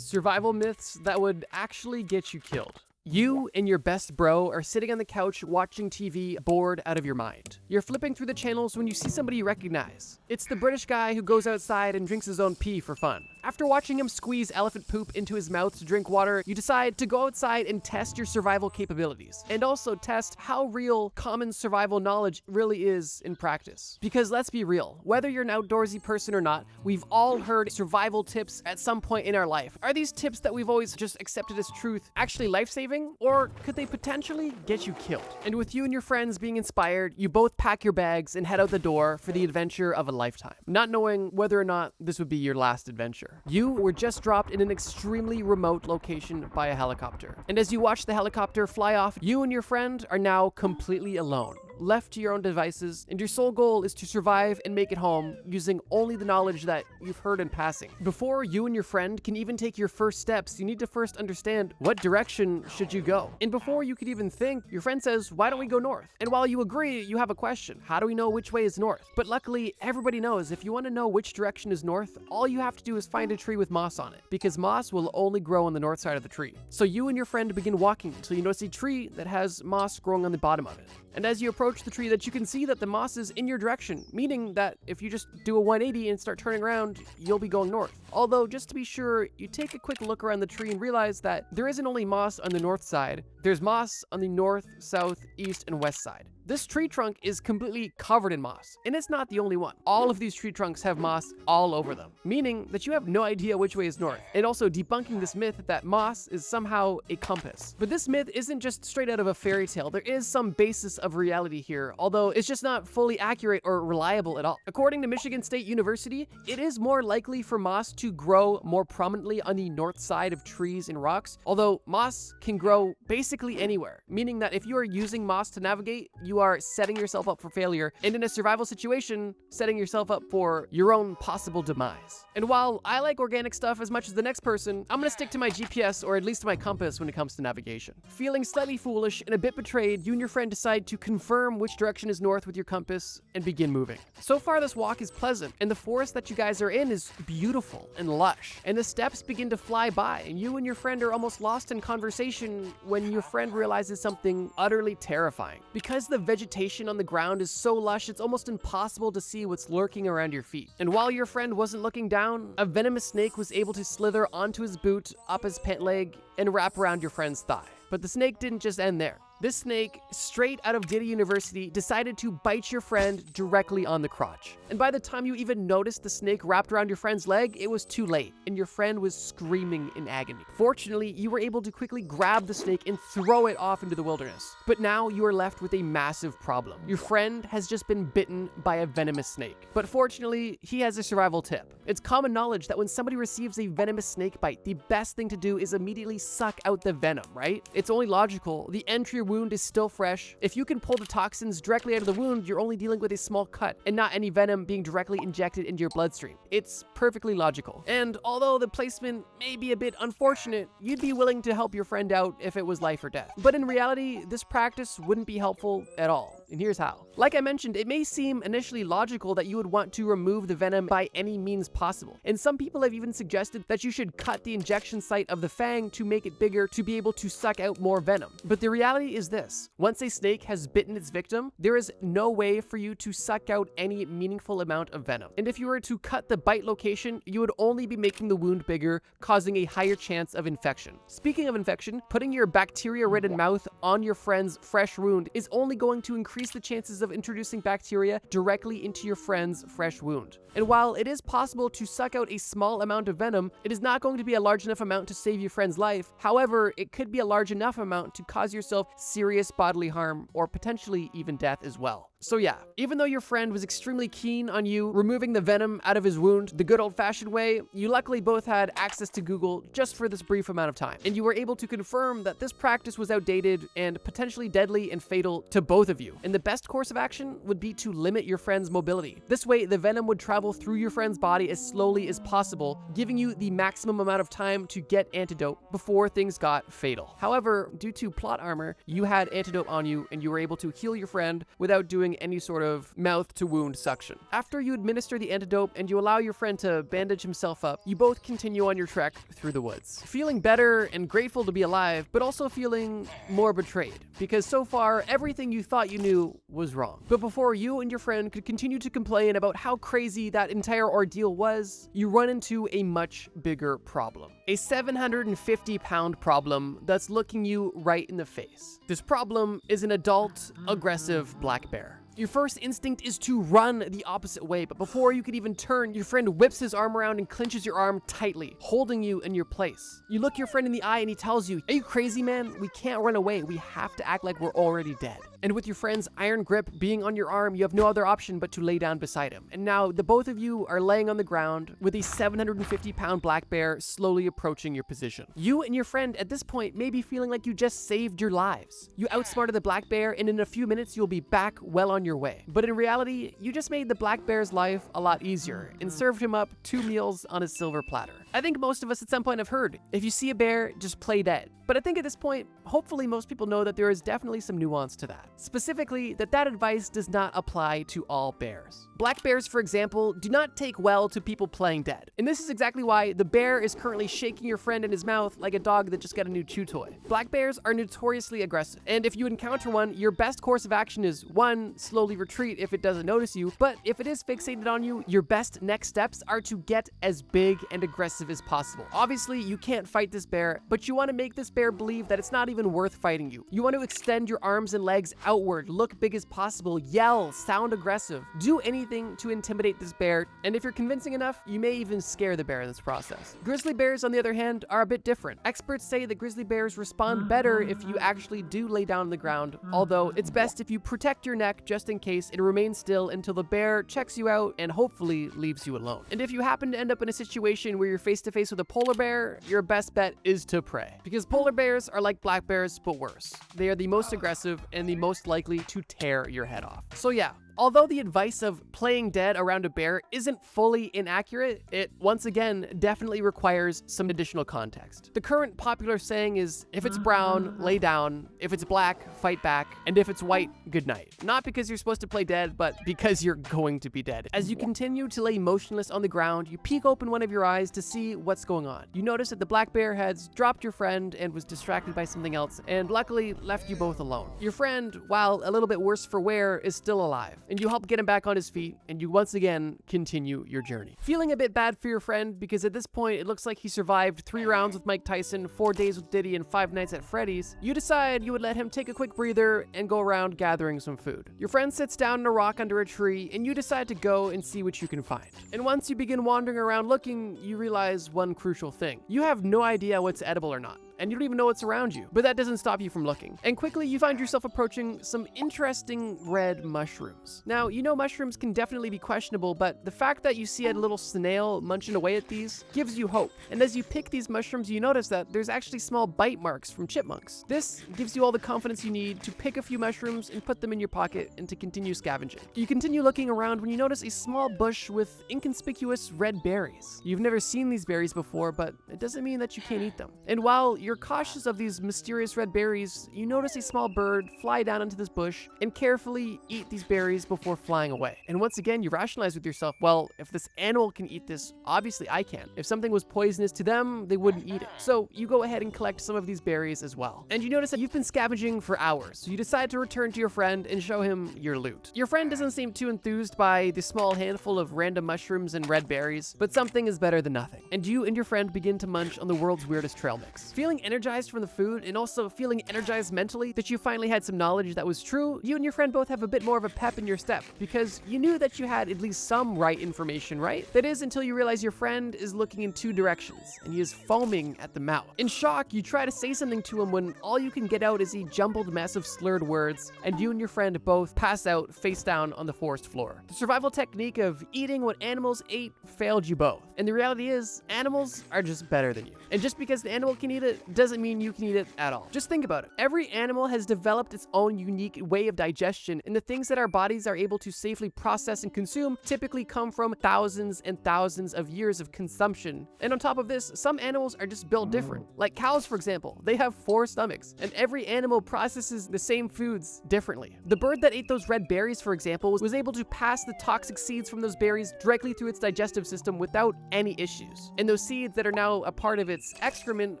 Survival myths that would actually get you killed. You and your best bro are sitting on the couch watching TV, bored out of your mind. You're flipping through the channels when you see somebody you recognize. It's the British guy who goes outside and drinks his own pee for fun. After watching him squeeze elephant poop into his mouth to drink water, you decide to go outside and test your survival capabilities, and also test how real common survival knowledge really is in practice. Because let's be real, whether you're an outdoorsy person or not, we've all heard survival tips at some point in our life. Are these tips that we've always just accepted as truth actually life-saving? Or could they potentially get you killed? And with you and your friends being inspired, you both pack your bags and head out the door for the adventure of a lifetime, not knowing whether or not this would be your last adventure. You were just dropped in an extremely remote location by a helicopter. And as you watch the helicopter fly off, you and your friend are now completely alone, left to your own devices, and your sole goal is to survive and make it home using only the knowledge that you've heard in passing. Before you and your friend can even take your first steps, you need to first understand what direction should you go. And before you could even think, your friend says, "Why don't we go north?" And while you agree, you have a question. How do we know which way is north? But luckily, everybody knows if you want to know which direction is north, all you have to do is find a tree with moss on it, because moss will only grow on the north side of the tree. So you and your friend begin walking until you notice a tree that has moss growing on the bottom of it. And as you approach the tree, that you can see that the moss is in your direction, meaning that if you just do a 180 and start turning around, you'll be going north. Although, just to be sure, you take a quick look around the tree and realize that there isn't only moss on the north side, there's moss on the north, south, east, and west side. This tree trunk is completely covered in moss, and it's not the only one. All of these tree trunks have moss all over them, meaning that you have no idea which way is north, and also debunking this myth that moss is somehow a compass. But this myth isn't just straight out of a fairy tale. There is some basis of reality here, although it's just not fully accurate or reliable at all. According to Michigan State University, it is more likely for moss to grow more prominently on the north side of trees and rocks, although moss can grow basically anywhere, meaning that if you are using moss to navigate, you are setting yourself up for failure, and in a survival situation, setting yourself up for your own possible demise. And while I like organic stuff as much as the next person, I'm gonna stick to my GPS, or at least my compass, when it comes to navigation. Feeling slightly foolish and a bit betrayed, you and your friend decide to confirm which direction is north with your compass and begin moving. So far, this walk is pleasant, and the forest that you guys are in is beautiful and lush, and the steps begin to fly by, and you and your friend are almost lost in conversation when your friend realizes something utterly terrifying. Because the vegetation on the ground is so lush, it's almost impossible to see what's lurking around your feet. And while your friend wasn't looking down, a venomous snake was able to slither onto his boot, up his pant leg, and wrap around your friend's thigh. But the snake didn't just end there. This snake, straight out of Data University, decided to bite your friend directly on the crotch. And by the time you even noticed the snake wrapped around your friend's leg, it was too late, and your friend was screaming in agony. Fortunately, you were able to quickly grab the snake and throw it off into the wilderness. But now you are left with a massive problem. Your friend has just been bitten by a venomous snake. But fortunately, he has a survival tip. It's common knowledge that when somebody receives a venomous snake bite, the best thing to do is immediately suck out the venom, right? It's only logical. The entry wound is still fresh. If you can pull the toxins directly out of the wound, you're only dealing with a small cut and not any venom being directly injected into your bloodstream. It's perfectly logical. And although the placement may be a bit unfortunate, you'd be willing to help your friend out if it was life or death. But in reality, this practice wouldn't be helpful at all. And here's how. Like I mentioned, it may seem initially logical that you would want to remove the venom by any means possible. And some people have even suggested that you should cut the injection site of the fang to make it bigger to be able to suck out more venom. But the reality is this. Once a snake has bitten its victim, there is no way for you to suck out any meaningful amount of venom. And if you were to cut the bite location, you would only be making the wound bigger, causing a higher chance of infection. Speaking of infection, putting your bacteria-ridden mouth on your friend's fresh wound is only going to increase the chances of introducing bacteria directly into your friend's fresh wound. And while it is possible to suck out a small amount of venom, it is not going to be a large enough amount to save your friend's life. However, it could be a large enough amount to cause yourself serious bodily harm or potentially even death as well. So yeah, even though your friend was extremely keen on you removing the venom out of his wound the good old-fashioned way, you luckily both had access to Google just for this brief amount of time, and you were able to confirm that this practice was outdated and potentially deadly and fatal to both of you. And the best course of action would be to limit your friend's mobility. This way, the venom would travel through your friend's body as slowly as possible, giving you the maximum amount of time to get antidote before things got fatal. However, due to plot armor, you had antidote on you and you were able to heal your friend without doing doing any sort of mouth-to-wound suction. After you administer the antidote and you allow your friend to bandage himself up, you both continue on your trek through the woods, feeling better and grateful to be alive, but also feeling more betrayed, because so far, everything you thought you knew was wrong. But before you and your friend could continue to complain about how crazy that entire ordeal was, you run into a much bigger problem. A 750-pound problem that's looking you right in the face. This problem is an adult, aggressive black bear. Your first instinct is to run the opposite way, but before you can even turn, your friend whips his arm around and clenches your arm tightly, holding you in your place. You look your friend in the eye and he tells you, "Are you crazy, man? We can't run away. We have to act like we're already dead." And with your friend's iron grip being on your arm, you have no other option but to lay down beside him. And now the both of you are laying on the ground with a 750-pound black bear slowly approaching your position. You and your friend at this point may be feeling like you just saved your lives. You outsmarted the black bear, and in a few minutes you'll be back well on your way. But in reality, you just made the black bear's life a lot easier and served him up 2 meals on a silver platter. I think most of us at some point have heard, if you see a bear, just play dead. But I think at this point, hopefully most people know that there is definitely some nuance to that. Specifically, that advice does not apply to all bears. Black bears, for example, do not take well to people playing dead. And this is exactly why the bear is currently shaking your friend in his mouth like a dog that just got a new chew toy. Black bears are notoriously aggressive, and if you encounter one, your best course of action is 1, slowly retreat if it doesn't notice you, but if it is fixated on you, your best next steps are to get as big and aggressive as possible. Obviously, you can't fight this bear, but you want to make this bear believe that it's not even worth fighting you. You want to extend your arms and legs outward, look big as possible, yell, sound aggressive, do anything to intimidate this bear, and if you're convincing enough, you may even scare the bear in this process. Grizzly bears, on the other hand, are a bit different. Experts say that grizzly bears respond better if you actually do lay down on the ground, although it's best if you protect your neck just in case and remain still until the bear checks you out and hopefully leaves you alone. And if you happen to end up in a situation where you're face to face with a polar bear, your best bet is to pray. Because polar bears are like black bears, but worse. They are the most aggressive and the most likely to tear your head off. So yeah, although the advice of playing dead around a bear isn't fully inaccurate, it, once again, definitely requires some additional context. The current popular saying is, if it's brown, lay down, if it's black, fight back, and if it's white, good night. Not because you're supposed to play dead, but because you're going to be dead. As you continue to lay motionless on the ground, you peek open one of your eyes to see what's going on. You notice that the black bear has dropped your friend and was distracted by something else, and luckily left you both alone. Your friend, while a little bit worse for wear, is still alive, and you help get him back on his feet, and you once again continue your journey. Feeling a bit bad for your friend, because at this point it looks like he survived 3 rounds with Mike Tyson, 4 days with Diddy, and 5 nights at Freddy's, you decide you would let him take a quick breather and go around gathering some food. Your friend sits down on a rock under a tree, and you decide to go and see what you can find. And once you begin wandering around looking, you realize one crucial thing. You have no idea what's edible or not, and you don't even know what's around you, but that doesn't stop you from looking. And quickly you find yourself approaching some interesting red mushrooms. Now, you know mushrooms can definitely be questionable, but the fact that you see a little snail munching away at these gives you hope. And as you pick these mushrooms, you notice that there's actually small bite marks from chipmunks. This gives you all the confidence you need to pick a few mushrooms and put them in your pocket and to continue scavenging. You continue looking around when you notice a small bush with inconspicuous red berries. You've never seen these berries before, but it doesn't mean that you can't eat them. And while you're cautious of these mysterious red berries, you notice a small bird fly down into this bush and carefully eat these berries before flying away. And once again, you rationalize with yourself, well, if this animal can eat this, obviously I can. If something was poisonous to them, they wouldn't eat it. So you go ahead and collect some of these berries as well. And you notice that you've been scavenging for hours, so you decide to return to your friend and show him your loot. Your friend doesn't seem too enthused by the small handful of random mushrooms and red berries, but something is better than nothing. And you and your friend begin to munch on the world's weirdest trail mix. Feeling energized from the food and also feeling energized mentally that you finally had some knowledge that was true, you and your friend both have a bit more of a pep in your step because you knew that you had at least some right information, right? That is until you realize your friend is looking in 2 directions and he is foaming at the mouth. In shock, you try to say something to him when all you can get out is a jumbled mess of slurred words, and you and your friend both pass out face down on the forest floor. The survival technique of eating what animals ate failed you both. And the reality is, animals are just better than you. And just because the animal can eat it doesn't mean you can eat it at all. Just think about it. Every animal has developed its own unique way of digestion, and the things that our bodies are able to safely process and consume typically come from thousands and thousands of years of consumption. And on top of this, some animals are just built different. Like cows, for example, they have 4 stomachs, and every animal processes the same foods differently. The bird that ate those red berries, for example, was able to pass the toxic seeds from those berries directly through its digestive system without any issues. And those seeds that are now a part of its excrement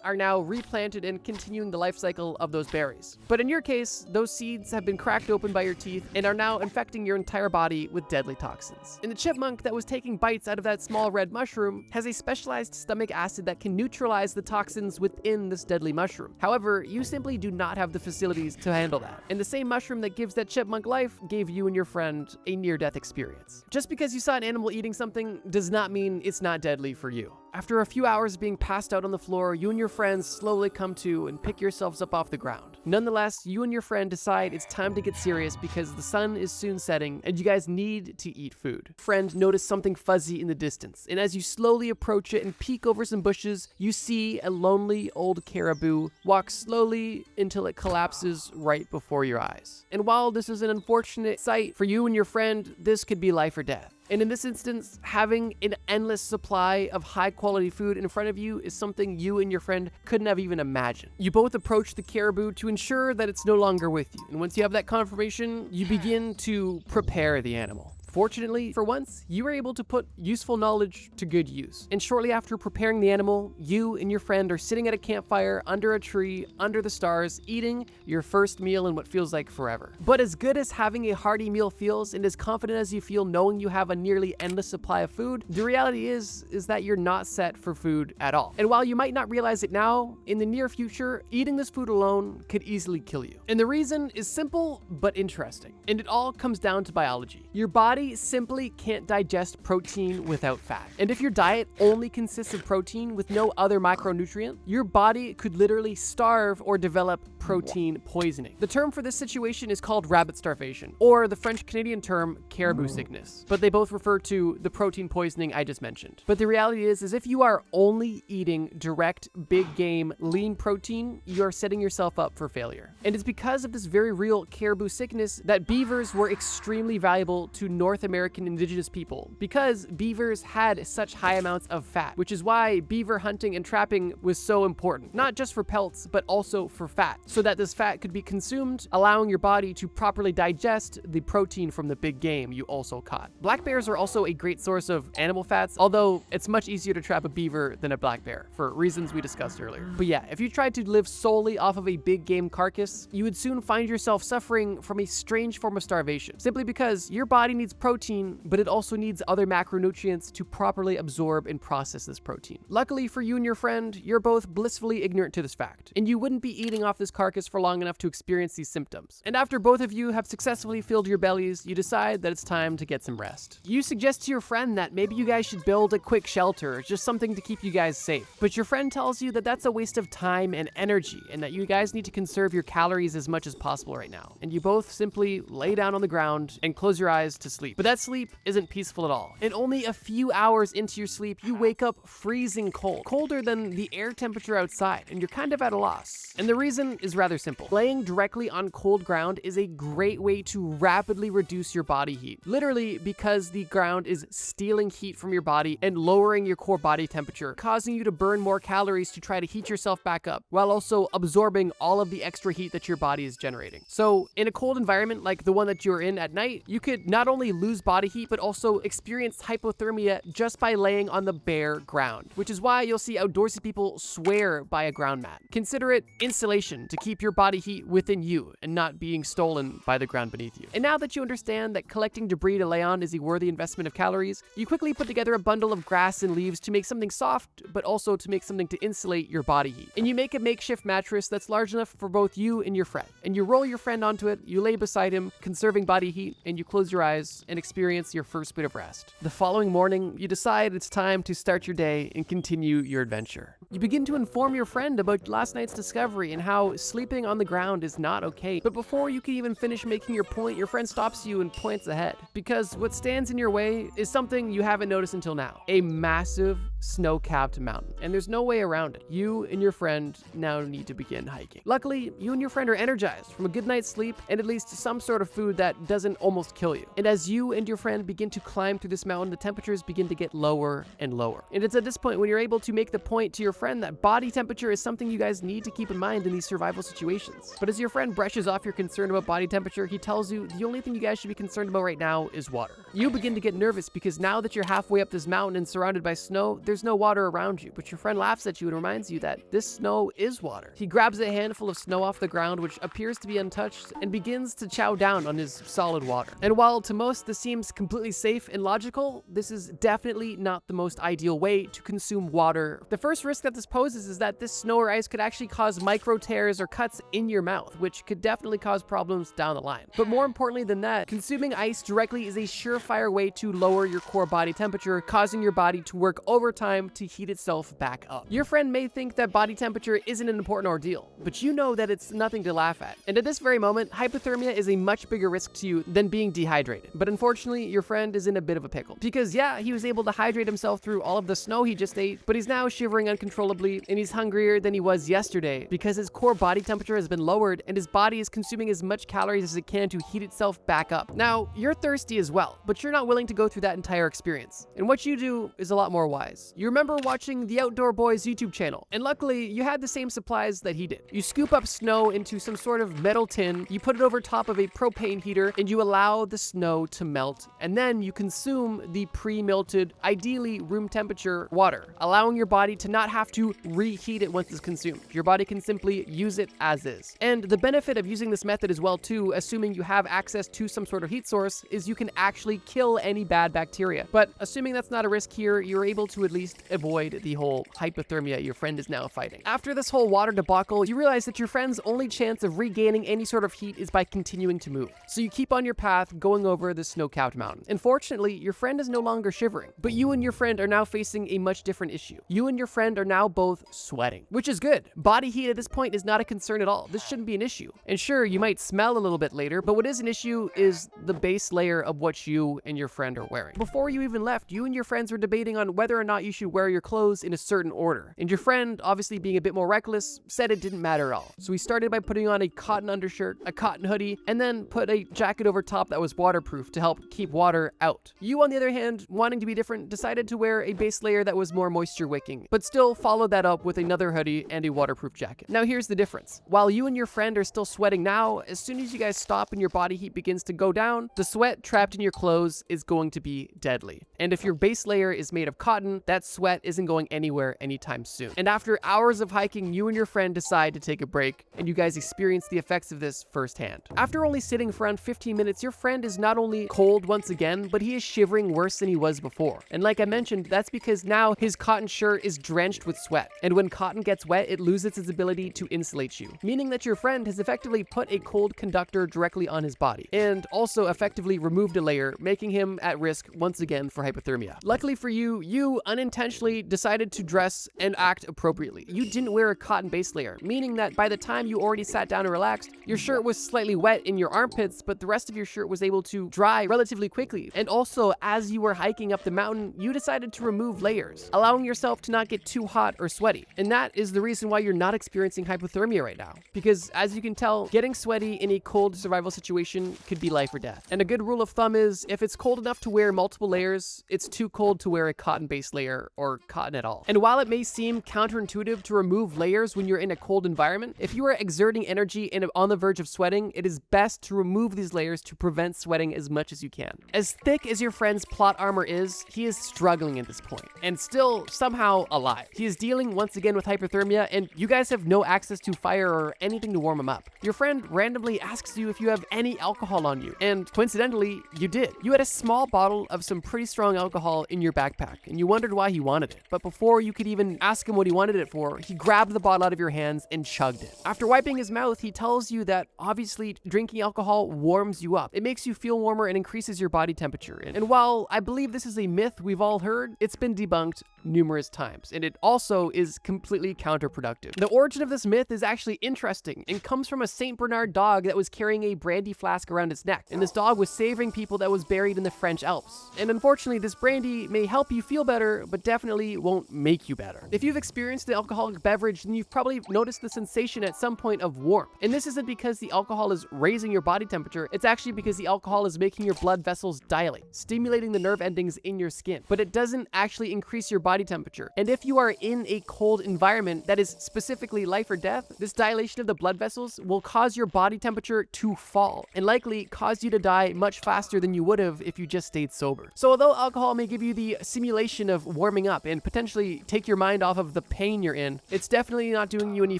are now replanted and continuing the life cycle of those berries. But in your case, those seeds have been cracked open by your teeth and are now infecting your entire body with deadly toxins. And the chipmunk that was taking bites out of that small red mushroom has a specialized stomach acid that can neutralize the toxins within this deadly mushroom. However, you simply do not have the facilities to handle that. And the same mushroom that gives that chipmunk life gave you and your friend a near-death experience. Just because you saw an animal eating something does not mean it's not deadly for you. After a few hours being passed out on the floor, you and your friends slowly come to and pick yourselves up off the ground. Nonetheless, you and your friend decide it's time to get serious because the sun is soon setting and you guys need to eat food. Friend noticed something fuzzy in the distance, and as you slowly approach it and peek over some bushes, you see a lonely old caribou walk slowly until it collapses right before your eyes. And while this is an unfortunate sight for you and your friend, this could be life or death. And in this instance, having an endless supply of high-quality food in front of you is something you and your friend couldn't have even imagined. You both approach the caribou to ensure that it's no longer with you. And once you have that confirmation, you begin to prepare the animal. Fortunately, for once, you were able to put useful knowledge to good use. And shortly after preparing the animal, you and your friend are sitting at a campfire under a tree, under the stars, eating your first meal in what feels like forever. But as good as having a hearty meal feels, and as confident as you feel knowing you have a nearly endless supply of food, the reality is that you're not set for food at all. And while you might not realize it now, in the near future, eating this food alone could easily kill you. And the reason is simple but interesting. And it all comes down to biology. Your body simply can't digest protein without fat. And if your diet only consists of protein with no other micronutrient, your body could literally starve or develop protein poisoning. The term for this situation is called rabbit starvation, or the French-Canadian term caribou sickness. But they both refer to the protein poisoning I just mentioned. But the reality is if you are only eating direct, big game, lean protein, you are setting yourself up for failure. And it's because of this very real caribou sickness that beavers were extremely valuable to North American indigenous people, because beavers had such high amounts of fat, which is why beaver hunting and trapping was so important, not just for pelts, but also for fat, so that this fat could be consumed, allowing your body to properly digest the protein from the big game you also caught. Black bears are also a great source of animal fats, although it's much easier to trap a beaver than a black bear, for reasons we discussed earlier. But yeah, if you tried to live solely off of a big game carcass, you would soon find yourself suffering from a strange form of starvation, simply because your body needs protein, but it also needs other macronutrients to properly absorb and process this protein. Luckily for you and your friend, you're both blissfully ignorant to this fact, and you wouldn't be eating off this carcass for long enough to experience these symptoms. And after both of you have successfully filled your bellies, you decide that it's time to get some rest. You suggest to your friend that maybe you guys should build a quick shelter, just something to keep you guys safe. But your friend tells you that that's a waste of time and energy, and that you guys need to conserve your calories as much as possible right now. And you both simply lay down on the ground and close your eyes to sleep. But that sleep isn't peaceful at all. And only a few hours into your sleep, you wake up freezing cold, colder than the air temperature outside, and you're kind of at a loss. And the reason is rather simple. Laying directly on cold ground is a great way to rapidly reduce your body heat. Literally because the ground is stealing heat from your body and lowering your core body temperature, causing you to burn more calories to try to heat yourself back up, while also absorbing all of the extra heat that your body is generating. So in a cold environment like the one that you're in at night, you could not only lose body heat, but also experience hypothermia just by laying on the bare ground, which is why you'll see outdoorsy people swear by a ground mat. Consider it insulation to keep your body heat within you and not being stolen by the ground beneath you. And now that you understand that collecting debris to lay on is a worthy investment of calories, you quickly put together a bundle of grass and leaves to make something soft, but also to make something to insulate your body heat. And you make a makeshift mattress that's large enough for both you and your friend. And you roll your friend onto it, you lay beside him, conserving body heat, and you close your eyes and experience your first bit of rest. The following morning, you decide it's time to start your day and continue your adventure. You begin to inform your friend about last night's discovery and how sleeping on the ground is not okay. But before you can even finish making your point, your friend stops you and points ahead. Because what stands in your way is something you haven't noticed until now. A massive snow-capped mountain. And there's no way around it. You and your friend now need to begin hiking. Luckily, you and your friend are energized from a good night's sleep and at least some sort of food that doesn't almost kill you. And as you and your friend begin to climb through this mountain, the temperatures begin to get lower and lower. And it's at this point when you're able to make the point to your friend that body temperature is something you guys need to keep in mind in these survival situations. But as your friend brushes off your concern about body temperature, he tells you the only thing you guys should be concerned about right now is water. You begin to get nervous because now that you're halfway up this mountain and surrounded by snow, there's no water around you, but your friend laughs at you and reminds you that this snow is water. He grabs a handful of snow off the ground, which appears to be untouched, and begins to chow down on his solid water. And while to most this seems completely safe and logical, this is definitely not the most ideal way to consume water. The first risk that this poses is that this snow or ice could actually cause micro tears or cuts in your mouth, which could definitely cause problems down the line. But more importantly than that, consuming ice directly is a surefire way to lower your core body temperature, causing your body to work overtime to heat itself back up. Your friend may think that body temperature isn't an important ordeal, but you know that it's nothing to laugh at. And at this very moment, hypothermia is a much bigger risk to you than being dehydrated. But unfortunately, your friend is in a bit of a pickle. Because yeah, he was able to hydrate himself through all of the snow he just ate, but he's now shivering uncontrollably and he's hungrier than he was yesterday because his core body temperature has been lowered and his body is consuming as much calories as it can to heat itself back up. Now, you're thirsty as well, but you're not willing to go through that entire experience. And what you do is a lot more wise. You remember watching the Outdoor Boys YouTube channel, and luckily you had the same supplies that he did. You scoop up snow into some sort of metal tin, you put it over top of a propane heater, and you allow the snow to melt, and then you consume the pre-melted, ideally room temperature water, allowing your body to not have to reheat it once it's consumed. Your body can simply use it as is. And the benefit of using this method as well too, assuming you have access to some sort of heat source, is you can actually kill any bad bacteria. But assuming that's not a risk here, you're able to at least avoid the whole hypothermia your friend is now fighting. After this whole water debacle, you realize that your friend's only chance of regaining any sort of heat is by continuing to move. So you keep on your path going over the snow-capped mountain. Unfortunately, your friend is no longer shivering, but you and your friend are now facing a much different issue. You and your friend are now both sweating, which is good. Body heat at this point is not a concern at all. This shouldn't be an issue. And sure, you might smell a little bit later, but what is an issue is the base layer of what you and your friend are wearing. Before you even left, you and your friends were debating on whether or not you should wear your clothes in a certain order. And your friend, obviously being a bit more reckless, said it didn't matter at all. So he started by putting on a cotton undershirt, a cotton hoodie, and then put a jacket over top that was waterproof to help keep water out. You, on the other hand, wanting to be different, decided to wear a base layer that was more moisture wicking, but still followed that up with another hoodie and a waterproof jacket. Now here's the difference. While you and your friend are still sweating now, as soon as you guys stop and your body heat begins to go down, the sweat trapped in your clothes is going to be deadly. And if your base layer is made of cotton, that sweat isn't going anywhere anytime soon. And after hours of hiking, you and your friend decide to take a break, and you guys experience the effects of this firsthand. After only sitting for around 15 minutes, your friend is not only cold once again, but he is shivering worse than he was before. And like I mentioned, that's because now his cotton shirt is drenched with sweat. And when cotton gets wet, it loses its ability to insulate you, meaning that your friend has effectively put a cold conductor directly on his body, and also effectively removed a layer, making him at risk once again for hypothermia. Luckily for you, you unintentionally decided to dress and act appropriately. You didn't wear a cotton base layer, meaning that by the time you already sat down and relaxed, your shirt was slightly wet in your armpits, but the rest of your shirt was able to dry relatively quickly. And also, as you were hiking up the mountain, you decided to remove layers, allowing yourself to not get too hot or sweaty. And that is the reason why you're not experiencing hypothermia right now. Because as you can tell, getting sweaty in a cold survival situation could be life or death. And a good rule of thumb is, if it's cold enough to wear multiple layers, it's too cold to wear a cotton base layer or cotton at all. And while it may seem counterintuitive to remove layers when you're in a cold environment, if you are exerting energy and on the verge of sweating, it is best to remove these layers to prevent sweating as much as you can. As thick as your friend's plot armor is, he is struggling at this point, and still somehow alive. He is dealing once again with hypothermia, and you guys have no access to fire or anything to warm him up. Your friend randomly asks you if you have any alcohol on you, and coincidentally, you did. You had a small bottle of some pretty strong alcohol in your backpack, and you wondered why he wanted it. But before you could even ask him what he wanted it for, he grabbed the bottle out of your hands and chugged it. After wiping his mouth, he tells you that obviously drinking alcohol warms you up. It makes you feel warmer and increases your body temperature. And while I believe this is a myth we've all heard, it's been debunked numerous times. And it also also is completely counterproductive. The origin of this myth is actually interesting and comes from a St. Bernard dog that was carrying a brandy flask around its neck. And this dog was saving people that was buried in the French Alps. And unfortunately, this brandy may help you feel better, but definitely won't make you better. If you've experienced an alcoholic beverage, then you've probably noticed the sensation at some point of warmth. And this isn't because the alcohol is raising your body temperature, it's actually because the alcohol is making your blood vessels dilate, stimulating the nerve endings in your skin. But it doesn't actually increase your body temperature. And if you are in a cold environment that is specifically life or death, this dilation of the blood vessels will cause your body temperature to fall and likely cause you to die much faster than you would have if you just stayed sober. So although alcohol may give you the simulation of warming up and potentially take your mind off of the pain you're in, it's definitely not doing you any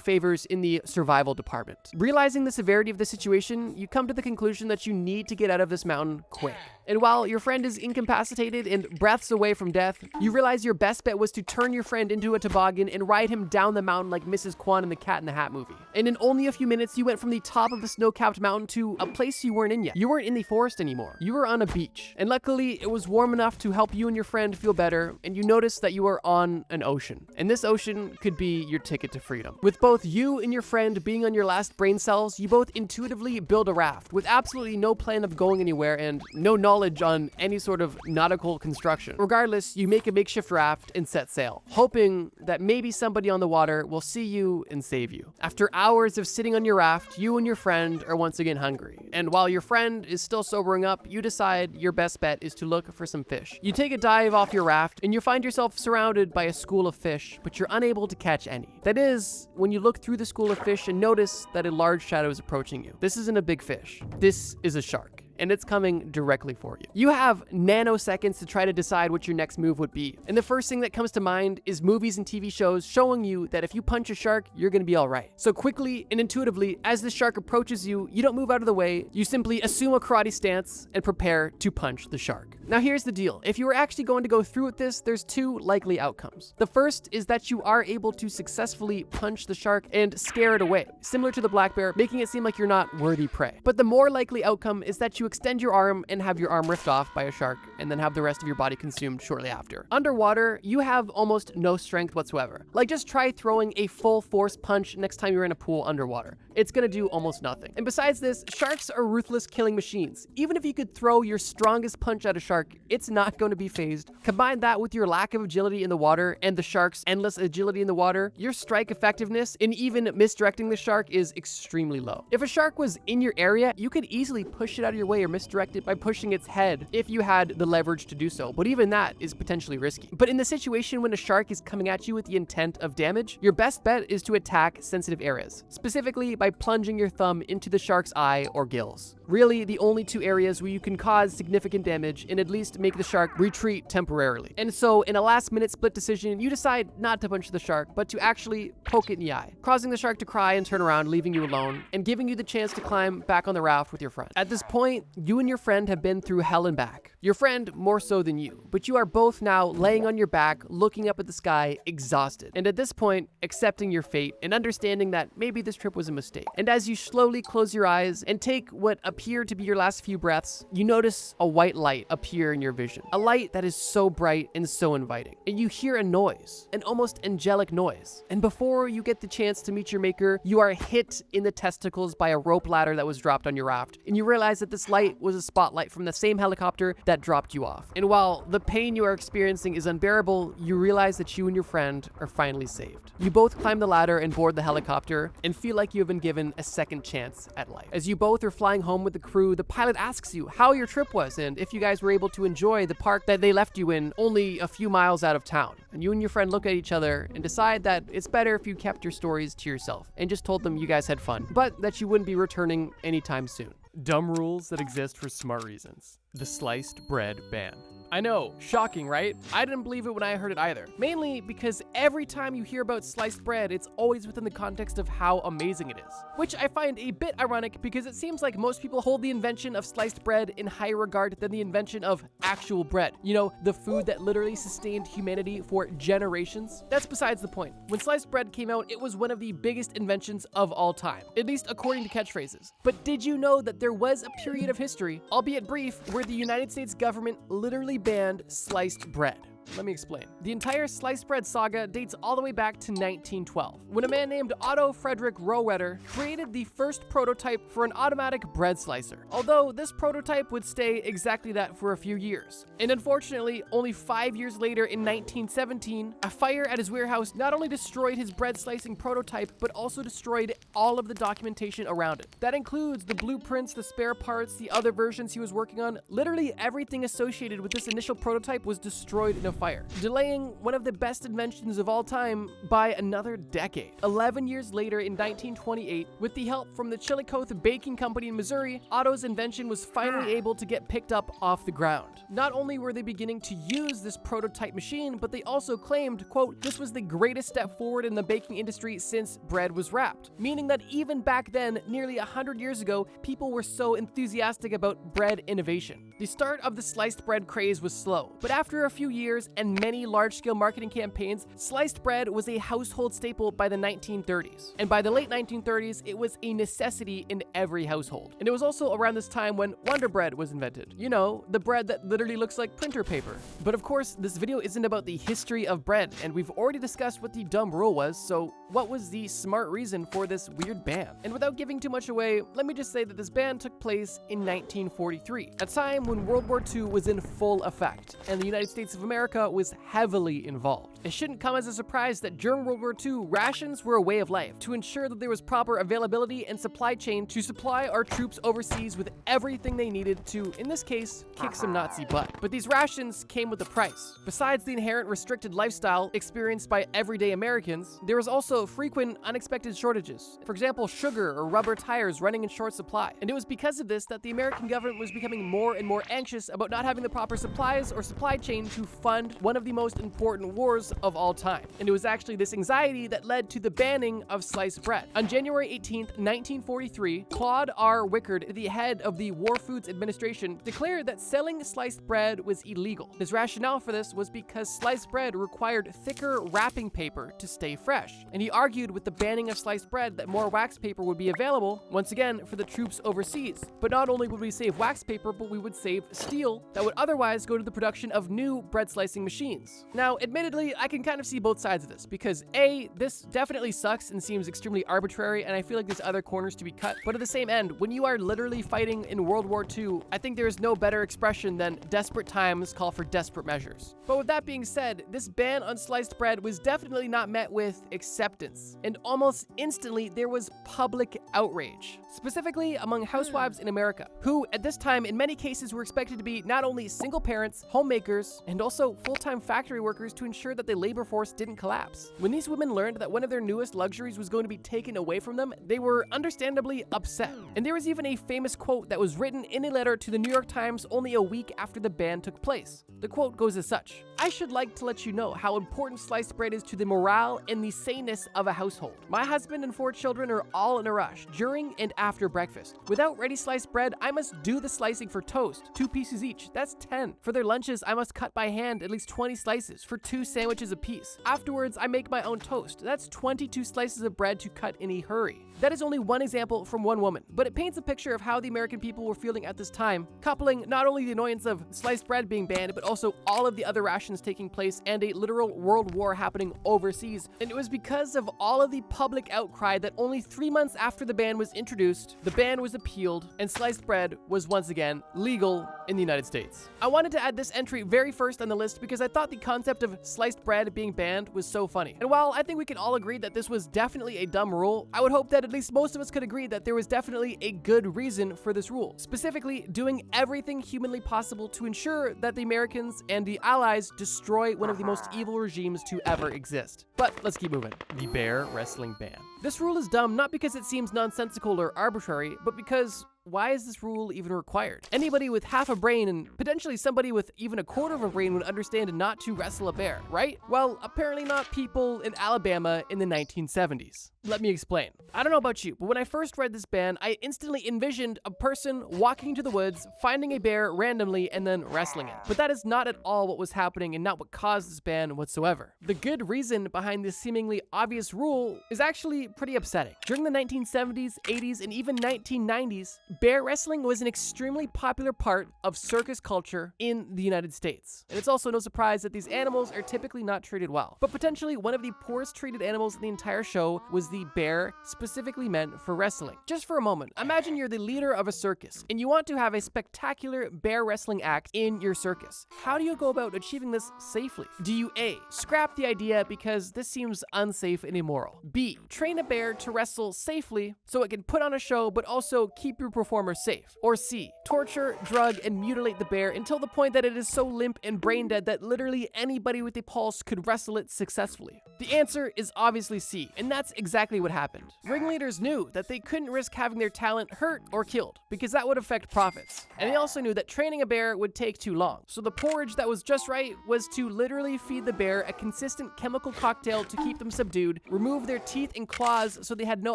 favors in the survival department. Realizing the severity of the situation, you come to the conclusion that you need to get out of this mountain quick. And while your friend is incapacitated and breaths away from death, you realize your best bet was to turn your friend into a toboggan and ride him down the mountain like Mrs. Kwan in the Cat in the Hat movie. And in only a few minutes, you went from the top of the snow-capped mountain to a place you weren't in yet. You weren't in the forest anymore. You were on a beach. And luckily, it was warm enough to help you and your friend feel better, and you noticed that you were on an ocean. And this ocean could be your ticket to freedom. With both you and your friend being on your last brain cells, you both intuitively build a raft with absolutely no plan of going anywhere and no knowledge on any sort of nautical construction. Regardless, you make a makeshift raft and set sail, hoping that maybe somebody on the water will see you and save you. After hours of sitting on your raft, you and your friend are once again hungry. And while your friend is still sobering up, you decide your best bet is to look for some fish. You take a dive off your raft and you find yourself surrounded by a school of fish, but you're unable to catch any. That is, when you look through the school of fish and notice that a large shadow is approaching you. This isn't a big fish. This is a shark. And it's coming directly for you. You have nanoseconds to try to decide what your next move would be. And the first thing that comes to mind is movies and TV shows showing you that if you punch a shark, you're gonna be all right. So quickly and intuitively, as the shark approaches you, you don't move out of the way, you simply assume a karate stance and prepare to punch the shark. Now here's the deal. If you were actually going to go through with this, there's two likely outcomes. The first is that you are able to successfully punch the shark and scare it away, similar to the black bear, making it seem like you're not worthy prey. But the more likely outcome is that you extend your arm and have your arm ripped off by a shark and then have the rest of your body consumed shortly after. Underwater, you have almost no strength whatsoever. Like just try throwing a full force punch next time you're in a pool underwater. It's gonna do almost nothing. And besides this, sharks are ruthless killing machines. Even if you could throw your strongest punch at a shark, it's not going to be phased. Combine that with your lack of agility in the water and the shark's endless agility in the water, your strike effectiveness in even misdirecting the shark is extremely low. If a shark was in your area, you could easily push it out of your way or misdirect it by pushing its head if you had the leverage to do so, but even that is potentially risky. But in the situation when a shark is coming at you with the intent of damage, your best bet is to attack sensitive areas, specifically by plunging your thumb into the shark's eye or gills. Really, the only two areas where you can cause significant damage and at least make the shark retreat temporarily. And so, in a last-minute split decision, you decide not to punch the shark, but to actually poke it in the eye, causing the shark to cry and turn around, leaving you alone, and giving you the chance to climb back on the raft with your friend. At this point, you and your friend have been through hell and back. Your friend more so than you, but you are both now laying on your back, looking up at the sky, exhausted. And at this point, accepting your fate and understanding that maybe this trip was a mistake. And as you slowly close your eyes and take what appear to be your last few breaths, you notice a white light appear in your vision. A light that is so bright and so inviting. And you hear a noise, an almost angelic noise. And before you get the chance to meet your maker, you are hit in the testicles by a rope ladder that was dropped on your raft. And you realize that this light was a spotlight from the same helicopter that dropped you off. And while the pain you are experiencing is unbearable, you realize that you and your friend are finally saved. You both climb the ladder and board the helicopter and feel like you have been given a second chance at life. As you both are flying home with the crew, the pilot asks you how your trip was and if you guys were able to enjoy the park that they left you in only a few miles out of town. And you and your friend look at each other and decide that it's better if you kept your stories to yourself and just told them you guys had fun, but that you wouldn't be returning anytime soon. Dumb rules that exist for smart reasons. The sliced bread ban. I know, shocking, right? I didn't believe it when I heard it either. Mainly because every time you hear about sliced bread, it's always within the context of how amazing it is. Which I find a bit ironic because it seems like most people hold the invention of sliced bread in higher regard than the invention of actual bread. You know, the food that literally sustained humanity for generations. That's besides the point. When sliced bread came out, it was one of the biggest inventions of all time, at least according to catchphrases. But did you know that there was a period of history, albeit brief, where the United States government literally banned sliced bread? Let me explain. The entire sliced bread saga dates all the way back to 1912, when a man named Otto Frederick Rohwedder created the first prototype for an automatic bread slicer. Although this prototype would stay exactly that for a few years. And unfortunately, only 5 years later in 1917, a fire at his warehouse not only destroyed his bread slicing prototype, but also destroyed all of the documentation around it. That includes the blueprints, the spare parts, the other versions he was working on. Literally everything associated with this initial prototype was destroyed in a fire, delaying one of the best inventions of all time by another decade. 11 years later in 1928, with the help from the Chillicothe Baking Company in Missouri, Otto's invention was finally able to get picked up off the ground. Not only were they beginning to use this prototype machine, but they also claimed, quote, this was the greatest step forward in the baking industry since bread was wrapped, meaning that even back then, nearly 100 years ago, people were so enthusiastic about bread innovation. The start of the sliced bread craze was slow, but after a few years and many large-scale marketing campaigns, sliced bread was a household staple by the 1930s. And by the late 1930s, it was a necessity in every household. And it was also around this time when Wonder Bread was invented. You know, the bread that literally looks like printer paper. But of course, this video isn't about the history of bread, and we've already discussed what the dumb rule was, so what was the smart reason for this weird ban? And without giving too much away, let me just say that this ban took place in 1943, a time when World War II was in full effect, and the United States of America was heavily involved. It shouldn't come as a surprise that during World War II, rations were a way of life to ensure that there was proper availability and supply chain to supply our troops overseas with everything they needed to, in this case, kick some Nazi butt. But these rations came with a price. Besides the inherent restricted lifestyle experienced by everyday Americans, there was also frequent unexpected shortages. For example, sugar or rubber tires running in short supply. And it was because of this that the American government was becoming more and more anxious about not having the proper supplies or supply chain to fund one of the most important wars of all time. And it was actually this anxiety that led to the banning of sliced bread. On January 18th, 1943, Claude R. Wickard, the head of the War Foods Administration, declared that selling sliced bread was illegal. His rationale for this was because sliced bread required thicker wrapping paper to stay fresh. And he argued with the banning of sliced bread that more wax paper would be available, once again, for the troops overseas. But not only would we save wax paper, but we would save steel that would otherwise go to the production of new bread slicing machines. Now, admittedly, I can kind of see both sides of this, because A, this definitely sucks and seems extremely arbitrary, and I feel like there's other corners to be cut. But at the same end, when you are literally fighting in World War II, I think there is no better expression than desperate times call for desperate measures. But with that being said, this ban on sliced bread was definitely not met with acceptance, and almost instantly there was public outrage, specifically among housewives in America, who at this time in many cases were expected to be not only single parents, homemakers, and also full-time factory workers to ensure that the labor force didn't collapse. When these women learned that one of their newest luxuries was going to be taken away from them, they were understandably upset. And there was even a famous quote that was written in a letter to the New York Times only a week after the ban took place. The quote goes as such: "I should like to let you know how important sliced bread is to the morale and the saneness of a household. My husband and 4 children are all in a rush during and after breakfast. Without ready sliced bread, I must do the slicing for toast, 2 pieces each. That's 10. For their lunches, I must cut by hand at least 20 slices for 2 sandwiches apiece. Afterwards, I make my own toast. That's 22 slices of bread to cut in a hurry." That is only one example from one woman, but it paints a picture of how the American people were feeling at this time, coupling not only the annoyance of sliced bread being banned, but also all of the other rations taking place and a literal world war happening overseas. And it was because of all of the public outcry that only 3 months after the ban was introduced, the ban was appealed and sliced bread was once again legal in the United States. I wanted to add this entry very first on the list because I thought the concept of sliced bread being banned was so funny. And while I think we can all agree that this was definitely a dumb rule, I would hope that at least most of us could agree that there was definitely a good reason for this rule. Specifically, doing everything humanly possible to ensure that the Americans and the Allies destroy one of the most evil regimes to ever exist. But let's keep moving. The bear wrestling ban. This rule is dumb not because it seems nonsensical or arbitrary, but because why is this rule even required? Anybody with half a brain and potentially somebody with even a quarter of a brain would understand not to wrestle a bear, right? Well, apparently not people in Alabama in the 1970s. Let me explain. I don't know about you, but when I first read this ban, I instantly envisioned a person walking into the woods, finding a bear randomly, and then wrestling it. But that is not at all what was happening and not what caused this ban whatsoever. The good reason behind this seemingly obvious rule is actually pretty upsetting. During the 1970s, 80s, and even 1990s, bear wrestling was an extremely popular part of circus culture in the United States. And it's also no surprise that these animals are typically not treated well. But potentially one of the poorest treated animals in the entire show was the bear, specifically meant for wrestling. Just for a moment, imagine you're the leader of a circus and you want to have a spectacular bear wrestling act in your circus. How do you go about achieving this safely? Do you A, scrap the idea because this seems unsafe and immoral? B, train a bear to wrestle safely so it can put on a show but also keep your performer safe? Or C, torture, drug, and mutilate the bear until the point that it is so limp and brain dead that literally anybody with a pulse could wrestle it successfully? The answer is obviously C, and that's exactly what happened. Ringleaders knew that they couldn't risk having their talent hurt or killed because that would affect profits. And they also knew that training a bear would take too long. So the porridge that was just right was to literally feed the bear a consistent chemical cocktail to keep them subdued, remove their teeth and claws so they had no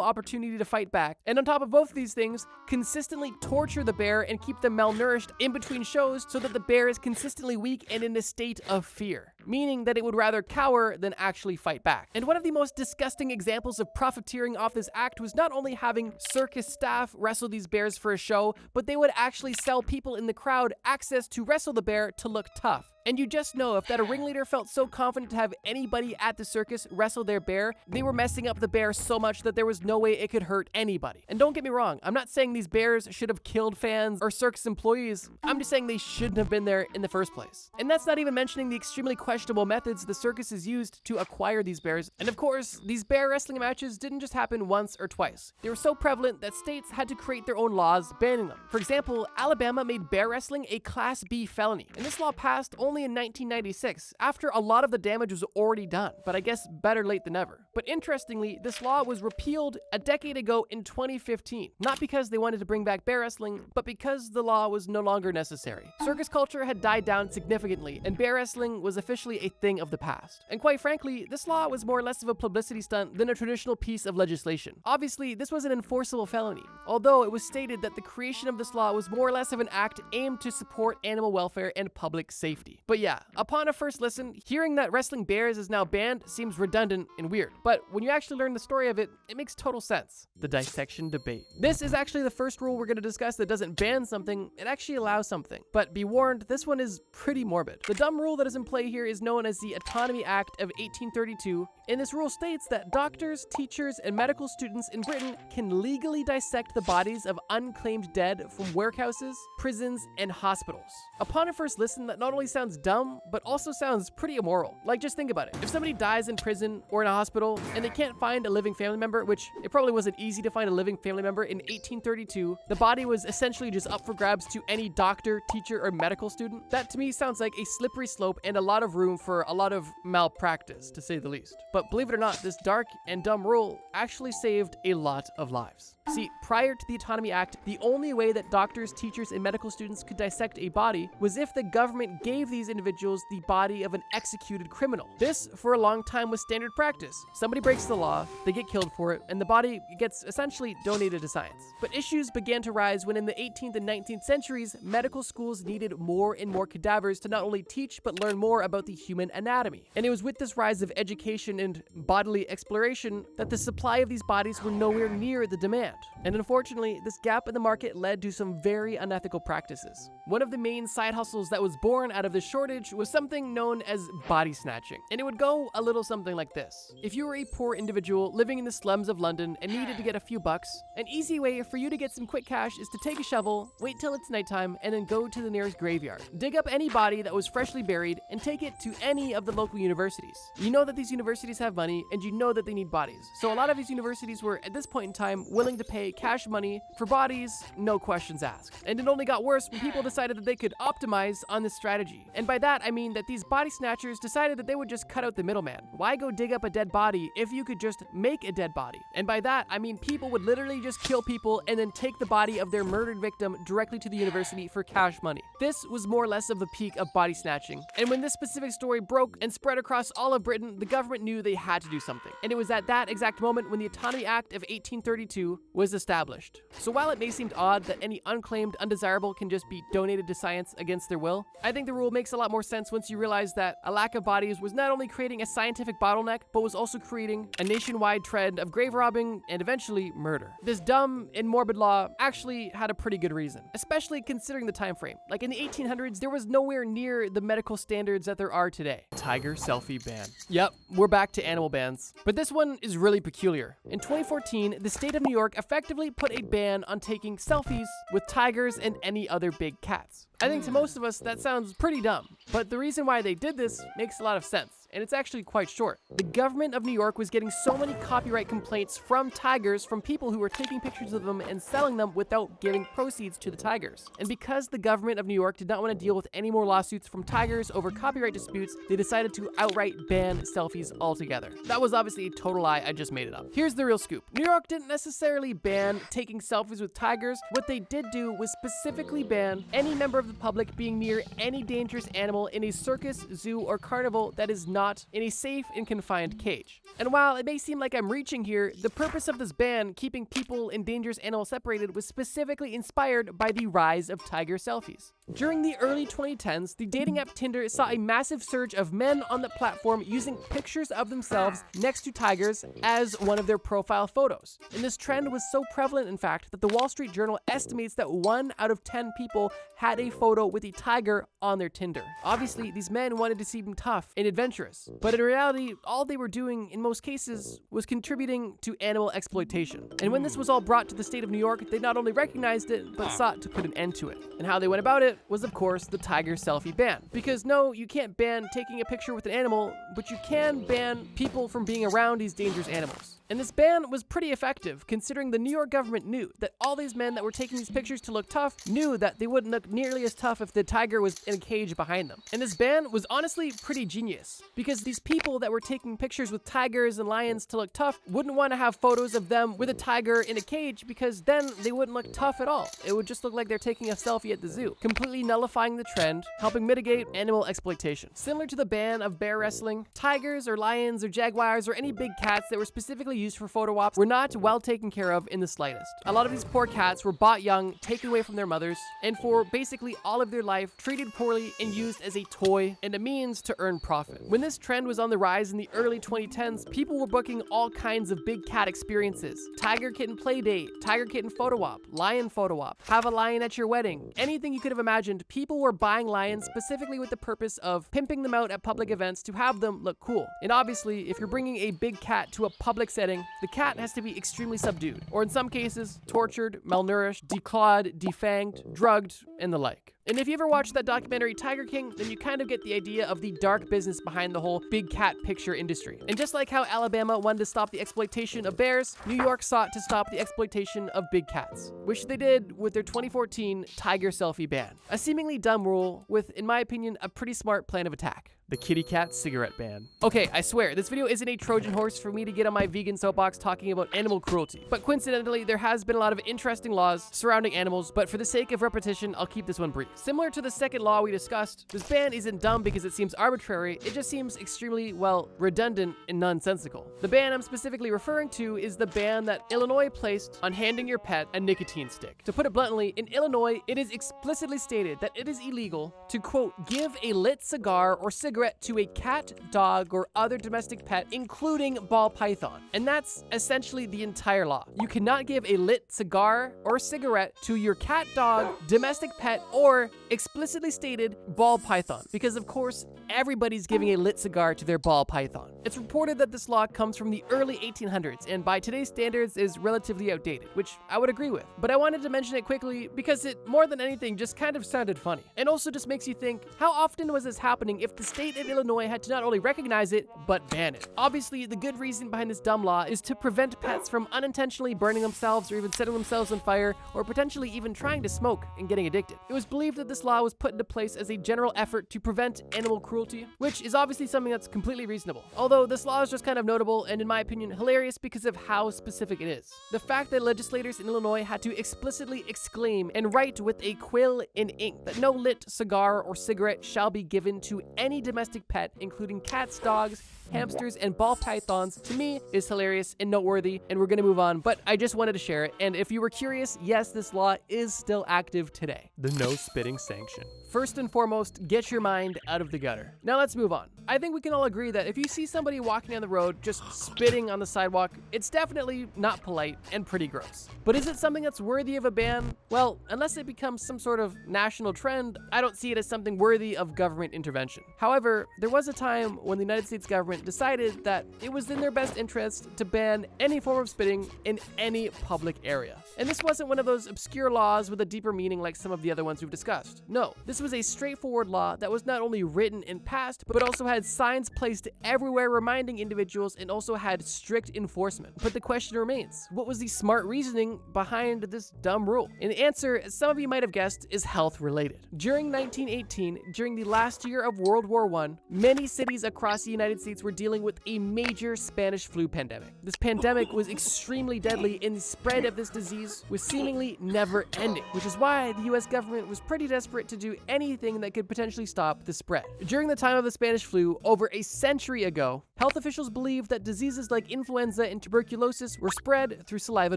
opportunity to fight back, and on top of both of these things, consistently torture the bear and keep them malnourished in between shows so that the bear is consistently weak and in a state of fear, meaning that it would rather cower than actually fight back. And one of the most disgusting examples of profiteering off this act was not only having circus staff wrestle these bears for a show, but they would actually sell people in the crowd access to wrestle the bear to look tough. And you just know if that a ringleader felt so confident to have anybody at the circus wrestle their bear, they were messing up the bear so much that there was no way it could hurt anybody. And don't get me wrong, I'm not saying these bears should have killed fans or circus employees. I'm just saying they shouldn't have been there in the first place. And that's not even mentioning the extremely questionable methods the circuses used to acquire these bears. And of course, these bear wrestling matches didn't just happen once or twice. They were so prevalent that states had to create their own laws banning them. For example, Alabama made bear wrestling a Class B felony. And this law passed only in 1996, after a lot of the damage was already done, but I guess better late than never. But interestingly, this law was repealed a decade ago in 2015, not because they wanted to bring back bear wrestling, but because the law was no longer necessary. Circus culture had died down significantly, and bear wrestling was officially a thing of the past. And quite frankly, this law was more or less of a publicity stunt than a traditional piece of legislation. Obviously, this was an enforceable felony, although it was stated that the creation of this law was more or less of an act aimed to support animal welfare and public safety. But yeah, upon a first listen, hearing that wrestling bears is now banned seems redundant and weird. But when you actually learn the story of it, it makes total sense. The dissection debate. This is actually the first rule we're going to discuss that doesn't ban something, it actually allows something. But be warned, this one is pretty morbid. The dumb rule that is in play here is known as the Autonomy Act of 1832, and this rule states that doctors, teachers, and medical students in Britain can legally dissect the bodies of unclaimed dead from workhouses, prisons, and hospitals. Upon a first listen, that not only sounds dumb, but also sounds pretty immoral. Like, just think about it. If somebody dies in prison or in a hospital and they can't find a living family member, which it probably wasn't easy to find a living family member in 1832, the body was essentially just up for grabs to any doctor, teacher, or medical student. That to me sounds like a slippery slope and a lot of room for a lot of malpractice, to say the least. But believe it or not, this dark and dumb rule actually saved a lot of lives. See, prior to the Autonomy Act, the only way that doctors, teachers, and medical students could dissect a body was if the government gave these individuals the body of an executed criminal. This, for a long time, was standard practice. Somebody breaks the law, they get killed for it, and the body gets essentially donated to science. But issues began to rise when in the 18th and 19th centuries, medical schools needed more and more cadavers to not only teach, but learn more about the human anatomy. And it was with this rise of education and bodily exploration that the supply of these bodies were nowhere near the demand. And unfortunately, this gap in the market led to some very unethical practices. One of the main side hustles that was born out of this shortage was something known as body snatching. And it would go a little something like this. If you were a poor individual living in the slums of London and needed to get a few bucks, an easy way for you to get some quick cash is to take a shovel, wait till it's nighttime, and then go to the nearest graveyard. Dig up any body that was freshly buried and take it to any of the local universities. You know that these universities have money, and you know that they need bodies. So a lot of these universities were, at this point in time, willing to pay cash money for bodies, no questions asked. And it only got worse when people decided that they could optimize on this strategy. And by that, I mean that these body snatchers decided that they would just cut out the middleman. Why go dig up a dead body if you could just make a dead body? And by that, I mean people would literally just kill people and then take the body of their murdered victim directly to the university for cash money. This was more or less of the peak of body snatching. And when this specific story broke and spread across all of Britain, the government knew they had to do something. And it was at that exact moment when the Autonomy Act of 1832 was established. So while it may seem odd that any unclaimed undesirable can just be donated to science against their will, I think the rule makes a lot more sense once you realize that a lack of bodies was not only creating a scientific bottleneck, but was also creating a nationwide trend of grave robbing and eventually murder. This dumb and morbid law actually had a pretty good reason, especially considering the time frame. Like in the 1800s, there was nowhere near the medical standards that there are today. Tiger selfie ban. Yep, we're back to animal bans. But this one is really peculiar. In 2014, the state of New York effectively put a ban on taking selfies with tigers and any other big cats. I think to most of us that sounds pretty dumb, but the reason why they did this makes a lot of sense, and it's actually quite short. The government of New York was getting so many copyright complaints from tigers from people who were taking pictures of them and selling them without giving proceeds to the tigers. And because the government of New York did not want to deal with any more lawsuits from tigers over copyright disputes, they decided to outright ban selfies altogether. That was obviously a total lie, I just made it up. Here's the real scoop. New York didn't necessarily ban taking selfies with tigers. What they did do was specifically ban any member of the public being near any dangerous animal in a circus, zoo, or carnival that is not in a safe and confined cage. And while it may seem like I'm reaching here, the purpose of this ban, keeping people and dangerous animals separated, was specifically inspired by the rise of tiger selfies. During the early 2010s, the dating app Tinder saw a massive surge of men on the platform using pictures of themselves next to tigers as one of their profile photos. And this trend was so prevalent, in fact, that the Wall Street Journal estimates that 1 out of 10 people had a photo with a tiger on their Tinder. Obviously, these men wanted to seem tough and adventurous, but in reality, all they were doing in most cases was contributing to animal exploitation. And when this was all brought to the state of New York, they not only recognized it, but sought to put an end to it. And how they went about it was, of course, the tiger selfie ban. Because no, you can't ban taking a picture with an animal, but you can ban people from being around these dangerous animals. And this ban was pretty effective, considering the New York government knew that all these men that were taking these pictures to look tough knew that they wouldn't look nearly as tough if the tiger was in a cage behind them. And this ban was honestly pretty genius, because these people that were taking pictures with tigers and lions to look tough wouldn't want to have photos of them with a tiger in a cage, because then they wouldn't look tough at all. It would just look like they're taking a selfie at the zoo, completely nullifying the trend, helping mitigate animal exploitation. Similar to the ban of bear wrestling, tigers or lions or jaguars or any big cats that were specifically used for photo ops were not well taken care of in the slightest. A lot of these poor cats were bought young, taken away from their mothers, and for basically all of their life treated poorly and used as a toy and a means to earn profit. When this trend was on the rise in the early 2010s, people were booking all kinds of big cat experiences. Tiger kitten play date, tiger kitten photo op, lion photo op, have a lion at your wedding. Anything you could have imagined, people were buying lions specifically with the purpose of pimping them out at public events to have them look cool. And obviously, if you're bringing a big cat to a public setting, the cat has to be extremely subdued, or in some cases, tortured, malnourished, declawed, defanged, drugged, and the like. And if you ever watched that documentary Tiger King, then you kind of get the idea of the dark business behind the whole big cat picture industry. And just like how Alabama wanted to stop the exploitation of bears, New York sought to stop the exploitation of big cats, which they did with their 2014 tiger selfie ban. A seemingly dumb rule with, in my opinion, a pretty smart plan of attack. The kitty cat cigarette ban. Okay, I swear, this video isn't a Trojan horse for me to get on my vegan soapbox talking about animal cruelty. But coincidentally, there has been a lot of interesting laws surrounding animals, but for the sake of repetition, I'll keep this one brief. Similar to the second law we discussed, this ban isn't dumb because it seems arbitrary, it just seems extremely, well, redundant and nonsensical. The ban I'm specifically referring to is the ban that Illinois placed on handing your pet a nicotine stick. To put it bluntly, in Illinois, it is explicitly stated that it is illegal to, quote, give a lit cigar or cigarette to a cat, dog, or other domestic pet, including ball python. And that's essentially the entire law. You cannot give a lit cigar or cigarette to your cat, dog, domestic pet, or explicitly stated ball python, because of course, everybody's giving a lit cigar to their ball python. It's reported that this law comes from the early 1800s, and by today's standards is relatively outdated, which I would agree with. But I wanted to mention it quickly because it, more than anything, just kind of sounded funny. And also just makes you think, how often was this happening if the state of Illinois had to not only recognize it, but ban it? Obviously, the good reason behind this dumb law is to prevent pets from unintentionally burning themselves or even setting themselves on fire, or potentially even trying to smoke and getting addicted. It was believed that this law was put into place as a general effort to prevent animal cruelty, which is obviously something that's completely reasonable. Although this law is just kind of notable and, in my opinion, hilarious because of how specific it is. The fact that legislators in Illinois had to explicitly exclaim and write with a quill in ink that no lit cigar or cigarette shall be given to any domestic pet, including cats, dogs, hamsters, and ball pythons to me is hilarious and noteworthy, and we're gonna move on, but I just wanted to share it. And if you were curious, yes, this law is still active today. The no spitting sanction. First and foremost, get your mind out of the gutter. Now let's move on. I think we can all agree that if you see somebody walking down the road just spitting on the sidewalk, it's definitely not polite and pretty gross. But is it something that's worthy of a ban? Well, unless it becomes some sort of national trend, I don't see it as something worthy of government intervention. However, there was a time when the United States government decided that it was in their best interest to ban any form of spitting in any public area. And this wasn't one of those obscure laws with a deeper meaning like some of the other ones we've discussed. No, this was a straightforward law that was not only written and passed, but also had signs placed everywhere reminding individuals and also had strict enforcement. But the question remains, what was the smart reasoning behind this dumb rule? And the answer, as some of you might have guessed, is health related. During 1918, during the last year of World War I, many cities across the United States were dealing with a major Spanish flu pandemic. This pandemic was extremely deadly, and the spread of this disease was seemingly never ending, which is why the US government was pretty desperate to do anything that could potentially stop the spread. During the time of the Spanish flu, over a century ago, health officials believed that diseases like influenza and tuberculosis were spread through saliva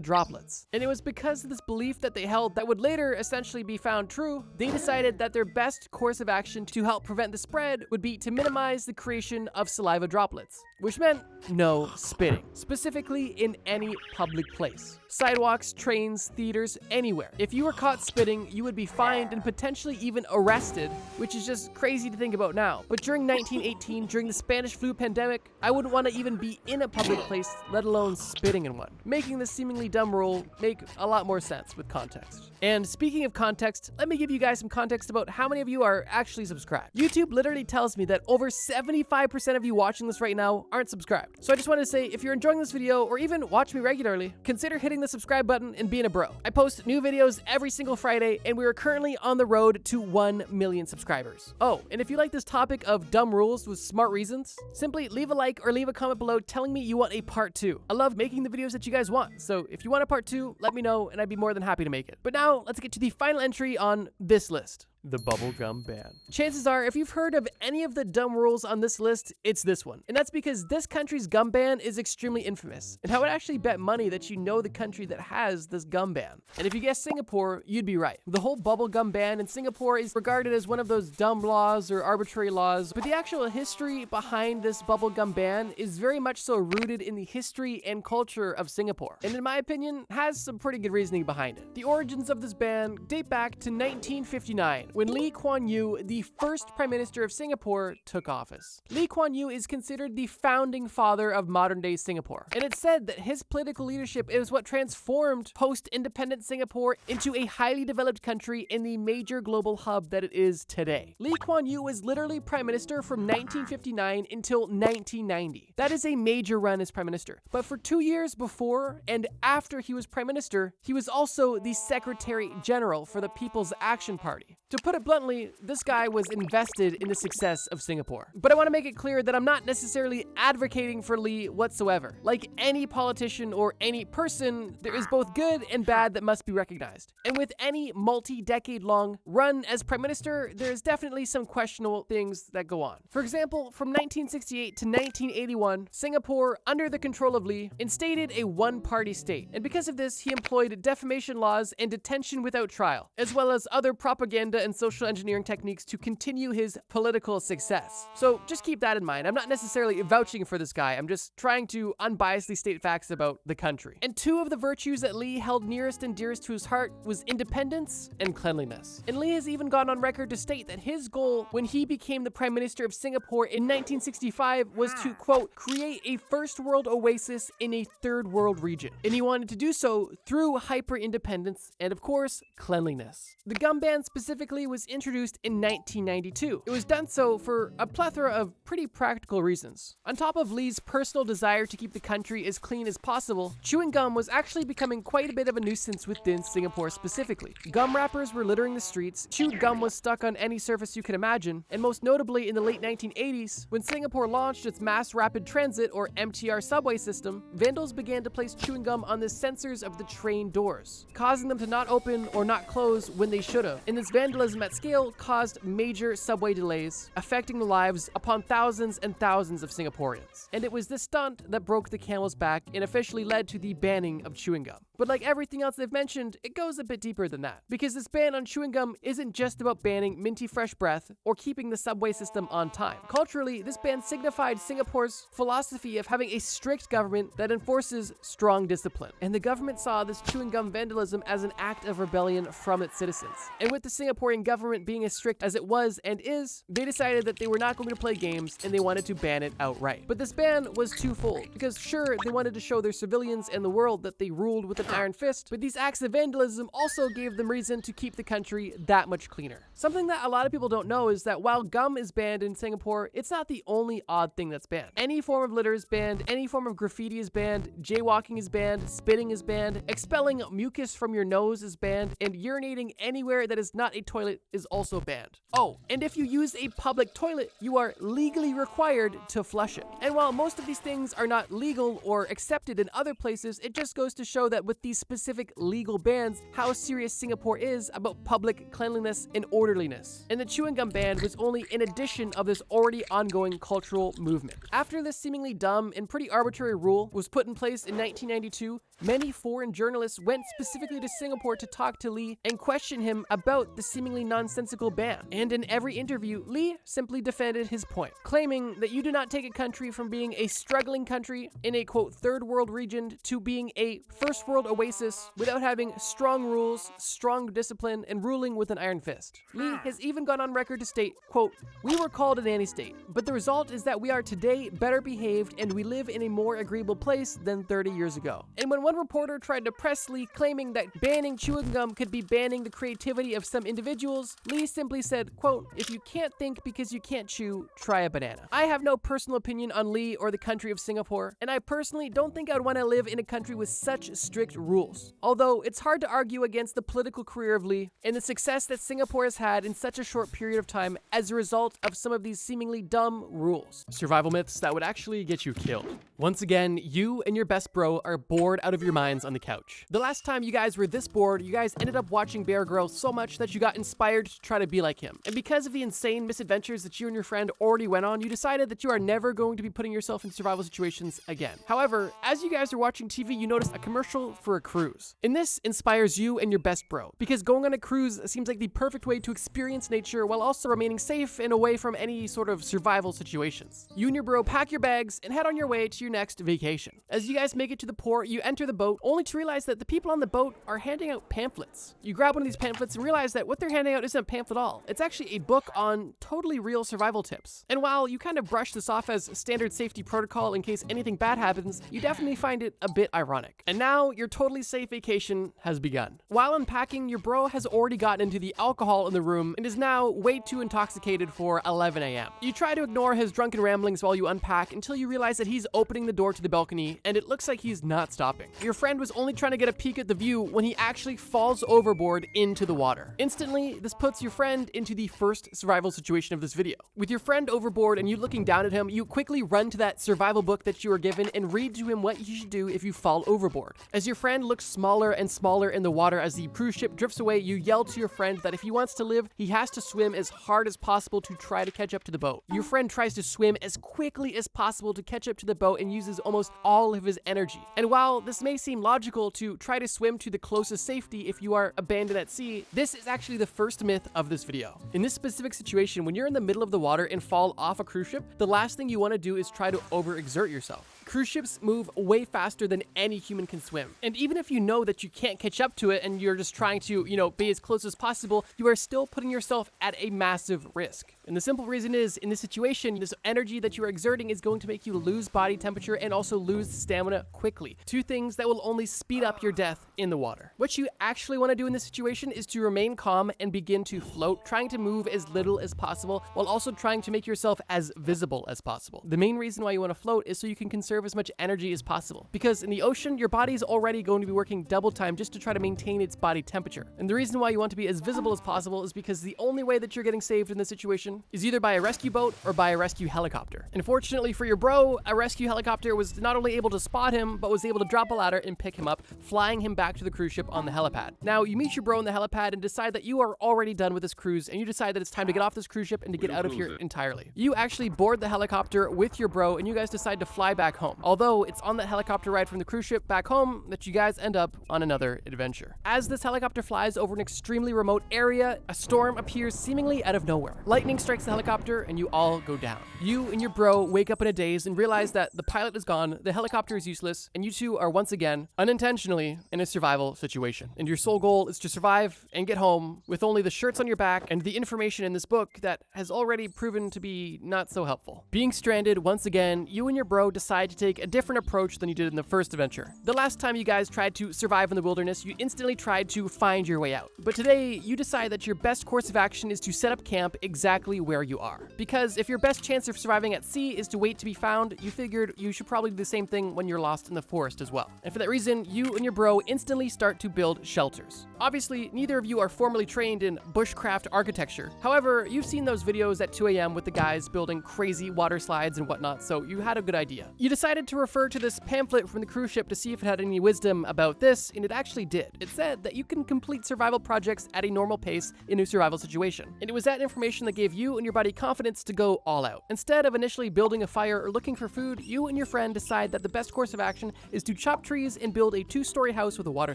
droplets. And it was because of this belief that they held that would later essentially be found true, they decided that their best course of action to help prevent the spread would be to minimize the creation of saliva droplets, which meant no spitting, specifically in any public place. Sidewalks, trains, theaters, anywhere. If you were caught spitting, you would be fined and potentially even arrested, which is just crazy to think about now. But during 1918, during the Spanish flu pandemic, I wouldn't want to even be in a public place, let alone spitting in one, making this seemingly dumb rule make a lot more sense with context. And speaking of context, let me give you guys some context about how many of you are actually subscribed. YouTube literally tells me that over 75% of you watching this right now aren't subscribed. So I just wanted to say, if you're enjoying this video or even watch me regularly, consider hitting the subscribe button and being a bro. I post new videos every single Friday, and we are currently on the road to 1 million subscribers. Oh, and if you like this topic of dumb rules with smart reasons, simply leave a like or leave a comment below telling me you want a part 2. I love making the videos that you guys want, so if you want a part 2, let me know and I'd be more than happy to make it. But now, let's get to the final entry on this list. The bubblegum ban. Chances are, if you've heard of any of the dumb rules on this list, it's this one. And that's because this country's gum ban is extremely infamous. And I would actually bet money that you know the country that has this gum ban. And if you guess Singapore, you'd be right. The whole bubblegum ban in Singapore is regarded as one of those dumb laws or arbitrary laws, but the actual history behind this bubblegum ban is very much so rooted in the history and culture of Singapore. And in my opinion, has some pretty good reasoning behind it. The origins of this ban date back to 1959. When Lee Kuan Yew, the first Prime Minister of Singapore, took office. Lee Kuan Yew is considered the founding father of modern-day Singapore, and it's said that his political leadership is what transformed post-independent Singapore into a highly developed country in the major global hub that it is today. Lee Kuan Yew was literally Prime Minister from 1959 until 1990. That is a major run as Prime Minister. But for 2 years before and after he was Prime Minister, he was also the Secretary General for the People's Action Party. To put it bluntly, this guy was invested in the success of Singapore. But I want to make it clear that I'm not necessarily advocating for Lee whatsoever. Like any politician or any person, there is both good and bad that must be recognized. And with any multi-decade-long run as Prime Minister, there is definitely some questionable things that go on. For example, from 1968 to 1981, Singapore, under the control of Lee, instated a one-party state. And because of this, he employed defamation laws and detention without trial, as well as other propaganda and social engineering techniques to continue his political success. So just keep that in mind. I'm not necessarily vouching for this guy. I'm just trying to unbiasedly state facts about the country. And two of the virtues that Lee held nearest and dearest to his heart was independence and cleanliness. And Lee has even gone on record to state that his goal when he became the Prime Minister of Singapore in 1965 was to, quote, create a first world oasis in a third world region. And he wanted to do so through hyper-independence and, of course, cleanliness. The gum ban specifically was introduced in 1992. It was done so for a plethora of pretty practical reasons. On top of Lee's personal desire to keep the country as clean as possible, chewing gum was actually becoming quite a bit of a nuisance within Singapore specifically. Gum wrappers were littering the streets, chewed gum was stuck on any surface you could imagine, and most notably in the late 1980s, when Singapore launched its Mass Rapid Transit or MTR subway system, vandals began to place chewing gum on the sensors of the train doors, causing them to not open or not close when they should have. And this vandalism vandalism at scale caused major subway delays, affecting the lives upon thousands and thousands of Singaporeans. And it was this stunt that broke the camel's back and officially led to the banning of chewing gum. But like everything else they've mentioned, it goes a bit deeper than that. Because this ban on chewing gum isn't just about banning minty fresh breath or keeping the subway system on time. Culturally, this ban signified Singapore's philosophy of having a strict government that enforces strong discipline. And the government saw this chewing gum vandalism as an act of rebellion from its citizens. And with the Singaporean government being as strict as it was and is, they decided that they were not going to play games and they wanted to ban it outright. But this ban was twofold, because sure, they wanted to show their civilians and the world that they ruled with an iron fist, but these acts of vandalism also gave them reason to keep the country that much cleaner. Something that a lot of people don't know is that while gum is banned in Singapore, it's not the only odd thing that's banned. Any form of litter is banned, any form of graffiti is banned, jaywalking is banned, spitting is banned, expelling mucus from your nose is banned, and urinating anywhere that is not a toilet is also banned. Oh, and if you use a public toilet, you are legally required to flush it. And while most of these things are not legal or accepted in other places, it just goes to show that with these specific legal bans, how serious Singapore is about public cleanliness and orderliness. And the chewing gum ban was only an addition of this already ongoing cultural movement. After this seemingly dumb and pretty arbitrary rule was put in place in 1992, many foreign journalists went specifically to Singapore to talk to Lee and question him about the seemingly nonsensical ban. And in every interview, Lee simply defended his point, claiming that you do not take a country from being a struggling country in a quote third world region to being a first world oasis without having strong rules, strong discipline, and ruling with an iron fist. Lee has even gone on record to state, quote, "We were called a nanny state, but the result is that we are today better behaved and we live in a more agreeable place than 30 years ago." And when one reporter tried to press Lee claiming that banning chewing gum could be banning the creativity of some individuals, Lee simply said, quote, "If you can't think because you can't chew, try a banana." I have no personal opinion on Lee or the country of Singapore, and I personally don't think I'd want to live in a country with such strict rules. Although it's hard to argue against the political career of Lee and the success that Singapore has had in such a short period of time as a result of some of these seemingly dumb rules. Survival myths that would actually get you killed. Once again, you and your best bro are bored out of your minds on the couch. The last time you guys were this bored, you guys ended up watching Bear Grylls so much that you got inspired to try to be like him. And because of the insane misadventures that you and your friend already went on, you decided that you are never going to be putting yourself in survival situations again. However, as you guys are watching TV, you notice a commercial for a cruise. And this inspires you and your best bro, because going on a cruise seems like the perfect way to experience nature while also remaining safe and away from any sort of survival situations. You and your bro pack your bags and head on your way to your next vacation. As you guys make it to the port, you enter the boat only to realize that the people on the boat are handing out pamphlets. You grab one of these pamphlets and realize that what they're handing out isn't a pamphlet at all. It's actually a book on totally real survival tips. And while you kind of brush this off as standard safety protocol in case anything bad happens, you definitely find it a bit ironic. And now your totally safe vacation has begun. While unpacking, your bro has already gotten into the alcohol in the room and is now way too intoxicated for 11 a.m. You try to ignore his drunken ramblings while you unpack until you realize that he's opening the door to the balcony and it looks like he's not stopping. Your friend was only trying to get a peek at the view when he actually falls overboard into the water. Instantly, this puts your friend into the first survival situation of this video. With your friend overboard and you looking down at him, you quickly run to that survival book that you were given and read to him what you should do if you fall overboard. As your friend looks smaller and smaller in the water as the cruise ship drifts away, you yell to your friend that if he wants to live, he has to swim as hard as possible to try to catch up to the boat. Your friend tries to swim as quickly as possible to catch up to the boat and uses almost all of his energy. And while this may seem logical to try to swim to the closest safety if you are abandoned at sea, this is actually the first myth of this video. In this specific situation, when you're in the middle of the water and fall off a cruise ship, the last thing you want to do is try to overexert yourself. Cruise ships move way faster than any human can swim. And even if you know that you can't catch up to it and you're just trying to, be as close as possible, you are still putting yourself at a massive risk. And the simple reason is, in this situation, this energy that you are exerting is going to make you lose body temperature and also lose stamina quickly. Two things that will only speed up your death in the water. What you actually want to do in this situation is to remain calm and begin to float, trying to move as little as possible while also trying to make yourself as visible as possible. The main reason why you want to float is so you can conserve conserve as much energy as possible. Because in the ocean, your body's already going to be working double time just to try to maintain its body temperature. And the reason why you want to be as visible as possible is because the only way that you're getting saved in this situation is either by a rescue boat or by a rescue helicopter. And fortunately for your bro, a rescue helicopter was not only able to spot him, but was able to drop a ladder and pick him up, flying him back to the cruise ship on the helipad. Now, you meet your bro on the helipad and decide that you are already done with this cruise, and you decide that it's time to get off this cruise ship and to get out of here entirely. You actually board the helicopter with your bro, and you guys decide to fly back home. Although it's on that helicopter ride from the cruise ship back home that you guys end up on another adventure. As this helicopter flies over an extremely remote area, a storm appears seemingly out of nowhere. Lightning strikes the helicopter, and you all go down. You and your bro wake up in a daze and realize that the pilot is gone, the helicopter is useless, and you two are once again, unintentionally, in a survival situation. And your sole goal is to survive and get home with only the shirts on your back and the information in this book that has already proven to be not so helpful. Being stranded once again, you and your bro decide to take a different approach than you did in the first adventure. The last time you guys tried to survive in the wilderness, you instantly tried to find your way out. But today, you decide that your best course of action is to set up camp exactly where you are. Because if your best chance of surviving at sea is to wait to be found, you figured you should probably do the same thing when you're lost in the forest as well. And for that reason, you and your bro instantly start to build shelters. Obviously, neither of you are formally trained in bushcraft architecture. However, you've seen those videos at 2 a.m. with the guys building crazy water slides and whatnot, so you had a good idea. You decided to refer to this pamphlet from the cruise ship to see if it had any wisdom about this, and it actually did. It said that you can complete survival projects at a normal pace in a survival situation. And it was that information that gave you and your buddy confidence to go all out. Instead of initially building a fire or looking for food, you and your friend decide that the best course of action is to chop trees and build a 2-story house with a water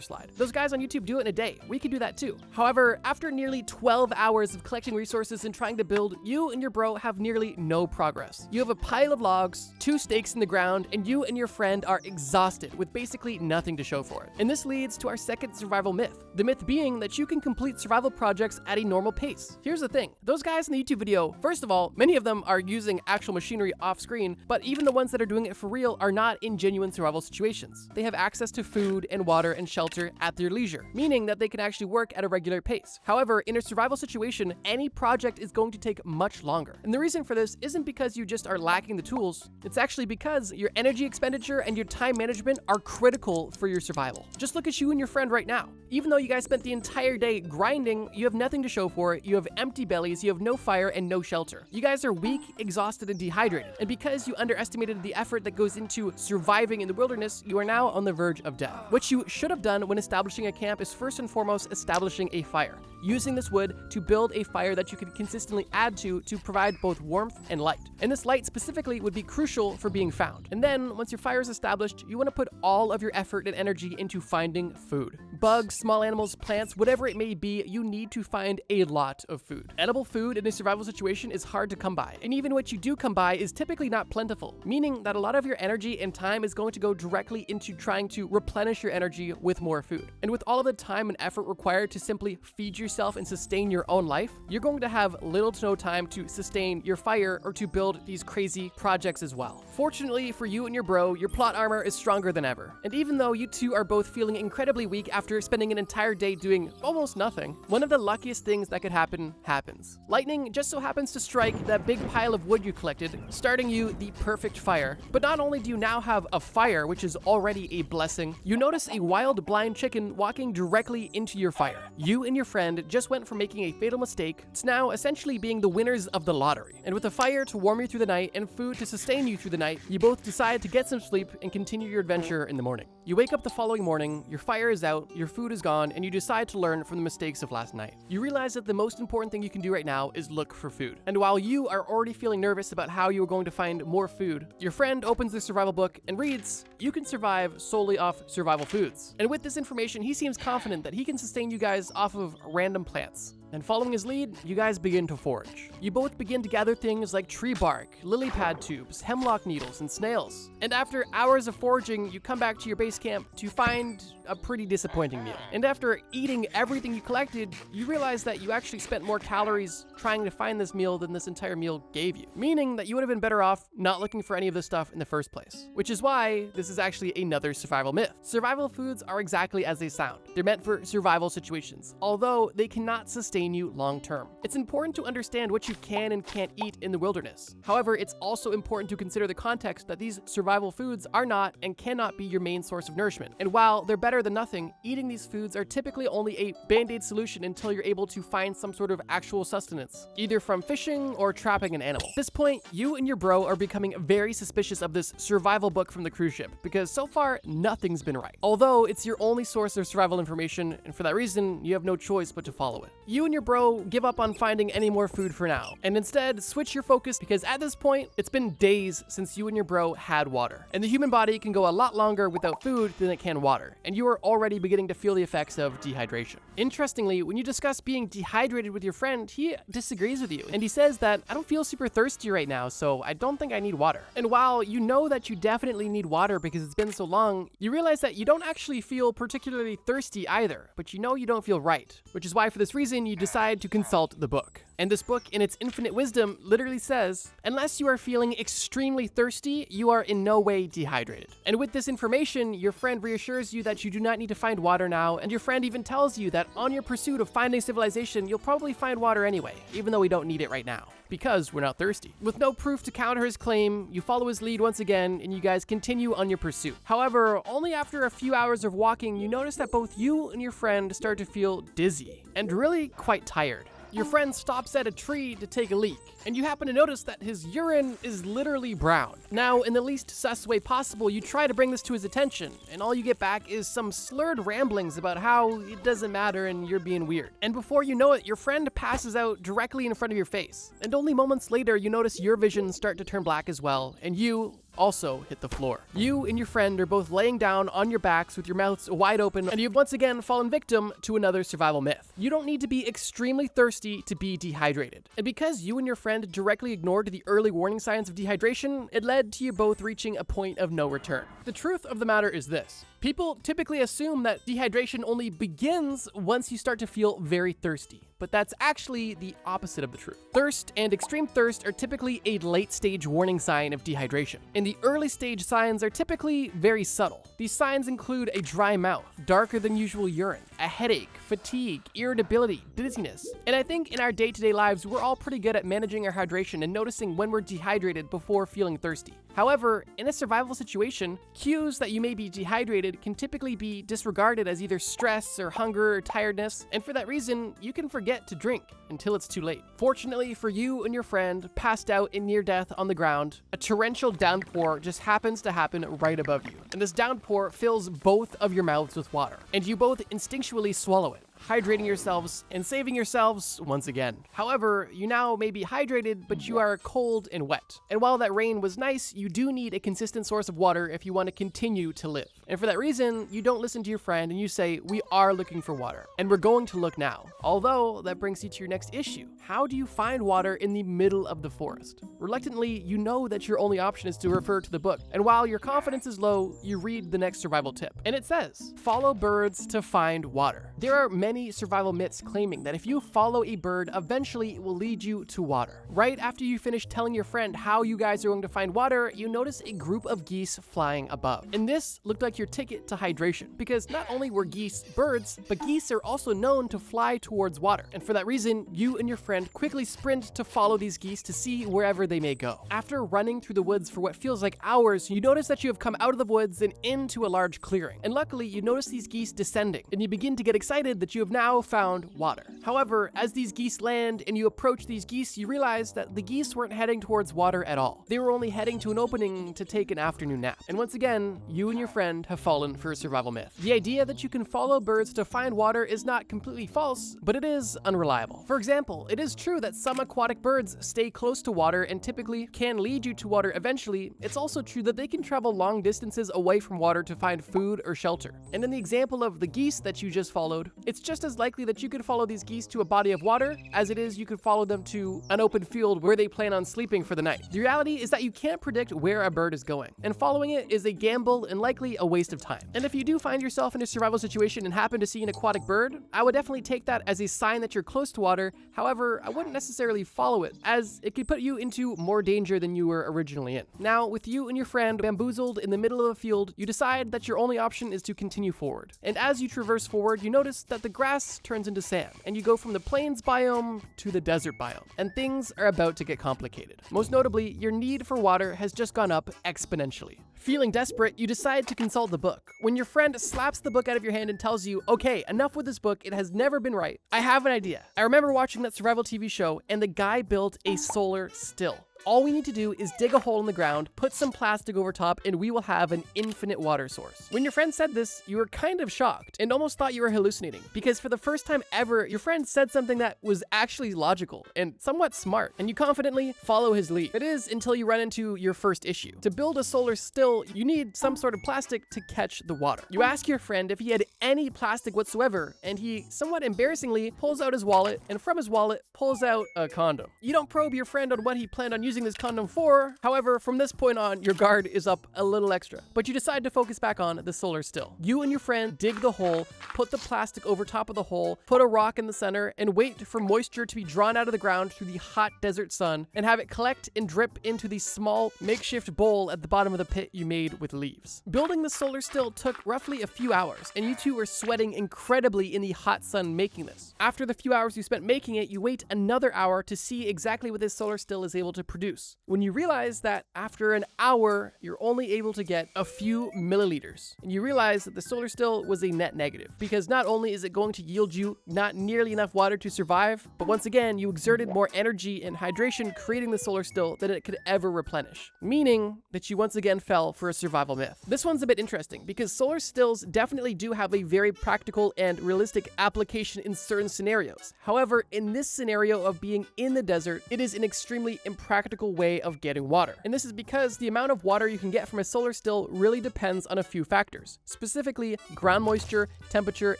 slide. Those guys on YouTube do it in a day. We can do that too. However, after nearly 12 hours of collecting resources and trying to build, you and your bro have nearly no progress. You have a pile of logs, 2 stakes in the ground, and you and your friend are exhausted with basically nothing to show for it. And this leads to our second survival myth. The myth being that you can complete survival projects at a normal pace. Here's the thing. Those guys in the YouTube video, first of all, many of them are using actual machinery off screen, but even the ones that are doing it for real are not in genuine survival situations. They have access to food and water and shelter at their leisure, meaning that they can actually work at a regular pace. However, in a survival situation, any project is going to take much longer. And the reason for this isn't because you just are lacking the tools, it's actually because your energy expenditure and your time management are critical for your survival. Just look at you and your friend right now. Even though you guys spent the entire day grinding, you have nothing to show for it, you have empty bellies, you have no fire and no shelter. You guys are weak, exhausted, and dehydrated. And because you underestimated the effort that goes into surviving in the wilderness, you are now on the verge of death. What you should have done when establishing a camp is first and foremost establishing a fire, using this wood to build a fire that you can consistently add to provide both warmth and light. And this light specifically would be crucial for being found. And then, once your fire is established, you want to put all of your effort and energy into finding food. Bugs, small animals, plants, whatever it may be, you need to find a lot of food. Edible food in a survival situation is hard to come by, and even what you do come by is typically not plentiful, meaning that a lot of your energy and time is going to go directly into trying to replenish your energy with more food. And with all of the time and effort required to simply feed yourself and sustain your own life, you're going to have little to no time to sustain your fire or to build these crazy projects as well. Fortunately for you and your bro, your plot armor is stronger than ever. And even though you two are both feeling incredibly weak after spending an entire day doing almost nothing, one of the luckiest things that could happen happens. Lightning just so happens to strike that big pile of wood you collected, starting you the perfect fire. But not only do you now have a fire, which is already a blessing, you notice a wild blind chicken walking directly into your fire. You and your friend just went from making a fatal mistake to now essentially being the winners of the lottery. And with a fire to warm you through the night and food to sustain you through the night, you both decide to get some sleep and continue your adventure in the morning. You wake up the following morning, your fire is out, your food is gone, and you decide to learn from the mistakes of last night. You realize that the most important thing you can do right now is look for food. And while you are already feeling nervous about how you are going to find more food, your friend opens the survival book and reads, "You can survive solely off survival foods." And with this information, he seems confident that he can sustain you guys off of random plants. And following his lead, you guys begin to forage. You both begin to gather things like tree bark, lily pad tubes, hemlock needles, and snails. And after hours of foraging, you come back to your base camp to find a pretty disappointing meal. And after eating everything you collected, you realize that you actually spent more calories trying to find this meal than this entire meal gave you. Meaning that you would have been better off not looking for any of this stuff in the first place. Which is why this is actually another survival myth. Survival foods are exactly as they sound. They're meant for survival situations, although they cannot sustain sustain you long term. It's important to understand what you can and can't eat in the wilderness. However, it's also important to consider the context that these survival foods are not and cannot be your main source of nourishment. And while they're better than nothing, eating these foods are typically only a band-aid solution until you're able to find some sort of actual sustenance, either from fishing or trapping an animal. At this point, you and your bro are becoming very suspicious of this survival book from the cruise ship, because so far, nothing's been right. Although it's your only source of survival information, and for that reason, you have no choice but to follow it. You and your bro give up on finding any more food for now, and instead switch your focus because at this point, it's been days since you and your bro had water. And the human body can go a lot longer without food than it can water, and you are already beginning to feel the effects of dehydration. Interestingly, when you discuss being dehydrated with your friend, he disagrees with you, and he says that, I don't feel super thirsty right now, so I don't think I need water. And while you know that you definitely need water because it's been so long, you realize that you don't actually feel particularly thirsty either, but you know you don't feel right, which is why for this reason you decide to consult the book. And this book, in its infinite wisdom, literally says, unless you are feeling extremely thirsty, you are in no way dehydrated. And with this information, your friend reassures you that you do not need to find water now, and your friend even tells you that on your pursuit of finding civilization, you'll probably find water anyway, even though we don't need it right now, because we're not thirsty. With no proof to counter his claim, you follow his lead once again, and you guys continue on your pursuit. However, only after a few hours of walking, you notice that both you and your friend start to feel dizzy, and really quite tired. Your friend stops at a tree to take a leak, and you happen to notice that his urine is literally brown. Now, in the least sus way possible, you try to bring this to his attention, and all you get back is some slurred ramblings about how it doesn't matter and you're being weird. And before you know it, your friend passes out directly in front of your face. And only moments later, you notice your vision start to turn black as well, and you also hit the floor. You and your friend are both laying down on your backs with your mouths wide open, and you've once again fallen victim to another survival myth. You don't need to be extremely thirsty to be dehydrated. And because you and your friend directly ignored the early warning signs of dehydration, it led to you both reaching a point of no return. The truth of the matter is this. People typically assume that dehydration only begins once you start to feel very thirsty, but that's actually the opposite of the truth. Thirst and extreme thirst are typically a late-stage warning sign of dehydration, and the early-stage signs are typically very subtle. These signs include a dry mouth, darker than usual urine, a headache, fatigue, irritability, dizziness. And I think in our day-to-day lives, we're all pretty good at managing our hydration and noticing when we're dehydrated before feeling thirsty. However, in a survival situation, cues that you may be dehydrated can typically be disregarded as either stress or hunger or tiredness, and for that reason, you can forget to drink until it's too late. Fortunately for you and your friend, passed out in near death on the ground, a torrential downpour just happens to happen right above you. And this downpour fills both of your mouths with water, and you both instinctually swallow it, hydrating yourselves and saving yourselves once again. However, you now may be hydrated, but you are cold and wet. And while that rain was nice, you do need a consistent source of water if you want to continue to live. And for that reason, you don't listen to your friend and you say, we are looking for water, and we're going to look now. Although, that brings you to your next issue. How do you find water in the middle of the forest? Reluctantly, you know that your only option is to refer to the book. And while your confidence is low, you read the next survival tip. And it says, follow birds to find water. There are many survival myths claiming that if you follow a bird, eventually it will lead you to water. Right after you finish telling your friend how you guys are going to find water, you notice a group of geese flying above. And this looked like your ticket to hydration, because not only were geese birds, but geese are also known to fly towards water. And for that reason, you and your friend quickly sprint to follow these geese to see wherever they may go. After running through the woods for what feels like hours, you notice that you have come out of the woods and into a large clearing. And luckily, you notice these geese descending, and you begin to get excited that you have now found water. However, as these geese land and you approach these geese, you realize that the geese weren't heading towards water at all. They were only heading to an opening to take an afternoon nap. And once again, you and your friend have fallen for a survival myth. The idea that you can follow birds to find water is not completely false, but it is unreliable. For example, it is true that some aquatic birds stay close to water and typically can lead you to water eventually. It's also true that they can travel long distances away from water to find food or shelter. And in the example of the geese that you just followed, it's just as likely that you could follow these geese to a body of water as it is you could follow them to an open field where they plan on sleeping for the night. The reality is that you can't predict where a bird is going, and following it is a gamble and likely a waste of time. And if you do find yourself in a survival situation and happen to see an aquatic bird, I would definitely take that as a sign that you're close to water. However, I wouldn't necessarily follow it, as it could put you into more danger than you were originally in. Now, with you and your friend bamboozled in the middle of a field, you decide that your only option is to continue forward. And as you traverse forward, you notice that the grass turns into sand, and you go from the plains biome to the desert biome, and things are about to get complicated. Most notably, your need for water has just gone up exponentially. Feeling desperate, you decide to consult the book. When your friend slaps the book out of your hand and tells you, okay, enough with this book, it has never been right, I have an idea. I remember watching that survival TV show, and the guy built a solar still. All we need to do is dig a hole in the ground, put some plastic over top, and we will have an infinite water source. When your friend said this, you were kind of shocked and almost thought you were hallucinating, because for the first time ever, your friend said something that was actually logical and somewhat smart, and you confidently follow his lead. It is until you run into your first issue. To build a solar still, you need some sort of plastic to catch the water. You ask your friend if he had any plastic whatsoever, and he, somewhat embarrassingly, pulls out his wallet, and from his wallet, pulls out a condom. You don't probe your friend on what he planned on using this condom for. However, from this point on, your guard is up a little extra, but you decide to focus back on the solar still. You and your friend dig the hole, put the plastic over top of the hole, put a rock in the center, and wait for moisture to be drawn out of the ground through the hot desert sun, and have it collect and drip into the small makeshift bowl at the bottom of the pit you made with leaves. Building the solar still took roughly a few hours, and you two were sweating incredibly in the hot sun making this. After the few hours you spent making it, you wait another hour to see exactly what this solar still is able to produce. When you realize that after an hour, you're only able to get a few milliliters, and you realize that the solar still was a net negative, because not only is it going to yield you not nearly enough water to survive, but once again, you exerted more energy and hydration creating the solar still than it could ever replenish, meaning that you once again fell for a survival myth. This one's a bit interesting, because solar stills definitely do have a very practical and realistic application in certain scenarios. However, in this scenario of being in the desert, it is an extremely impractical way of getting water. And this is because the amount of water you can get from a solar still really depends on a few factors, specifically ground moisture, temperature,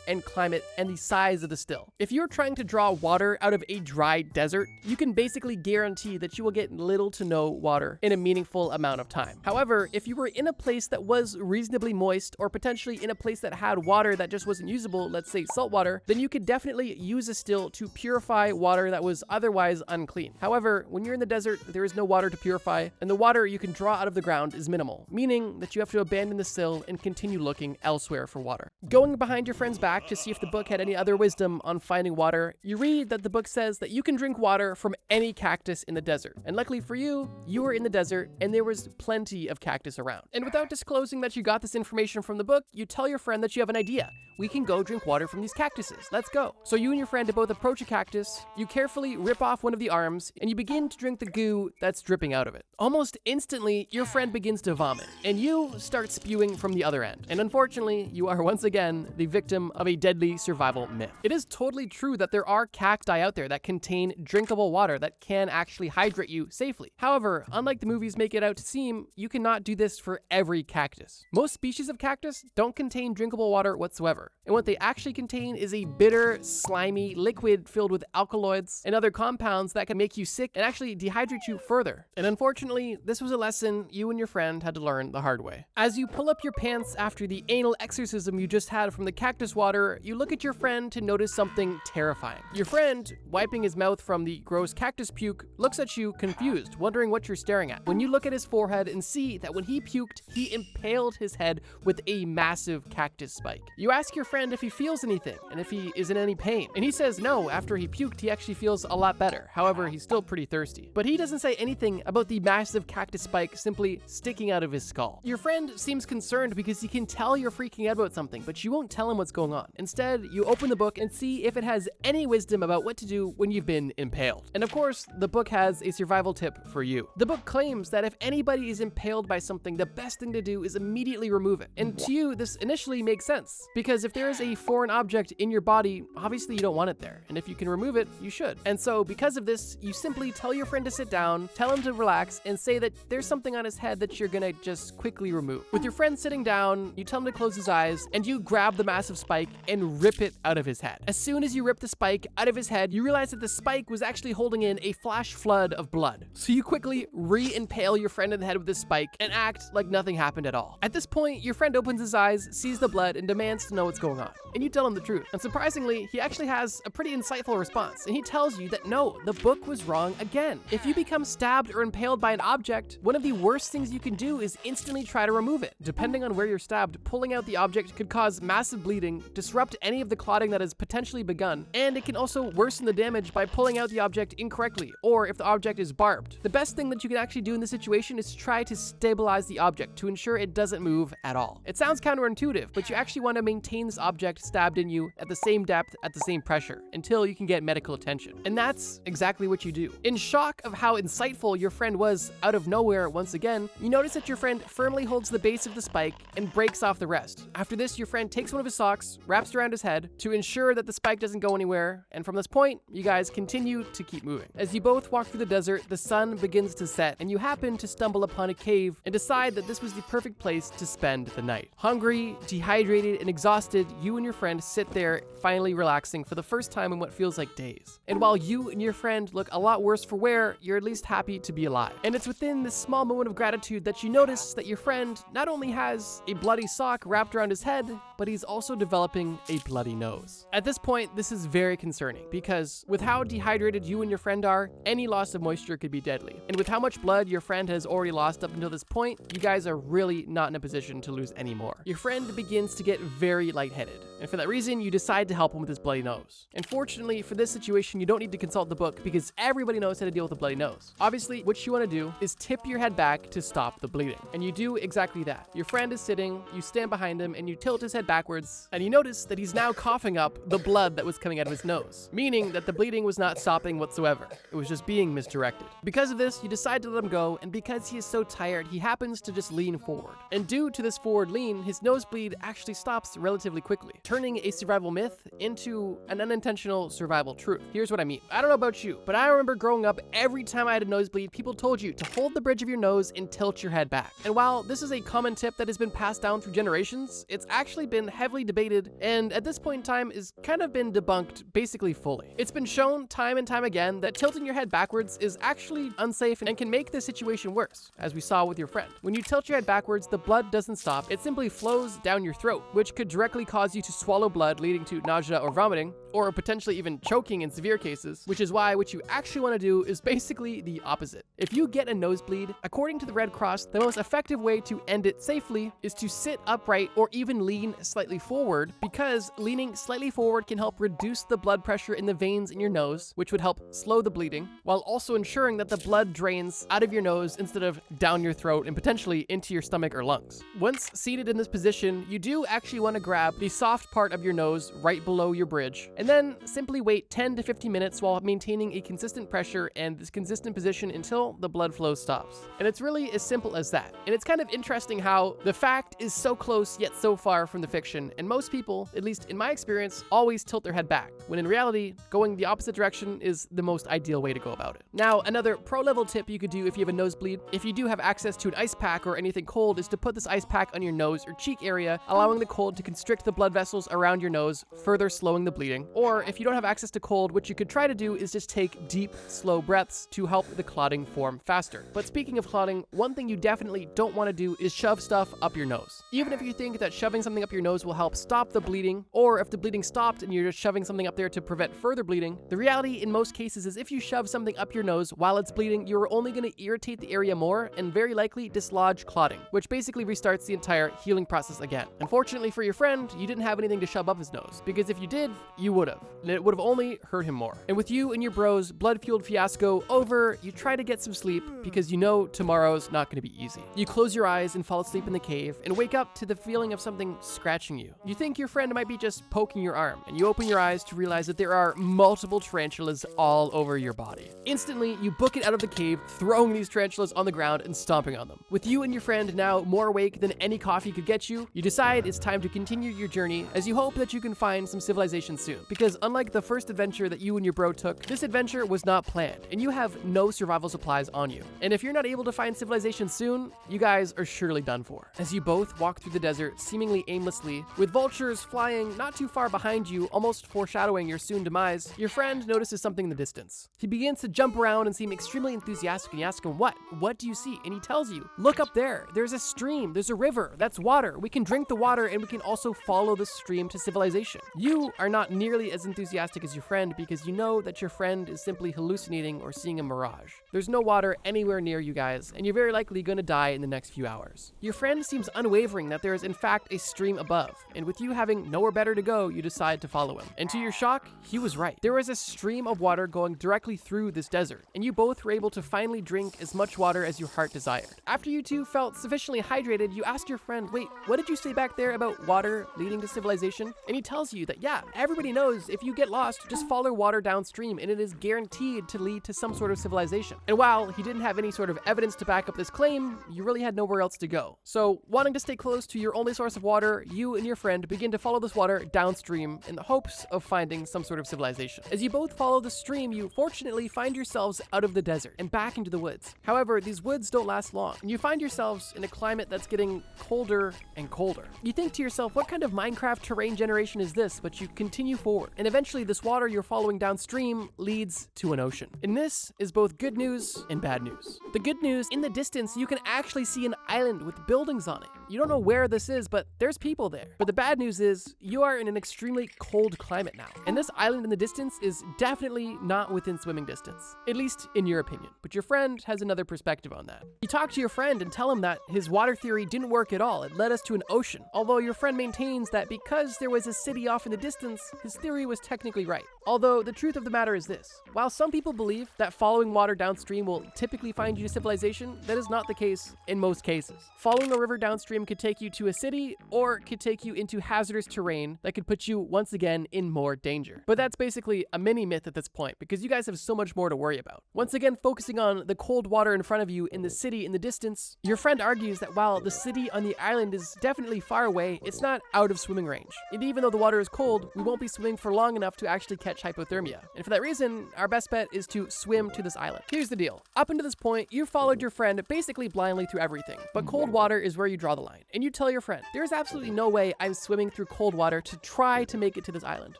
and climate, and the size of the still. If you're trying to draw water out of a dry desert, you can basically guarantee that you will get little to no water in a meaningful amount of time. However, if you were in a place that was reasonably moist, or potentially in a place that had water that just wasn't usable, let's say salt water, then you could definitely use a still to purify water that was otherwise unclean. However, when you're in the desert, there is no water to purify, and the water you can draw out of the ground is minimal, meaning that you have to abandon the still and continue looking elsewhere for water. Going behind your friend's back to see if the book had any other wisdom on finding water, you read that the book says that you can drink water from any cactus in the desert. And luckily for you, you were in the desert and there was plenty of cactus around. And without disclosing that you got this information from the book, you tell your friend that you have an idea. We can go drink water from these cactuses. Let's go. So you and your friend both approach a cactus, you carefully rip off one of the arms, and you begin to drink the goo that's dripping out of it. Almost instantly, your friend begins to vomit, and you start spewing from the other end. And unfortunately, you are once again the victim of a deadly survival myth. It is totally true that there are cacti out there that contain drinkable water that can actually hydrate you safely. However, unlike the movies make it out to seem, you cannot do this for every cactus. Most species of cactus don't contain drinkable water whatsoever. And what they actually contain is a bitter, slimy liquid filled with alkaloids and other compounds that can make you sick and actually dehydrate you further. And unfortunately, this was a lesson you and your friend had to learn the hard way. As you pull up your pants after the anal exorcism you just had from the cactus water, you look at your friend to notice something terrifying. Your friend, wiping his mouth from the gross cactus puke, looks at you confused, wondering what you're staring at. When you look at his forehead and see that when he puked, he impaled his head with a massive cactus spike. You ask your friend if he feels anything and if he is in any pain, and he says no. After he puked, he actually feels a lot better. However, he's still pretty thirsty. But he doesn't say anything about the massive cactus spike simply sticking out of his skull. Your friend seems concerned because he can tell you're freaking out about something, but you won't tell him what's going on. Instead, you open the book and see if it has any wisdom about what to do when you've been impaled. And of course, the book has a survival tip for you. The book claims that if anybody is impaled by something, the best thing to do is immediately remove it. And to you, this initially makes sense, because if there is a foreign object in your body, obviously you don't want it there. And if you can remove it, you should. And so because of this, you simply tell your friend to sit down, tell him to relax, and say that there's something on his head that you're gonna just quickly remove. With your friend sitting down, you tell him to close his eyes, and you grab the massive spike and rip it out of his head. As soon as you rip the spike out of his head, you realize that the spike was actually holding in a flash flood of blood. So you quickly re-impale your friend in the head with this spike and act like nothing happened at all. At this point, your friend opens his eyes, sees the blood, and demands to know what's going on. And you tell him the truth. And surprisingly, he actually has a pretty insightful response, and he tells you that no, the book was wrong again. If you become become stabbed or impaled by an object, one of the worst things you can do is instantly try to remove it. Depending on where you're stabbed, pulling out the object could cause massive bleeding, disrupt any of the clotting that has potentially begun, and it can also worsen the damage by pulling out the object incorrectly, or if the object is barbed. The best thing that you can actually do in this situation is try to stabilize the object to ensure it doesn't move at all. It sounds counterintuitive, but you actually want to maintain this object stabbed in you at the same depth, at the same pressure, until you can get medical attention. And that's exactly what you do. In shock of how insightful your friend was, out of nowhere once again, you notice that your friend firmly holds the base of the spike and breaks off the rest. After this, your friend takes one of his socks, wraps around his head to ensure that the spike doesn't go anywhere, and from this point, you guys continue to keep moving. As you both walk through the desert, the sun begins to set, and you happen to stumble upon a cave and decide that this was the perfect place to spend the night. Hungry, dehydrated, and exhausted, you and your friend sit there, finally relaxing for the first time in what feels like days. And while you and your friend look a lot worse for wear, you're at least happy to be alive. And it's within this small moment of gratitude that you notice that your friend not only has a bloody sock wrapped around his head, but he's also developing a bloody nose. At this point, this is very concerning because with how dehydrated you and your friend are, any loss of moisture could be deadly. And with how much blood your friend has already lost up until this point, you guys are really not in a position to lose any more. Your friend begins to get very lightheaded, and for that reason, you decide to help him with his bloody nose. And fortunately, for this situation, you don't need to consult the book because everybody knows how to deal with a bloody nose. Obviously, what you want to do is tip your head back to stop the bleeding. And you do exactly that. Your friend is sitting, you stand behind him, and you tilt his head backwards, and you notice that he's now coughing up the blood that was coming out of his nose, meaning that the bleeding was not stopping whatsoever. It was just being misdirected. Because of this, you decide to let him go, and because he is so tired, he happens to just lean forward. And due to this forward lean, his nosebleed actually stops relatively quickly, turning a survival myth into an unintentional survival truth. Here's what I mean. I don't know about you, but I remember growing up, every time I had a nosebleed, people told you to hold the bridge of your nose and tilt your head back. And while this is a common tip that has been passed down through generations, it's actually been heavily debated, and at this point in time is kind of been debunked basically fully. It's been shown time and time again that tilting your head backwards is actually unsafe and can make the situation worse, as we saw with your friend. When you tilt your head backwards, the blood doesn't stop, it simply flows down your throat, which could directly cause you to swallow blood, leading to nausea or vomiting, or potentially even choking in severe cases, which is why what you actually want to do is basically the opposite. If you get a nosebleed, according to the Red Cross, the most effective way to end it safely is to sit upright or even lean slightly forward, because leaning slightly forward can help reduce the blood pressure in the veins in your nose, which would help slow the bleeding, while also ensuring that the blood drains out of your nose instead of down your throat and potentially into your stomach or lungs. Once seated in this position, you do actually want to grab the soft part of your nose right below your bridge, and then simply wait 10 to 15 minutes while maintaining a consistent pressure and this consistent position until the blood flow stops. And it's really as simple as that. And it's kind of interesting how the fact is so close yet so far from the fiction, and most people, at least in my experience, always tilt their head back, when in reality, going the opposite direction is the most ideal way to go about it. Now, another pro-level tip you could do if you have a nosebleed, if you do have access to an ice pack or anything cold, is to put this ice pack on your nose or cheek area, allowing the cold to constrict the blood vessels around your nose, further slowing the bleeding. Or if you don't have access to cold, what you could try to do is just take deep, slow breaths to help the clotting form faster. But speaking of clotting, one thing you definitely don't want to do is shove stuff up your nose. Even if you think that shoving something up your nose will help stop the bleeding, or if the bleeding stopped and you're just shoving something up there to prevent further bleeding, the reality in most cases is if you shove something up your nose while it's bleeding, you're only going to irritate the area more and very likely dislodge clotting, which basically restarts the entire healing process again. Unfortunately for your friend, you didn't have anything to shove up his nose, because if you did, you would have, and it would have only hurt him more. And with you and your bros' blood-fueled fiasco over, you try to get some sleep because you know tomorrow's not going to be easy. You close your eyes and fall asleep in the cave and wake up to the feeling of something scratching you. You think your friend might be just poking your arm, and you open your eyes to realize that there are multiple tarantulas all over your body. Instantly, you book it out of the cave, throwing these tarantulas on the ground and stomping on them. With you and your friend now more awake than any coffee could get you, you decide it's time to continue your journey as you hope that you can find some civilization soon. Because unlike the first adventure that you and your bro took, this adventure was not planned, and you have no survival supplies on you. And if you're not able to find civilization soon, you guys are surely done for. As you both walk through the desert seemingly aimlessly, with vultures flying not too far behind you, almost foreshadowing your soon demise, your friend notices something in the distance. He begins to jump around and seem extremely enthusiastic, and you ask him, What do you see? And he tells you, look up there, there's a stream, there's a river, that's water. We can drink the water and we can also follow the downstream to civilization. You are not nearly as enthusiastic as your friend because you know that your friend is simply hallucinating or seeing a mirage. There's no water anywhere near you guys, and you're very likely going to die in the next few hours. Your friend seems unwavering that there is in fact a stream above, and with you having nowhere better to go, you decide to follow him. And to your shock, he was right. There was a stream of water going directly through this desert, and you both were able to finally drink as much water as your heart desired. After you two felt sufficiently hydrated, you asked your friend, wait, what did you say back there about water leading to civilization? And he tells you that, yeah, everybody knows if you get lost, just follow water downstream and it is guaranteed to lead to some sort of civilization. And while he didn't have any sort of evidence to back up this claim, you really had nowhere else to go. So, wanting to stay close to your only source of water, you and your friend begin to follow this water downstream in the hopes of finding some sort of civilization. As you both follow the stream, you fortunately find yourselves out of the desert and back into the woods. However, these woods don't last long, and you find yourselves in a climate that's getting colder and colder. You think to yourself, what kind of Minecraft terrain generation is this? But you continue forward, and eventually this water you're following downstream leads to an ocean. And this is both good news and bad news. The good news, in the distance, you can actually see an island with buildings on it. You don't know where this is, but there's people there. But the bad news is, you are in an extremely cold climate now. And this island in the distance is definitely not within swimming distance, at least in your opinion. But your friend has another perspective on that. You talk to your friend and tell him that his water theory didn't work at all. It led us to an ocean. Although your friend maintains that because there was a city off in the distance, his theory was technically right. Although the truth of the matter is this: while some people believe that following water downstream will typically find you to civilization, that is not the case in most cases. Following a river downstream could take you to a city, or could take you into hazardous terrain that could put you once again in more danger. But that's basically a mini myth at this point, because you guys have so much more to worry about. Once again, focusing on the cold water in front of you in the city in the distance, your friend argues that while the city on the island is definitely far away, it's not out of swimming range. And even though the water is cold, we won't be swimming for long enough to actually catch hypothermia. And for that reason, our best bet is to swim to this island. Here's the deal. Up until this point, you followed your friend basically blindly through everything, but cold water is where you draw the line. And you tell your friend, there's absolutely no way I'm swimming through cold water to try to make it to this island.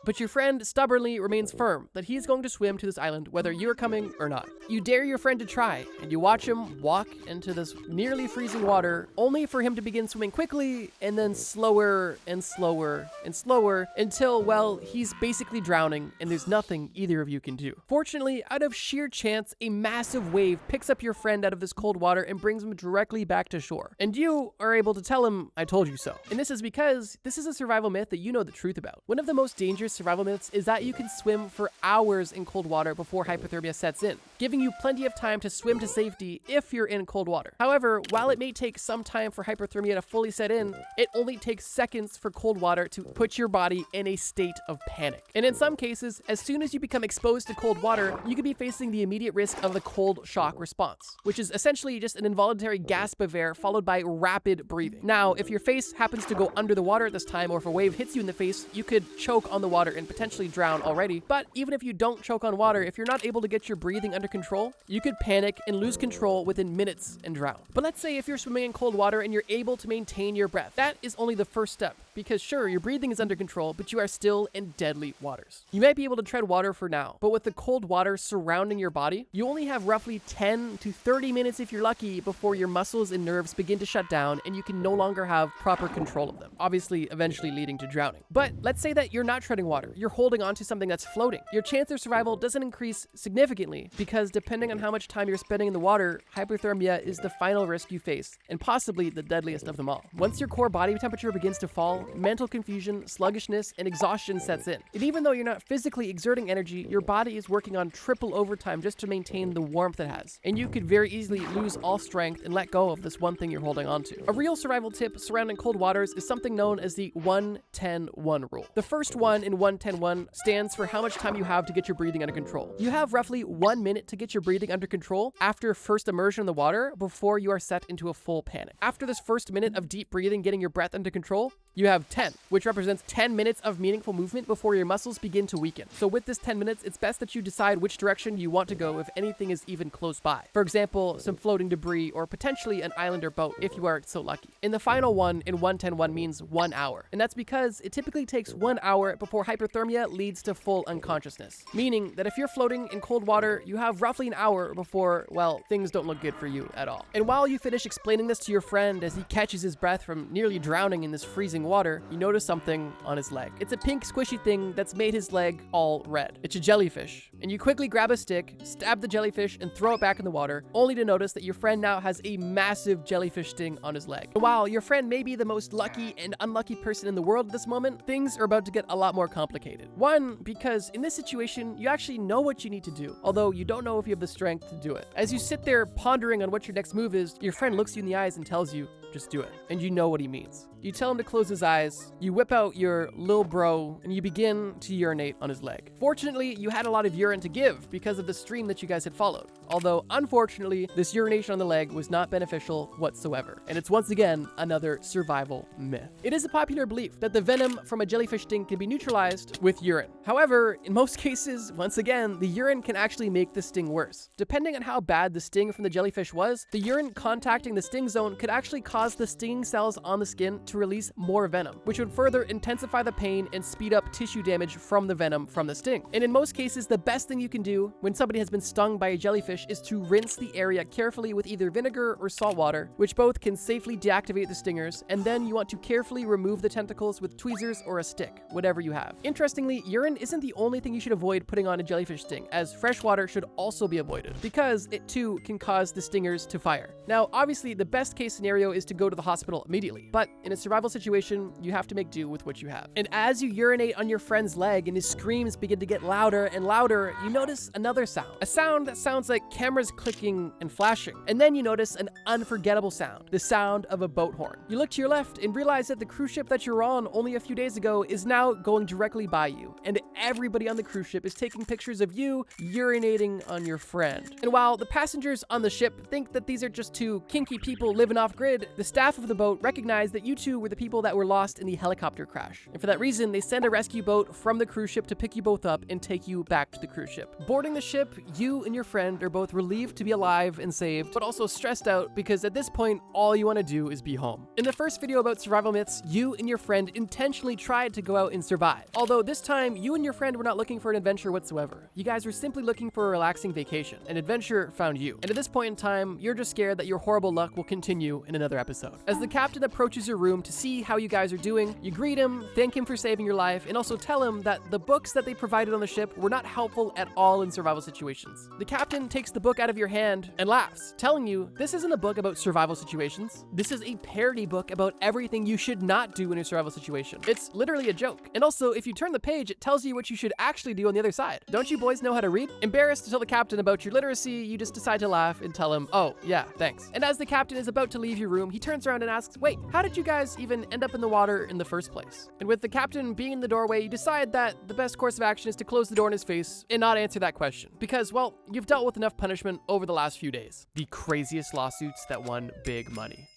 But your friend stubbornly remains firm that he's going to swim to this island whether you're coming or not. You dare your friend to try, and you watch him walk into this nearly freezing water, only for him to begin swimming quickly, and then slower and slower and slower until, well, he's basically drowning and there's nothing either of you can do. Fortunately, out of sheer chance, a massive wave picks up your friend out of this cold water and brings him directly back to shore. And you are able to tell him, I told you so. And this is because this is a survival myth that you know the truth about. One of the most dangerous survival myths is that you can swim for hours in cold water before hypothermia sets in, giving you plenty of time to swim to safety if you're in cold water. However, while it may take some time for hypothermia to fully set in, it only takes seconds for cold water to put your body in a state of panic. And in some cases, as soon as you become exposed to cold water, you could be facing the immediate risk of the cold shock response, which is essentially just an involuntary gasp of air followed by rapid breathing. Now, if your face happens to go under the water at this time, or if a wave hits you in the face, you could choke on the water and potentially drown already. But even if you don't choke on water, if you're not able to get your breathing under control, you could panic and lose control within minutes and drown. But let's say if you're swimming in cold water and you're able to maintain your breath, that is only the first step. Because sure, your breathing is under control, but you are still in deadly waters. You might be able to tread water for now, but with the cold water surrounding your body, you only have roughly 10 to 30 minutes if you're lucky before your muscles and nerves begin to shut down and you can no longer have proper control of them, obviously eventually leading to drowning. But let's say that you're not treading water, you're holding onto something that's floating. Your chance of survival doesn't increase significantly because depending on how much time you're spending in the water, hypothermia is the final risk you face and possibly the deadliest of them all. Once your core body temperature begins to fall, mental confusion, sluggishness, and exhaustion sets in. And even though you're not physically exerting energy, your body is working on triple overtime just to maintain the warmth it has. And you could very easily lose all strength and let go of this one thing you're holding on to. A real survival tip surrounding cold waters is something known as the 1-10-1 rule. The first one in 1-10-1 stands for how much time you have to get your breathing under control. You have roughly 1 minute to get your breathing under control after first immersion in the water before you are set into a full panic. After this first minute of deep breathing, getting your breath under control, you have 10, which represents 10 minutes of meaningful movement before your muscles begin to weaken. So with this 10 minutes, it's best that you decide which direction you want to go if anything is even close by. For example, some floating debris or potentially an island or boat if you are so lucky. And the final one in 1-10-1 means 1 hour. And that's because it typically takes 1 hour before hypothermia leads to full unconsciousness. Meaning that if you're floating in cold water, you have roughly an hour before, well, things don't look good for you at all. And while you finish explaining this to your friend as he catches his breath from nearly drowning in this freezing water, you notice something on his leg. It's a pink squishy thing that's made his leg all red. It's a jellyfish. And you quickly grab a stick, stab the jellyfish, and throw it back in the water, only to notice that your friend now has a massive jellyfish sting on his leg. While your friend may be the most lucky and unlucky person in the world at this moment, things are about to get a lot more complicated. One, because in this situation, you actually know what you need to do, although you don't know if you have the strength to do it. As you sit there pondering on what your next move is, your friend looks you in the eyes and tells you, just do it. And you know what he means. You tell him to close his eyes, you whip out your lil bro, and you begin to urinate on his leg. Fortunately, you had a lot of urine to give because of the stream that you guys had followed. Although, unfortunately, this urination on the leg was not beneficial whatsoever. And it's once again another survival myth. It is a popular belief that the venom from a jellyfish sting can be neutralized with urine. However, in most cases, once again, the urine can actually make the sting worse. Depending on how bad the sting from the jellyfish was, the urine contacting the sting zone could actually cause the stinging cells on the skin to release more venom, which would further intensify the pain and speed up tissue damage from the venom from the sting. And in most cases, the best thing you can do when somebody has been stung by a jellyfish is to rinse the area carefully with either vinegar or salt water, which both can safely deactivate the stingers, and then you want to carefully remove the tentacles with tweezers or a stick, whatever you have. Interestingly, urine isn't the only thing you should avoid putting on a jellyfish sting, as fresh water should also be avoided, because it too can cause the stingers to fire. Now, obviously, the best case scenario is to go to the hospital immediately, but in a survival situation, you have to make do with what you have. And as you urinate on your friend's leg and his screams begin to get louder and louder, you notice another sound. A sound that sounds like cameras clicking and flashing. And then you notice an unforgettable sound, the sound of a boat horn. You look to your left and realize that the cruise ship that you're on only a few days ago is now going directly by you, and everybody on the cruise ship is taking pictures of you urinating on your friend. And while the passengers on the ship think that these are just two kinky people living off grid, the staff of the boat recognize that you two were the people that were lost in the helicopter crash. And for that reason, they send a rescue boat from the cruise ship to pick you both up and take you back to the cruise ship. Boarding the ship, you and your friend are both relieved to be alive and saved, but also stressed out because at this point, all you want to do is be home. In the first video about survival myths, you and your friend intentionally tried to go out and survive. Although this time, you and your friend were not looking for an adventure whatsoever. You guys were simply looking for a relaxing vacation. An adventure found you. And at this point in time, you're just scared that your horrible luck will continue in another episode. As the captain approaches your room to see how you guys are doing, you greet him, thank him for saving your life, and also tell him that the books that they provided on the ship were not helpful at all in survival situations. The captain takes the book out of your hand and laughs, telling you this isn't a book about survival situations. This is a parody book about everything you should not do in a survival situation. It's literally a joke. And also, if you turn the page, it tells you what you should actually do on the other side. Don't you boys know how to read? Embarrassed to tell the captain about your literacy, you just decide to laugh and tell him, oh, yeah, thanks. And as the captain is about to leave your room, he turns around and asks, wait, how did you guys even end up in the water in the first place? And with the captain being in the doorway, you decide that the best course of action is to close the door in his face and not answer that question. Because, well, you've dealt with enough punishment over the last few days. The craziest lawsuits that won big money.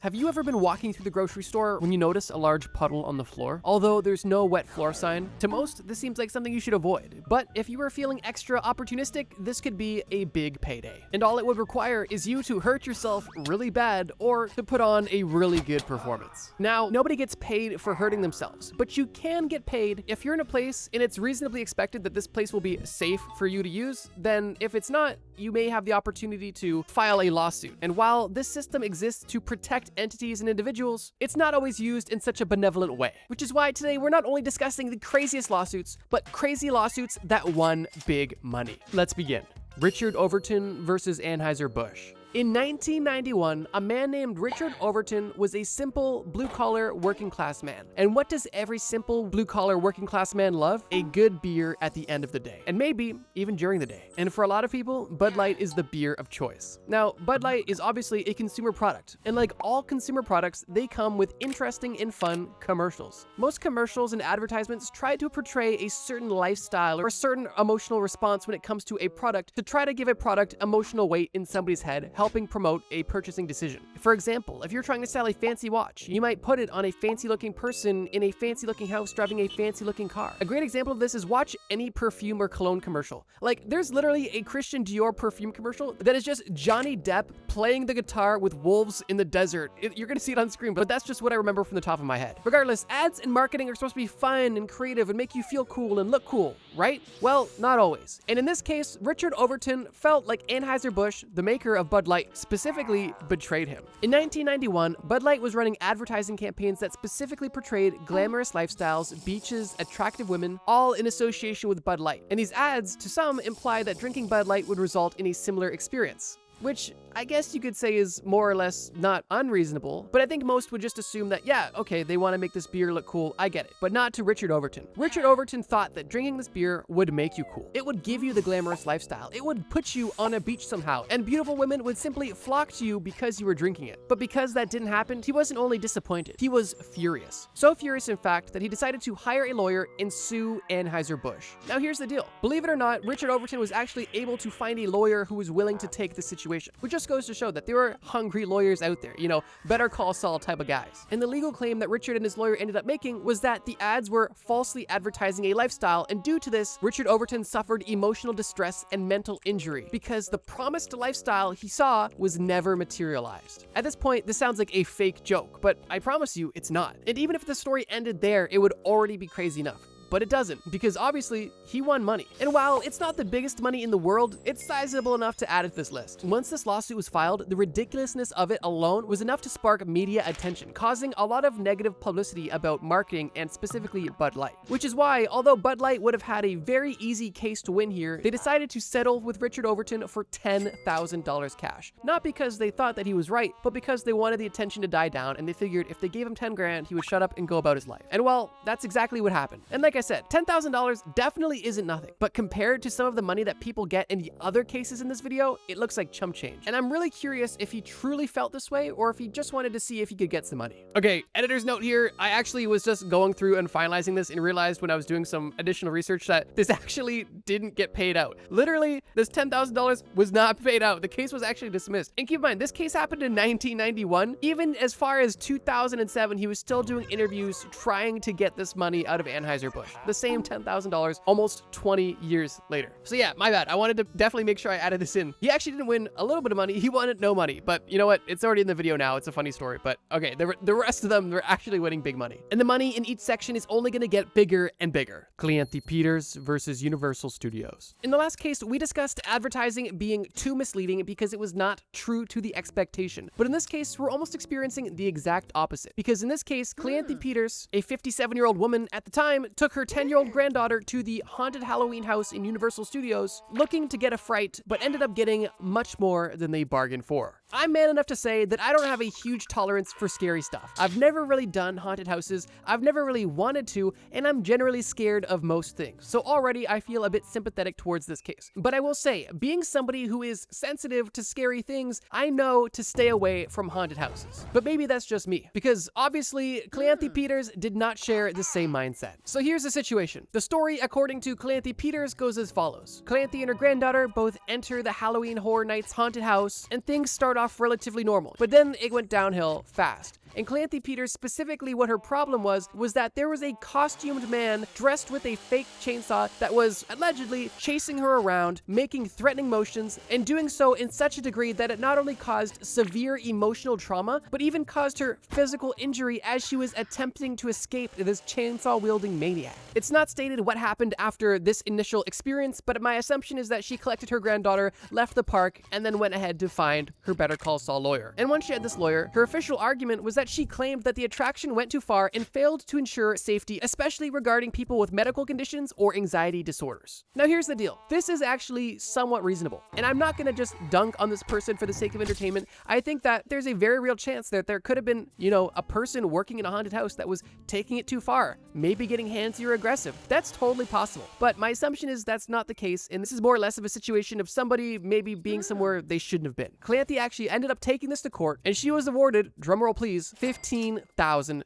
Have you ever been walking through the grocery store when you notice a large puddle on the floor? Although there's no wet floor sign, to most, this seems like something you should avoid. But if you were feeling extra opportunistic, this could be a big payday. And all it would require is you to hurt yourself really bad or to put on a really good performance. Now, nobody gets paid for hurting themselves, but you can get paid if you're in a place and it's reasonably expected that this place will be safe for you to use. Then if it's not, you may have the opportunity to file a lawsuit. And while this system exists to protect entities and individuals, it's not always used in such a benevolent way. Which is why today we're not only discussing the craziest lawsuits, but crazy lawsuits that won big money. Let's begin. Richard Overton versus Anheuser-Busch. In 1991, a man named Richard Overton was a simple, blue-collar, working-class man. And what does every simple, blue-collar, working-class man love? A good beer at the end of the day. And maybe even during the day. And for a lot of people, Bud Light is the beer of choice. Now, Bud Light is obviously a consumer product. And like all consumer products, they come with interesting and fun commercials. Most commercials and advertisements try to portray a certain lifestyle or a certain emotional response when it comes to a product to try to give a product emotional weight in somebody's head, helping promote a purchasing decision. For example, if you're trying to sell a fancy watch, you might put it on a fancy looking person in a fancy looking house driving a fancy looking car. A great example of this is watch any perfume or cologne commercial. Like, there's literally a Christian Dior perfume commercial that is just Johnny Depp playing the guitar with wolves in the desert. You're gonna see it on screen, but that's just what I remember from the top of my head. Regardless, ads and marketing are supposed to be fun and creative and make you feel cool and look cool, right? Well, not always. And in this case, Richard Overton felt like Anheuser-Busch, the maker of Bud Light, Light specifically betrayed him. In 1991, Bud Light was running advertising campaigns that specifically portrayed glamorous lifestyles, beaches, attractive women, all in association with Bud Light. And these ads, to some, imply that drinking Bud Light would result in a similar experience, which I guess you could say is more or less not unreasonable, but I think most would just assume that, yeah, okay, they want to make this beer look cool, I get it, but not to Richard Overton. Richard Overton thought that drinking this beer would make you cool. It would give you the glamorous lifestyle. It would put you on a beach somehow, and beautiful women would simply flock to you because you were drinking it. But because that didn't happen, he wasn't only disappointed, he was furious. So furious, in fact, that he decided to hire a lawyer and sue Anheuser-Busch. Now here's the deal. Believe it or not, Richard Overton was actually able to find a lawyer who was willing to take the situation, which just goes to show that there were hungry lawyers out there, you know, Better Call Saul type of guys. And the legal claim that Richard and his lawyer ended up making was that the ads were falsely advertising a lifestyle, and due to this, Richard Overton suffered emotional distress and mental injury because the promised lifestyle he saw was never materialized. At this point, this sounds like a fake joke, but I promise you it's not. And even if the story ended there, it would already be crazy enough. But it doesn't, because obviously he won money. And while it's not the biggest money in the world, it's sizable enough to add it to this list. Once this lawsuit was filed, the ridiculousness of it alone was enough to spark media attention, causing a lot of negative publicity about marketing and specifically Bud Light. Which is why, although Bud Light would have had a very easy case to win here, they decided to settle with Richard Overton for $10,000 cash. Not because they thought that he was right, but because they wanted the attention to die down, and they figured if they gave him 10 grand, he would shut up and go about his life. And well, that's exactly what happened. And like I said, $10,000 definitely isn't nothing, but compared to some of the money that people get in the other cases in this video, it looks like chump change. And I'm really curious if he truly felt this way or if he just wanted to see if he could get some money. Okay, editor's note here. I actually was just going through and finalizing this and realized when I was doing some additional research that this actually didn't get paid out. Literally, this $10,000 was not paid out. The case was actually dismissed. And keep in mind, this case happened in 1991. Even as far as 2007, he was still doing interviews trying to get this money out of Anheuser-Busch. The same $10,000 almost 20 years later. So yeah, my bad. I wanted to definitely make sure I added this in. He actually didn't win a little bit of money. He wanted no money, but you know what? It's already in the video now. It's a funny story, but okay, the rest of them, they're actually winning big money. And the money in each section is only going to get bigger and bigger. Cleante Peters versus Universal Studios. In the last case, we discussed advertising being too misleading because it was not true to the expectation. But in this case, we're almost experiencing the exact opposite. Because in this case, Cleante Peters, a 57-year-old woman at the time, took her 10-year-old granddaughter to the haunted Halloween house in Universal Studios looking to get a fright, but ended up getting much more than they bargained for. I'm man enough to say that I don't have a huge tolerance for scary stuff. I've never really done haunted houses, I've never really wanted to, and I'm generally scared of most things. So already I feel a bit sympathetic towards this case. But I will say, being somebody who is sensitive to scary things, I know to stay away from haunted houses. But maybe that's just me, because obviously Cleante Peters did not share the same mindset. So here's the situation. The story, according to Cleante Peters, goes as follows. Cleante and her granddaughter both enter the Halloween Horror Nights haunted house, and things start off relatively normal. But then it went downhill fast. And Cleante Peters, specifically what her problem was that there was a costumed man dressed with a fake chainsaw that was allegedly chasing her around, making threatening motions, and doing so in such a degree that it not only caused severe emotional trauma, but even caused her physical injury as she was attempting to escape this chainsaw-wielding maniac. It's not stated what happened after this initial experience, but my assumption is that she collected her granddaughter, left the park, and then went ahead to find her Better Call Saul lawyer. And once she had this lawyer, her official argument was that she claimed that the attraction went too far and failed to ensure safety, especially regarding people with medical conditions or anxiety disorders. Now here's the deal. This is actually somewhat reasonable, and I'm not gonna just dunk on this person for the sake of entertainment. I think that there's a very real chance that there could have been, you know, a person working in a haunted house that was taking it too far, maybe getting handsy or aggressive. That's totally possible. But my assumption is that's not the case, and this is more or less of a situation of somebody maybe being somewhere they shouldn't have been. Cleante actually ended up taking this to court, and she was awarded, drumroll please, $15,000.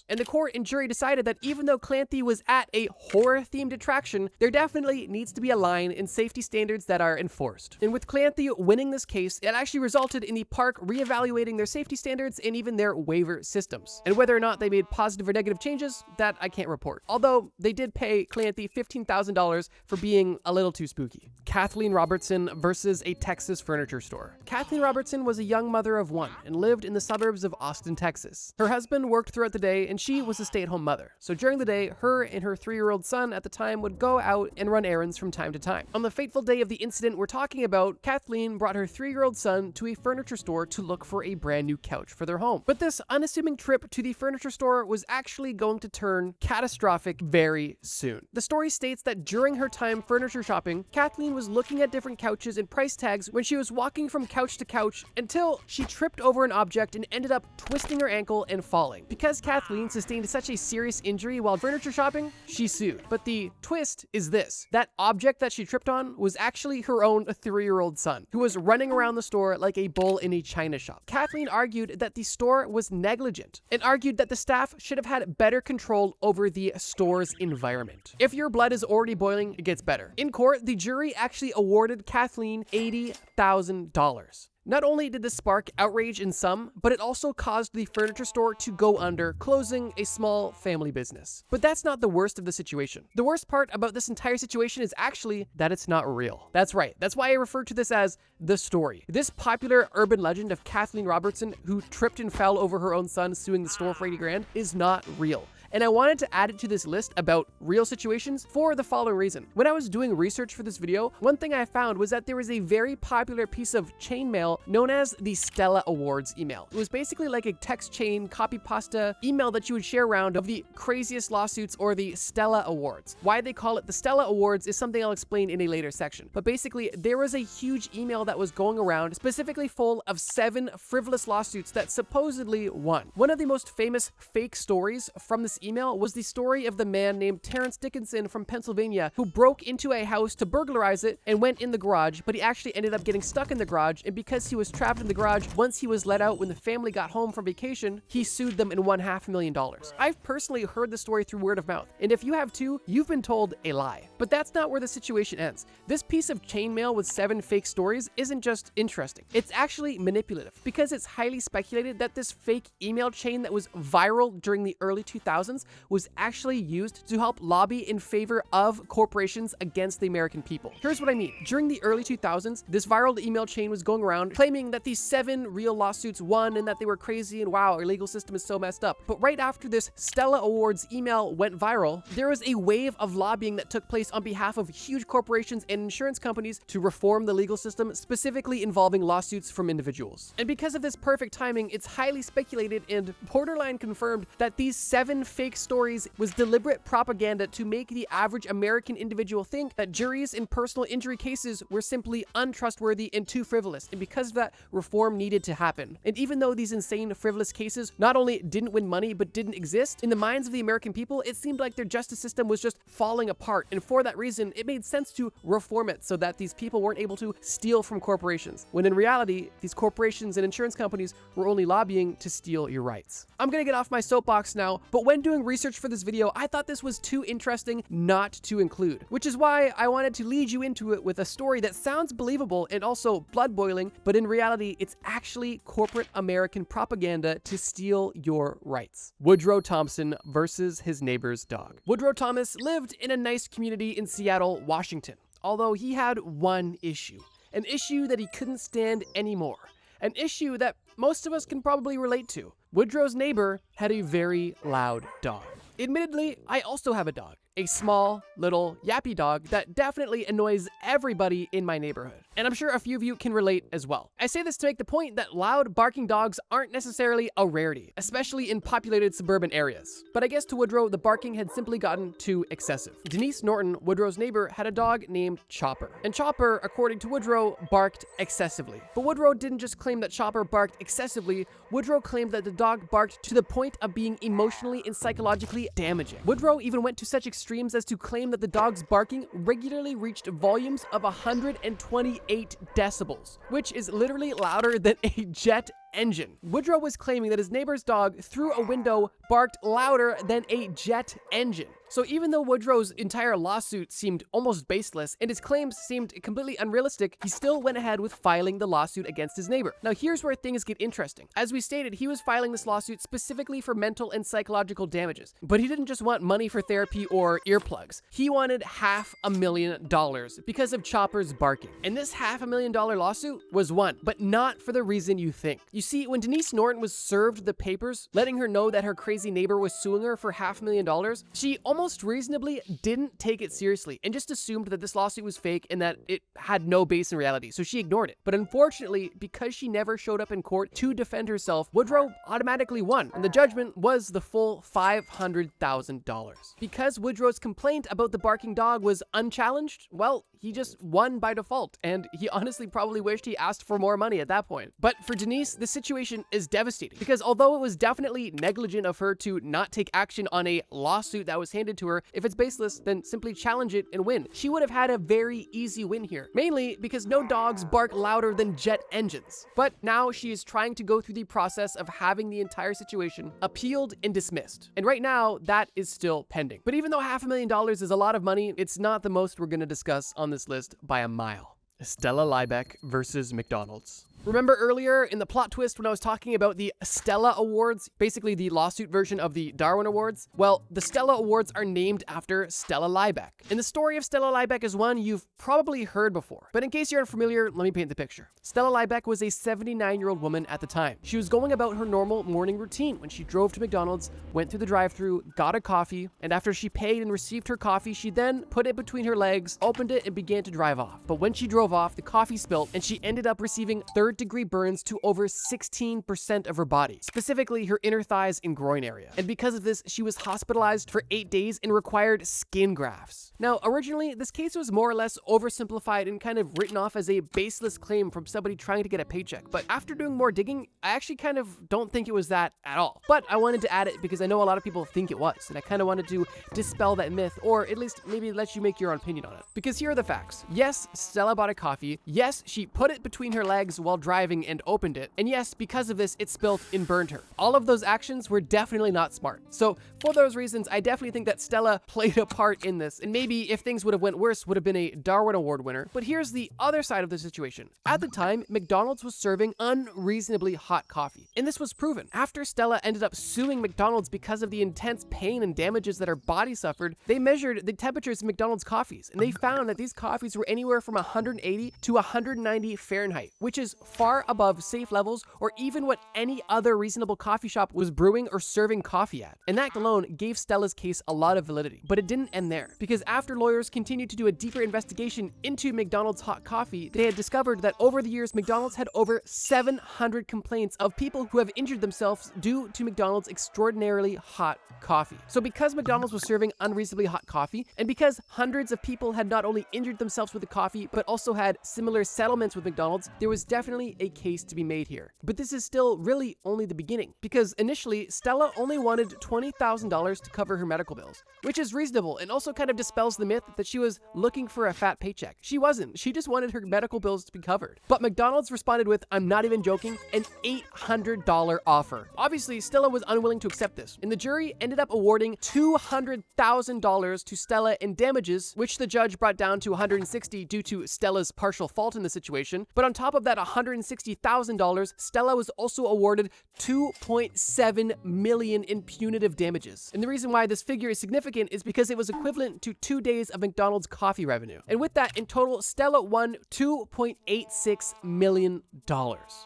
And the court and jury decided that even though Cleante was at a horror-themed attraction, there definitely needs to be a line in safety standards that are enforced. And with Cleante winning this case, it actually resulted in the park reevaluating their safety standards and even their waiver systems. And whether or not they made positive or negative changes, that I can't report. Although they did pay Cleante $15,000 for being a little too spooky. Kathleen Robertson versus a Texas furniture store. Kathleen Robertson was a young mother of one and lived in the suburbs of Austin, Austin, Texas. Her husband worked throughout the day and she was a stay-at-home mother. So during the day, her and her 3-year-old son at the time would go out and run errands from time to time. On the fateful day of the incident we're talking about, Kathleen brought her 3-year-old son to a furniture store to look for a brand new couch for their home. But this unassuming trip to the furniture store was actually going to turn catastrophic very soon. The story states that during her time furniture shopping, Kathleen was looking at different couches and price tags when she was walking from couch to couch until she tripped over an object and ended up twisting her ankle and falling. Because Kathleen sustained such a serious injury while furniture shopping, she sued. But the twist is this: that object that she tripped on was actually her own 3-year-old son, who was running around the store like a bull in a china shop. Kathleen argued that the store was negligent and argued that the staff should have had better control over the store's environment. If your blood is already boiling, it gets better. In court, the jury actually awarded Kathleen $80,000. Not only did this spark outrage in some, but it also caused the furniture store to go under, closing a small family business. But that's not the worst of the situation. The worst part about this entire situation is actually that it's not real. That's right. That's why I refer to this as the story. This popular urban legend of Kathleen Robertson, who tripped and fell over her own son suing the store for 80 grand, is not real. And I wanted to add it to this list about real situations for the following reason. When I was doing research for this video, one thing I found was that there was a very popular piece of chainmail known as the Stella Awards email. It was basically like a text chain copy pasta email that you would share around of the craziest lawsuits, or the Stella Awards. Why they call it the Stella Awards is something I'll explain in a later section. But basically, there was a huge email that was going around, specifically full of 7 frivolous lawsuits that supposedly won. One of the most famous fake stories from this email was the story of the man named Terrence Dickinson from Pennsylvania, who broke into a house to burglarize it and went in the garage, but he actually ended up getting stuck in the garage, and because he was trapped in the garage, once he was let out when the family got home from vacation, he sued them and won $500,000. I've personally heard the story through word of mouth, and if you have too, you've been told a lie. But that's not where the situation ends. This piece of chainmail with 7 fake stories isn't just interesting, it's actually manipulative, because it's highly speculated that this fake email chain that was viral during the early 2000s was actually used to help lobby in favor of corporations against the American people. Here's what I mean. During the early 2000s, this viral email chain was going around claiming that these 7 real lawsuits won and that they were crazy and wow, our legal system is so messed up. But right after this Stella Awards email went viral, there was a wave of lobbying that took place on behalf of huge corporations and insurance companies to reform the legal system, specifically involving lawsuits from individuals. And because of this perfect timing, it's highly speculated and borderline confirmed that these 7 fake stories was deliberate propaganda to make the average American individual think that juries in personal injury cases were simply untrustworthy and too frivolous, and because of that, reform needed to happen. And even though these insane frivolous cases not only didn't win money but didn't exist, in the minds of the American people, it seemed like their justice system was just falling apart, and for that reason, it made sense to reform it so that these people weren't able to steal from corporations, when in reality, these corporations and insurance companies were only lobbying to steal your rights. I'm gonna get off my soapbox now, but when doing research for this video, I thought this was too interesting not to include, which is why I wanted to lead you into it with a story that sounds believable and also blood-boiling, but in reality, it's actually corporate American propaganda to steal your rights. Woodrow Thompson versus his neighbor's dog. Woodrow Thomas lived in a nice community in Seattle, Washington, although he had one issue, an issue that he couldn't stand anymore, an issue that most of us can probably relate to. Woodrow's neighbor had a very loud dog. Admittedly, I also have a dog, a small, little, yappy dog that definitely annoys everybody in my neighborhood. And I'm sure a few of you can relate as well. I say this to make the point that loud, barking dogs aren't necessarily a rarity, especially in populated suburban areas. But I guess to Woodrow, the barking had simply gotten too excessive. Denise Norton, Woodrow's neighbor, had a dog named Chopper. And Chopper, according to Woodrow, barked excessively. But Woodrow didn't just claim that Chopper barked excessively, Woodrow claimed that the dog barked to the point of being emotionally and psychologically damaging. Woodrow even went to such extremes as to claim that the dog's barking regularly reached volumes of 128 decibels, which is literally louder than a jet engine. Woodrow was claiming that his neighbor's dog, through a window, barked louder than a jet engine. So even though Woodrow's entire lawsuit seemed almost baseless and his claims seemed completely unrealistic, he still went ahead with filing the lawsuit against his neighbor. Now here's where things get interesting. As we stated, he was filing this lawsuit specifically for mental and psychological damages, but he didn't just want money for therapy or earplugs. He wanted $500,000 because of Chopper's barking. And this $500,000 lawsuit was won, but not for the reason you think. You see, when Denise Norton was served the papers, letting her know that her crazy neighbor was suing her for $500,000, she almost reasonably didn't take it seriously and just assumed that this lawsuit was fake and that it had no base in reality, so she ignored it. But unfortunately, because she never showed up in court to defend herself, Woodrow automatically won, and the judgment was the full $500,000. Because Woodrow's complaint about the barking dog was unchallenged, well, he just won by default, and he honestly probably wished he asked for more money at that point. But for Denise, the situation is devastating, because although it was definitely negligent of her to not take action on a lawsuit that was handed to her, if it's baseless, then simply challenge it and win. She would have had a very easy win here, mainly because no dogs bark louder than jet engines. But now she is trying to go through the process of having the entire situation appealed and dismissed. And right now, that is still pending. But even though $500,000 is a lot of money, it's not the most we're going to discuss on this list by a mile. Stella Liebeck versus McDonald's. Remember earlier in the plot twist when I was talking about the Stella Awards, basically the lawsuit version of the Darwin Awards? Well, the Stella Awards are named after Stella Liebeck. And the story of Stella Liebeck is one you've probably heard before. But in case you're unfamiliar, let me paint the picture. Stella Liebeck was a 79-year-old woman at the time. She was going about her normal morning routine when she drove to McDonald's, went through the drive-thru, got a coffee, and after she paid and received her coffee, she then put it between her legs, opened it, and began to drive off. But when she drove off, the coffee spilled, and she ended up receiving third-degree burns to over 16% of her body, specifically her inner thighs and groin area. And because of this, she was hospitalized for 8 days and required skin grafts. Now, originally, this case was more or less oversimplified and kind of written off as a baseless claim from somebody trying to get a paycheck. But after doing more digging, I actually kind of don't think it was that at all. But I wanted to add it because I know a lot of people think it was, and I kind of wanted to dispel that myth, or at least maybe let you make your own opinion on it. Because here are the facts. Yes, Stella bought a coffee. Yes, she put it between her legs while driving and opened it. And yes, because of this, it spilled and burned her. All of those actions were definitely not smart. So for those reasons, I definitely think that Stella played a part in this. And maybe if things would have went worse, would have been a Darwin Award winner. But here's the other side of the situation. At the time, McDonald's was serving unreasonably hot coffee. And this was proven. After Stella ended up suing McDonald's because of the intense pain and damages that her body suffered, they measured the temperatures of McDonald's coffees. And they found that these coffees were anywhere from 180 to 190 Fahrenheit, which is far above safe levels or even what any other reasonable coffee shop was brewing or serving coffee at. And that alone gave Stella's case a lot of validity. But it didn't end there, because after lawyers continued to do a deeper investigation into McDonald's hot coffee, they had discovered that over the years, McDonald's had over 700 complaints of people who have injured themselves due to McDonald's extraordinarily hot coffee. So because McDonald's was serving unreasonably hot coffee, and because hundreds of people had not only injured themselves with the coffee, but also had similar settlements with McDonald's, there was definitely a case to be made here. But this is still really only the beginning, because initially, Stella only wanted $20,000 to cover her medical bills, which is reasonable and also kind of dispels the myth that she was looking for a fat paycheck. She wasn't. She just wanted her medical bills to be covered. But McDonald's responded with, I'm not even joking, an $800 offer. Obviously, Stella was unwilling to accept this, and the jury ended up awarding $200,000 to Stella in damages, which the judge brought down to $160,000 due to Stella's partial fault in the situation. But on top of that $160,000, Stella was also awarded $2.7 million in punitive damages. And the reason why this figure is significant is because it was equivalent to 2 days of McDonald's coffee revenue. And with that, in total, Stella won $2.86 million.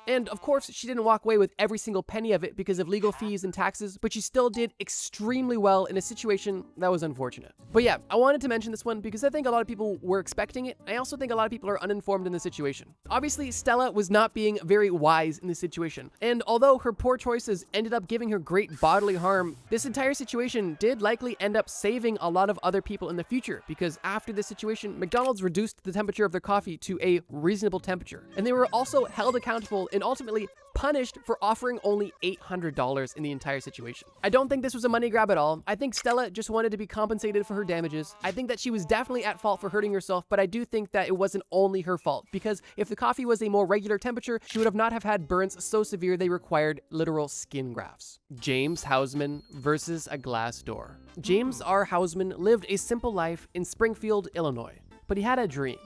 And of course, she didn't walk away with every single penny of it because of legal fees and taxes, but she still did extremely well in a situation that was unfortunate. But yeah, I wanted to mention this one because I think a lot of people were expecting it. I also think a lot of people are uninformed in the situation. Obviously, Stella was not being very wise in this situation. And although her poor choices ended up giving her great bodily harm, this entire situation did likely end up saving a lot of other people in the future, because after this situation, McDonald's reduced the temperature of their coffee to a reasonable temperature. And they were also held accountable and ultimately punished for offering only $800 in the entire situation. I don't think this was a money grab at all. I think Stella just wanted to be compensated for her damages. I think that she was definitely at fault for hurting herself, but I do think that it wasn't only her fault, because if the coffee was a more regular temperature, she would have not have had burns so severe they required literal skin grafts. James Hausman versus a glass door. James R. Hausman lived a simple life in Springfield, Illinois, but he had a dream.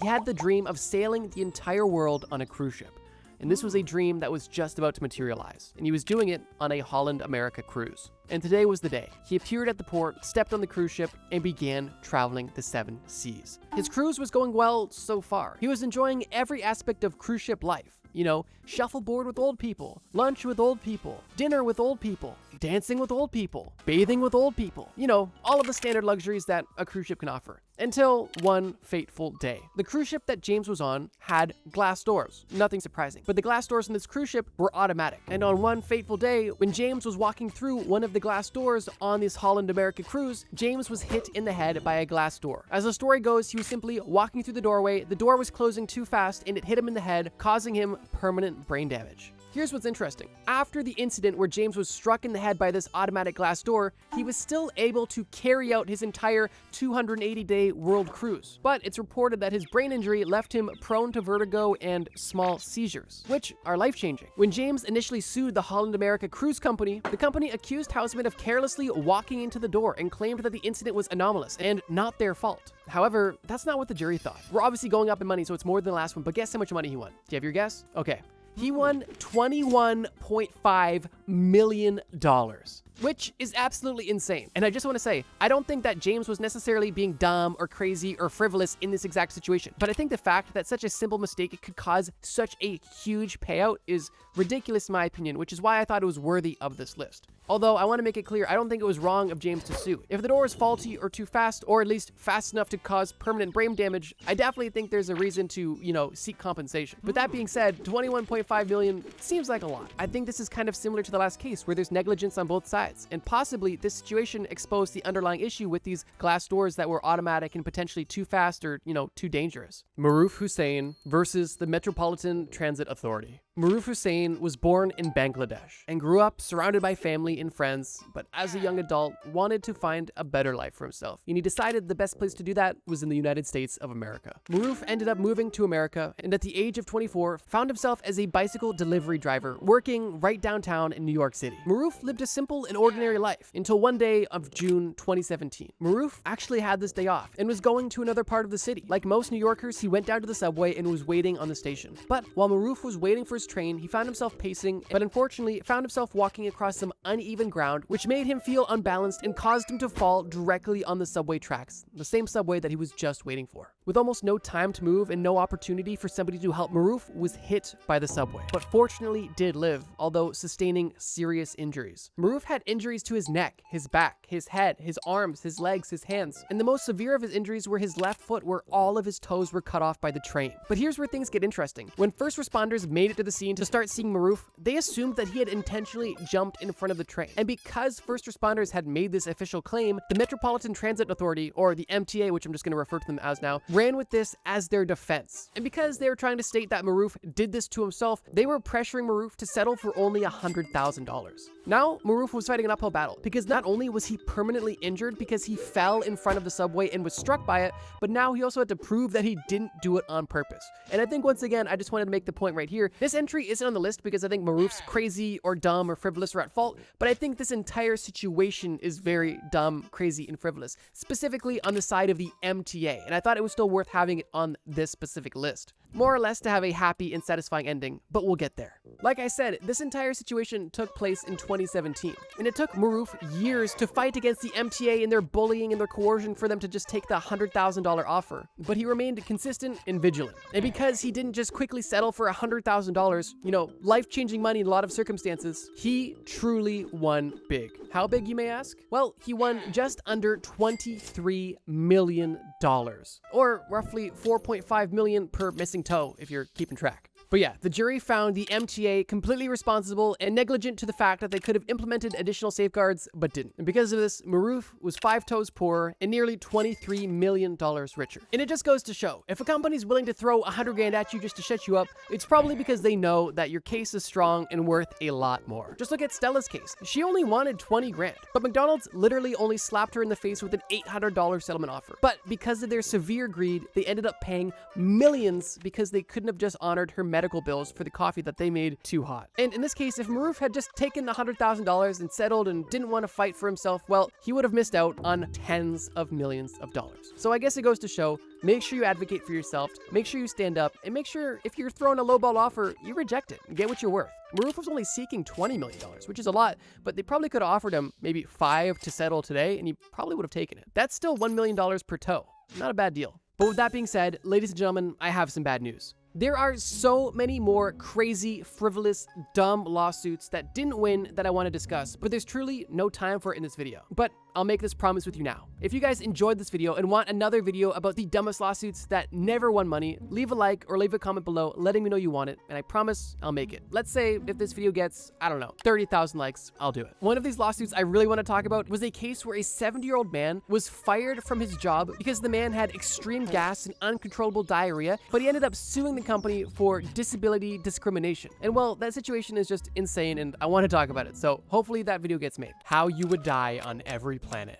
He had the dream of sailing the entire world on a cruise ship. And this was a dream that was just about to materialize, and he was doing it on a Holland America cruise. And today was the day. He appeared at the port, stepped on the cruise ship, and began traveling the 7 seas. His cruise was going well so far. He was enjoying every aspect of cruise ship life. You know, shuffleboard with old people, lunch with old people, dinner with old people, dancing with old people, bathing with old people. You know, all of the standard luxuries that a cruise ship can offer. Until one fateful day. The cruise ship that James was on had glass doors. Nothing surprising. But the glass doors on this cruise ship were automatic. And on one fateful day, when James was walking through one of the glass doors on this Holland America cruise, James was hit in the head by a glass door. As the story goes, he was simply walking through the doorway, the door was closing too fast, and it hit him in the head, causing him permanent brain damage. Here's what's interesting. After the incident where James was struck in the head by this automatic glass door, he was still able to carry out his entire 280-day world cruise. But it's reported that his brain injury left him prone to vertigo and small seizures, which are life-changing. When James initially sued the Holland America Cruise Company, the company accused Hausman of carelessly walking into the door and claimed that the incident was anomalous and not their fault. However, that's not what the jury thought. We're obviously going up in money, so it's more than the last one, but guess how much money he won? Do you have your guess? Okay. He won $21.5 million, which is absolutely insane. And I just want to say, I don't think that James was necessarily being dumb or crazy or frivolous in this exact situation. But I think the fact that such a simple mistake could cause such a huge payout is ridiculous in my opinion, which is why I thought it was worthy of this list. Although I want to make it clear, I don't think it was wrong of James to sue. If the door is faulty or too fast, or at least fast enough to cause permanent brain damage, I definitely think there's a reason to, seek compensation. But that being said, $21.5 million seems like a lot. I think this is kind of similar to the last case where there's negligence on both sides. And possibly this situation exposed the underlying issue with these glass doors that were automatic and potentially too fast or, too dangerous. Maroof Hussain versus the Metropolitan Transit Authority. Maroof Hussain was born in Bangladesh and grew up surrounded by family and friends, but as a young adult, wanted to find a better life for himself. And he decided the best place to do that was in the United States of America. Maroof ended up moving to America, and at the age of 24, found himself as a bicycle delivery driver, working right downtown in New York City. Maroof lived a simple and ordinary life until one day of June 2017. Maroof actually had this day off and was going to another part of the city. Like most New Yorkers, he went down to the subway and was waiting on the station. But while Maroof was waiting for his train, he found himself pacing, but unfortunately found himself walking across some uneven ground, which made him feel unbalanced and caused him to fall directly on the subway tracks, the same subway that he was just waiting for. With almost no time to move and no opportunity for somebody to help, Maroof was hit by the subway, but fortunately did live, although sustaining serious injuries. Maroof had injuries to his neck, his back, his head, his arms, his legs, his hands, and the most severe of his injuries were his left foot, where all of his toes were cut off by the train. But here's where things get interesting. When first responders made it to the scene to start seeing Maroof, they assumed that he had intentionally jumped in front of the train. And because first responders had made this official claim, the Metropolitan Transit Authority, or the MTA, which I'm just going to refer to them as now, ran with this as their defense. And because they were trying to state that Maroof did this to himself, they were pressuring Maroof to settle for only $100,000. Now, Maroof was fighting an uphill battle, because not only was he permanently injured because he fell in front of the subway and was struck by it, but now he also had to prove that he didn't do it on purpose. And I think once again, I just wanted to make the point right here, this entry isn't on the list because I think Maroof's crazy or dumb or frivolous or at fault, but I think this entire situation is very dumb, crazy, and frivolous, specifically on the side of the MTA, and I thought it was still worth having it on this specific list. More or less to have a happy and satisfying ending, but we'll get there. Like I said, this entire situation took place in 2017, and it took Maroof years to fight against the MTA and their bullying and their coercion for them to just take the $100,000 offer, but he remained consistent and vigilant. And because he didn't just quickly settle for $100,000, life-changing money in a lot of circumstances, he truly won big. How big, you may ask? Well, he won just under $23 million, or roughly $4.5 million per missing toe, if you're keeping track. But yeah, the jury found the MTA completely responsible and negligent to the fact that they could have implemented additional safeguards, but didn't. And because of this, Maroof was 5 toes poorer and nearly $23 million richer. And it just goes to show, if a company's willing to throw 100 grand at you just to shut you up, it's probably because they know that your case is strong and worth a lot more. Just look at Stella's case. She only wanted 20 grand, but McDonald's literally only slapped her in the face with an $800 settlement offer. But because of their severe greed, they ended up paying millions because they couldn't have just honored her medical bills for the coffee that they made too hot. And in this case, if Maroof had just taken the $100,000 and settled and didn't want to fight for himself, well, he would have missed out on tens of millions of dollars. So I guess it goes to show, make sure you advocate for yourself, make sure you stand up, and make sure if you're thrown a lowball offer, you reject it and get what you're worth. Maroof was only seeking $20 million, which is a lot, but they probably could have offered him maybe 5 to settle today, and he probably would have taken it. That's still $1 million per toe. Not a bad deal. But with that being said, ladies and gentlemen, I have some bad news. There are so many more crazy, frivolous, dumb lawsuits that didn't win that I want to discuss, but there's truly no time for it in this video. But I'll make this promise with you now. If you guys enjoyed this video and want another video about the dumbest lawsuits that never won money, leave a like or leave a comment below letting me know you want it, and I promise I'll make it. Let's say if this video gets, I don't know, 30,000 likes, I'll do it. One of these lawsuits I really want to talk about was a case where a 70-year-old man was fired from his job because the man had extreme gas and uncontrollable diarrhea, but he ended up suing the company for disability discrimination. And well, that situation is just insane and I want to talk about it, so hopefully that video gets made. How you would die on every planet.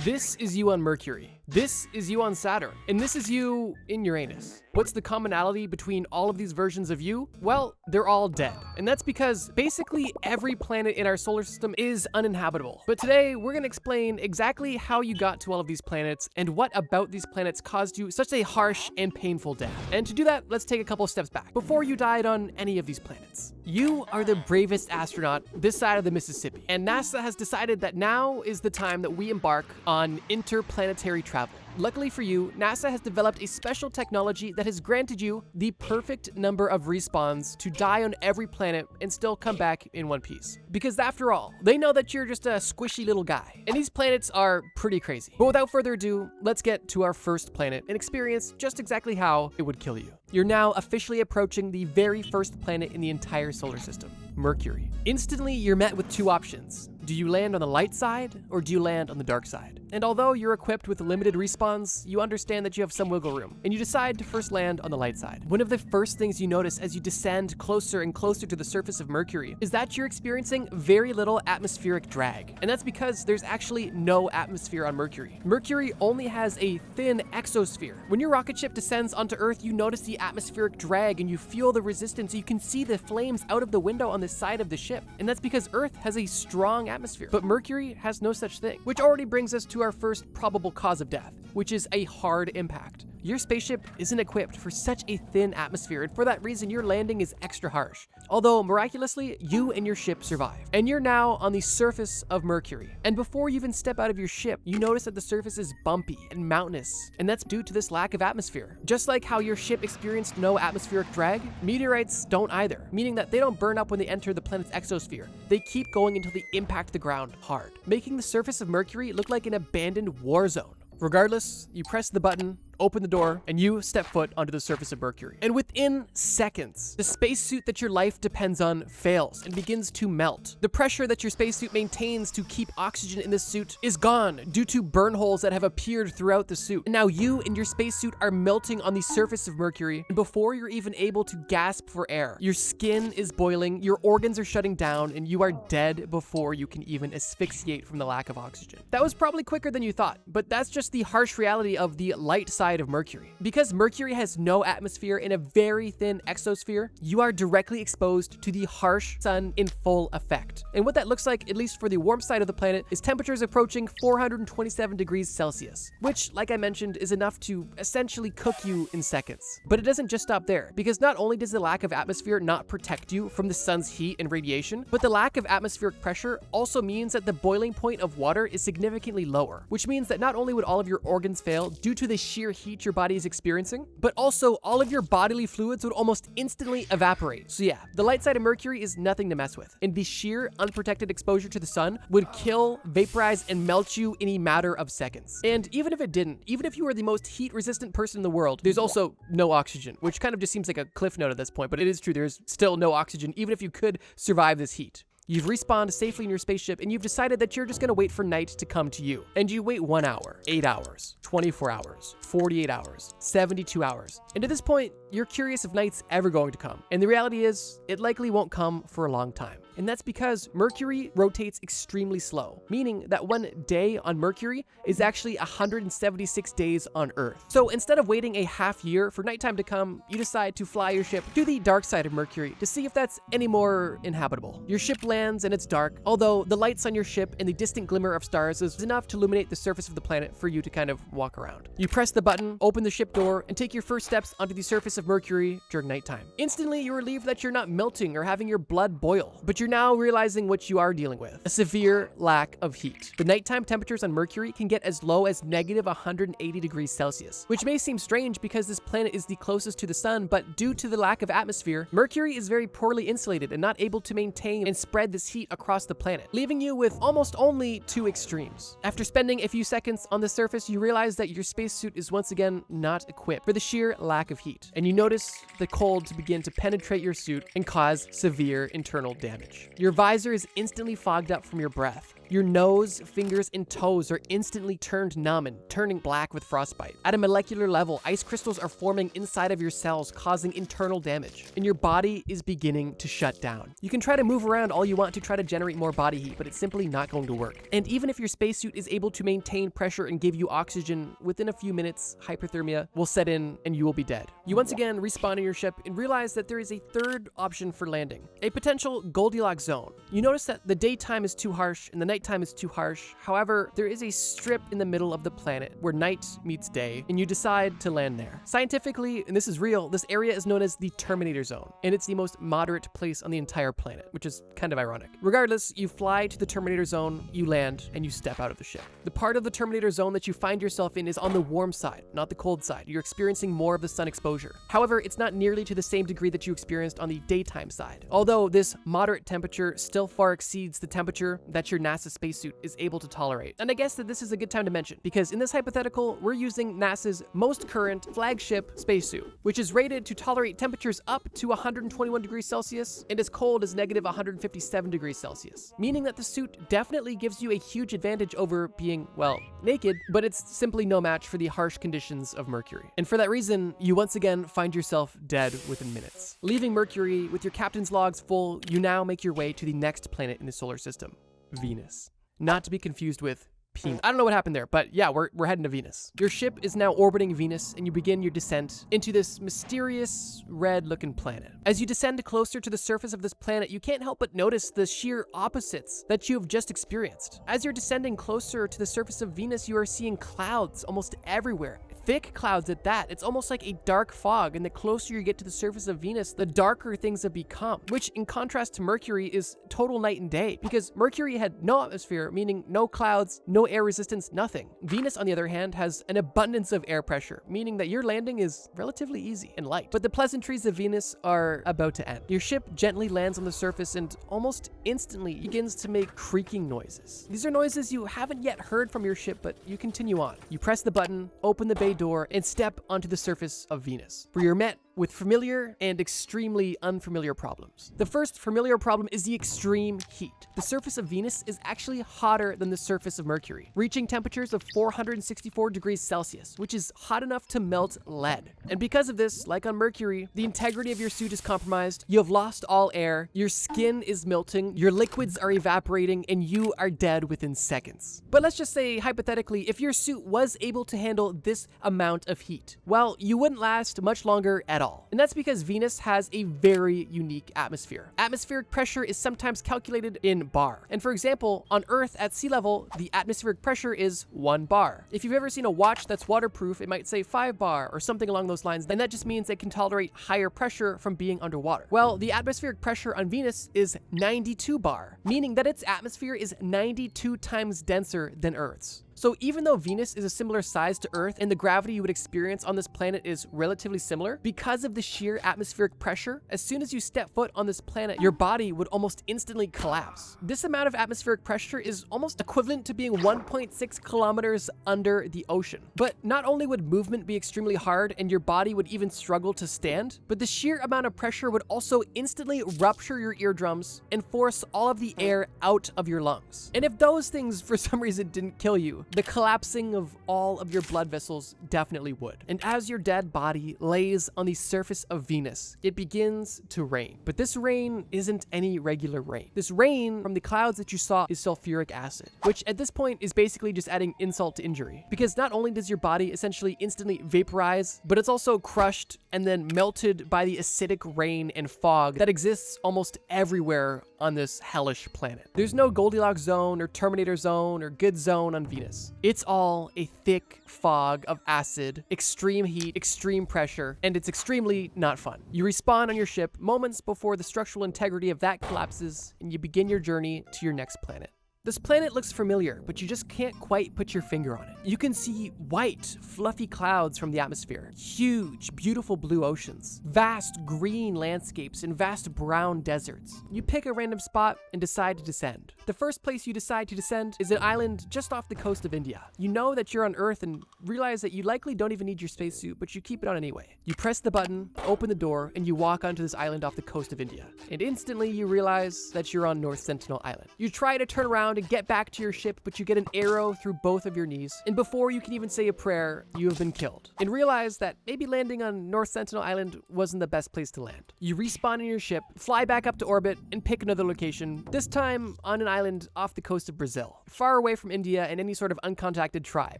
This is you on Mercury. This is you on Saturn. And this is you in Uranus. What's the commonality between all of these versions of you? Well, they're all dead. And that's because basically every planet in our solar system is uninhabitable. But today, we're gonna explain exactly how you got to all of these planets and what about these planets caused you such a harsh and painful death. And to do that, let's take a couple steps back before you died on any of these planets. You are the bravest astronaut this side of the Mississippi. And NASA has decided that now is the time that we embark on interplanetary travel. Luckily for you, NASA has developed a special technology that has granted you the perfect number of respawns to die on every planet and still come back in one piece. Because after all, they know that you're just a squishy little guy. And these planets are pretty crazy. But without further ado, let's get to our first planet and experience just exactly how it would kill you. You're now officially approaching the very first planet in the entire solar system, Mercury. Instantly, you're met with two options. Do you land on the light side or do you land on the dark side? And although you're equipped with limited respawns, you understand that you have some wiggle room, and you decide to first land on the light side. One of the first things you notice as you descend closer and closer to the surface of Mercury is that you're experiencing very little atmospheric drag. And that's because there's actually no atmosphere on Mercury. Mercury only has a thin exosphere. When your rocket ship descends onto Earth, you notice the atmospheric drag and you feel the resistance. You can see the flames out of the window on the side of the ship. And that's because Earth has a strong atmosphere, but Mercury has no such thing, which already brings us to our first probable cause of death, which is a hard impact. Your spaceship isn't equipped for such a thin atmosphere, and for that reason, your landing is extra harsh. Although, miraculously, you and your ship survive. And you're now on the surface of Mercury. And before you even step out of your ship, you notice that the surface is bumpy and mountainous, and that's due to this lack of atmosphere. Just like how your ship experienced no atmospheric drag, meteorites don't either, meaning that they don't burn up when they enter the planet's exosphere. They keep going until they impact the ground hard, making the surface of Mercury look like an abandoned war zone. Regardless, you press the button, open the door, and you step foot onto the surface of Mercury. And within seconds, the spacesuit that your life depends on fails and begins to melt. The pressure that your spacesuit maintains to keep oxygen in the suit is gone due to burn holes that have appeared throughout the suit. And now you and your spacesuit are melting on the surface of Mercury, and before you're even able to gasp for air, your skin is boiling, your organs are shutting down, and you are dead before you can even asphyxiate from the lack of oxygen. That was probably quicker than you thought, but that's just the harsh reality of the light side of Mercury. Because Mercury has no atmosphere and a very thin exosphere, you are directly exposed to the harsh sun in full effect. And what that looks like, at least for the warm side of the planet, is temperatures approaching 427 degrees Celsius, which, like I mentioned, is enough to essentially cook you in seconds. But it doesn't just stop there, because not only does the lack of atmosphere not protect you from the sun's heat and radiation, but the lack of atmospheric pressure also means that the boiling point of water is significantly lower, which means that not only would all of your organs fail due to the sheer heat your body is experiencing, but also all of your bodily fluids would almost instantly evaporate. So yeah, the light side of Mercury is nothing to mess with, and the sheer unprotected exposure to the sun would kill, vaporize, and melt you in a matter of seconds. And even if it didn't, even if you were the most heat-resistant person in the world, there's also no oxygen, which kind of just seems like a cliff note at this point, but it is true, there's still no oxygen, even if you could survive this heat. You've respawned safely in your spaceship, and you've decided that you're just gonna wait for night to come to you. And you wait 1 hour, 8 hours, 24 hours, 48 hours, 72 hours. And at this point, you're curious if night's ever going to come. And the reality is, it likely won't come for a long time. And that's because Mercury rotates extremely slow, meaning that 1 day on Mercury is actually 176 days on Earth. So instead of waiting a half year for nighttime to come, you decide to fly your ship to the dark side of Mercury to see if that's any more inhabitable. Your ship lands and it's dark, although the lights on your ship and the distant glimmer of stars is enough to illuminate the surface of the planet for you to kind of walk around. You press the button, open the ship door, and take your first steps onto the surface of Mercury during nighttime. Instantly, you're relieved that you're not melting or having your blood boil, but you're now realizing what you are dealing with: a severe lack of heat. The nighttime temperatures on Mercury can get as low as negative 180 degrees Celsius, which may seem strange because this planet is the closest to the sun, but due to the lack of atmosphere, Mercury is very poorly insulated and not able to maintain and spread this heat across the planet, leaving you with almost only 2 extremes. After spending a few seconds on the surface, you realize that your spacesuit is once again not equipped for the sheer lack of heat, and you notice the cold to begin to penetrate your suit and cause severe internal damage. Your visor is instantly fogged up from your breath. Your nose, fingers, and toes are instantly turned numb and turning black with frostbite. At a molecular level, ice crystals are forming inside of your cells, causing internal damage, and your body is beginning to shut down. You can try to move around all you want to try to generate more body heat, but it's simply not going to work. And even if your spacesuit is able to maintain pressure and give you oxygen, within a few minutes, hypothermia will set in and you will be dead. You once again respawn in your ship and realize that there is a third option for landing, a potential Goldilocks zone. You notice that the daytime is too harsh and the nighttime is too harsh. However, there is a strip in the middle of the planet where night meets day, and you decide to land there. Scientifically, and this is real, this area is known as the Terminator Zone, and it's the most moderate place on the entire planet, which is kind of ironic. Regardless, you fly to the Terminator Zone, you land, and you step out of the ship. The part of the Terminator Zone that you find yourself in is on the warm side, not the cold side. You're experiencing more of the sun exposure. However, it's not nearly to the same degree that you experienced on the daytime side, although this moderate temperature still far exceeds the temperature that your NASA spacesuit is able to tolerate. And I guess that this is a good time to mention, because in this hypothetical, we're using NASA's most current flagship spacesuit, which is rated to tolerate temperatures up to 121 degrees Celsius and as cold as negative 157 degrees Celsius, meaning that the suit definitely gives you a huge advantage over being, well, naked, but it's simply no match for the harsh conditions of Mercury. And for that reason, you once again find yourself dead within minutes. Leaving Mercury with your captain's logs full, you now make your way to the next planet in the solar system, Venus. Not to be confused with Penis. I don't know what happened there, but yeah, we're heading to Venus. Your ship is now orbiting Venus, and you begin your descent into this mysterious red-looking planet. As you descend closer to the surface of this planet, you can't help but notice the sheer opposites that you have just experienced. As you're descending closer to the surface of Venus, you are seeing clouds almost everywhere. Thick clouds at that. It's almost like a dark fog, and the closer you get to the surface of Venus, the darker things have become, which in contrast to Mercury is total night and day, because Mercury had no atmosphere, meaning no clouds, no air resistance, nothing. Venus, on the other hand, has an abundance of air pressure, meaning that your landing is relatively easy and light. But the pleasantries of Venus are about to end. Your ship gently lands on the surface and almost instantly begins to make creaking noises. These are noises you haven't yet heard from your ship, but you continue on. You press the button, open the bay door, and step onto the surface of Venus, where you're met with familiar and extremely unfamiliar problems. The first familiar problem is the extreme heat. The surface of Venus is actually hotter than the surface of Mercury, reaching temperatures of 464 degrees Celsius, which is hot enough to melt lead. And because of this, like on Mercury, the integrity of your suit is compromised, you have lost all air, your skin is melting, your liquids are evaporating, and you are dead within seconds. But let's just say, hypothetically, if your suit was able to handle this amount of heat, well, you wouldn't last much longer at all. And that's because Venus has a very unique atmosphere. Atmospheric pressure is sometimes calculated in bar. And for example, on Earth at sea level, the atmospheric pressure is 1 bar. If you've ever seen a watch that's waterproof, it might say 5 bar or something along those lines, and that just means it can tolerate higher pressure from being underwater. Well, the atmospheric pressure on Venus is 92 bar, meaning that its atmosphere is 92 times denser than Earth's. So even though Venus is a similar size to Earth and the gravity you would experience on this planet is relatively similar, because of the sheer atmospheric pressure, as soon as you step foot on this planet, your body would almost instantly collapse. This amount of atmospheric pressure is almost equivalent to being 1.6 kilometers under the ocean. But not only would movement be extremely hard and your body would even struggle to stand, but the sheer amount of pressure would also instantly rupture your eardrums and force all of the air out of your lungs. And if those things for some reason didn't kill you, the collapsing of all of your blood vessels definitely would. And as your dead body lays on the surface of Venus, it begins to rain. But this rain isn't any regular rain. This rain from the clouds that you saw is sulfuric acid, which at this point is basically just adding insult to injury. Because not only does your body essentially instantly vaporize, but it's also crushed and then melted by the acidic rain and fog that exists almost everywhere on this hellish planet. There's no Goldilocks zone or Terminator zone or good zone on Venus. It's all a thick fog of acid, extreme heat, extreme pressure, and it's extremely not fun. You respawn on your ship moments before the structural integrity of that collapses, and you begin your journey to your next planet. This planet looks familiar, but you just can't quite put your finger on it. You can see white, fluffy clouds from the atmosphere, huge, beautiful blue oceans, vast green landscapes, and vast brown deserts. You pick a random spot and decide to descend. The first place you decide to descend is an island just off the coast of India. You know that you're on Earth and realize that you likely don't even need your spacesuit, but you keep it on anyway. You press the button, open the door, and you walk onto this island off the coast of India. And instantly you realize that you're on North Sentinel Island. You try to turn around and get back to your ship, but you get an arrow through both of your knees, and before you can even say a prayer, you have been killed. And realize that maybe landing on North Sentinel Island wasn't the best place to land. You respawn in your ship, fly back up to orbit, and pick another location, this time on an island off the coast of Brazil, far away from India and any sort of uncontacted tribe,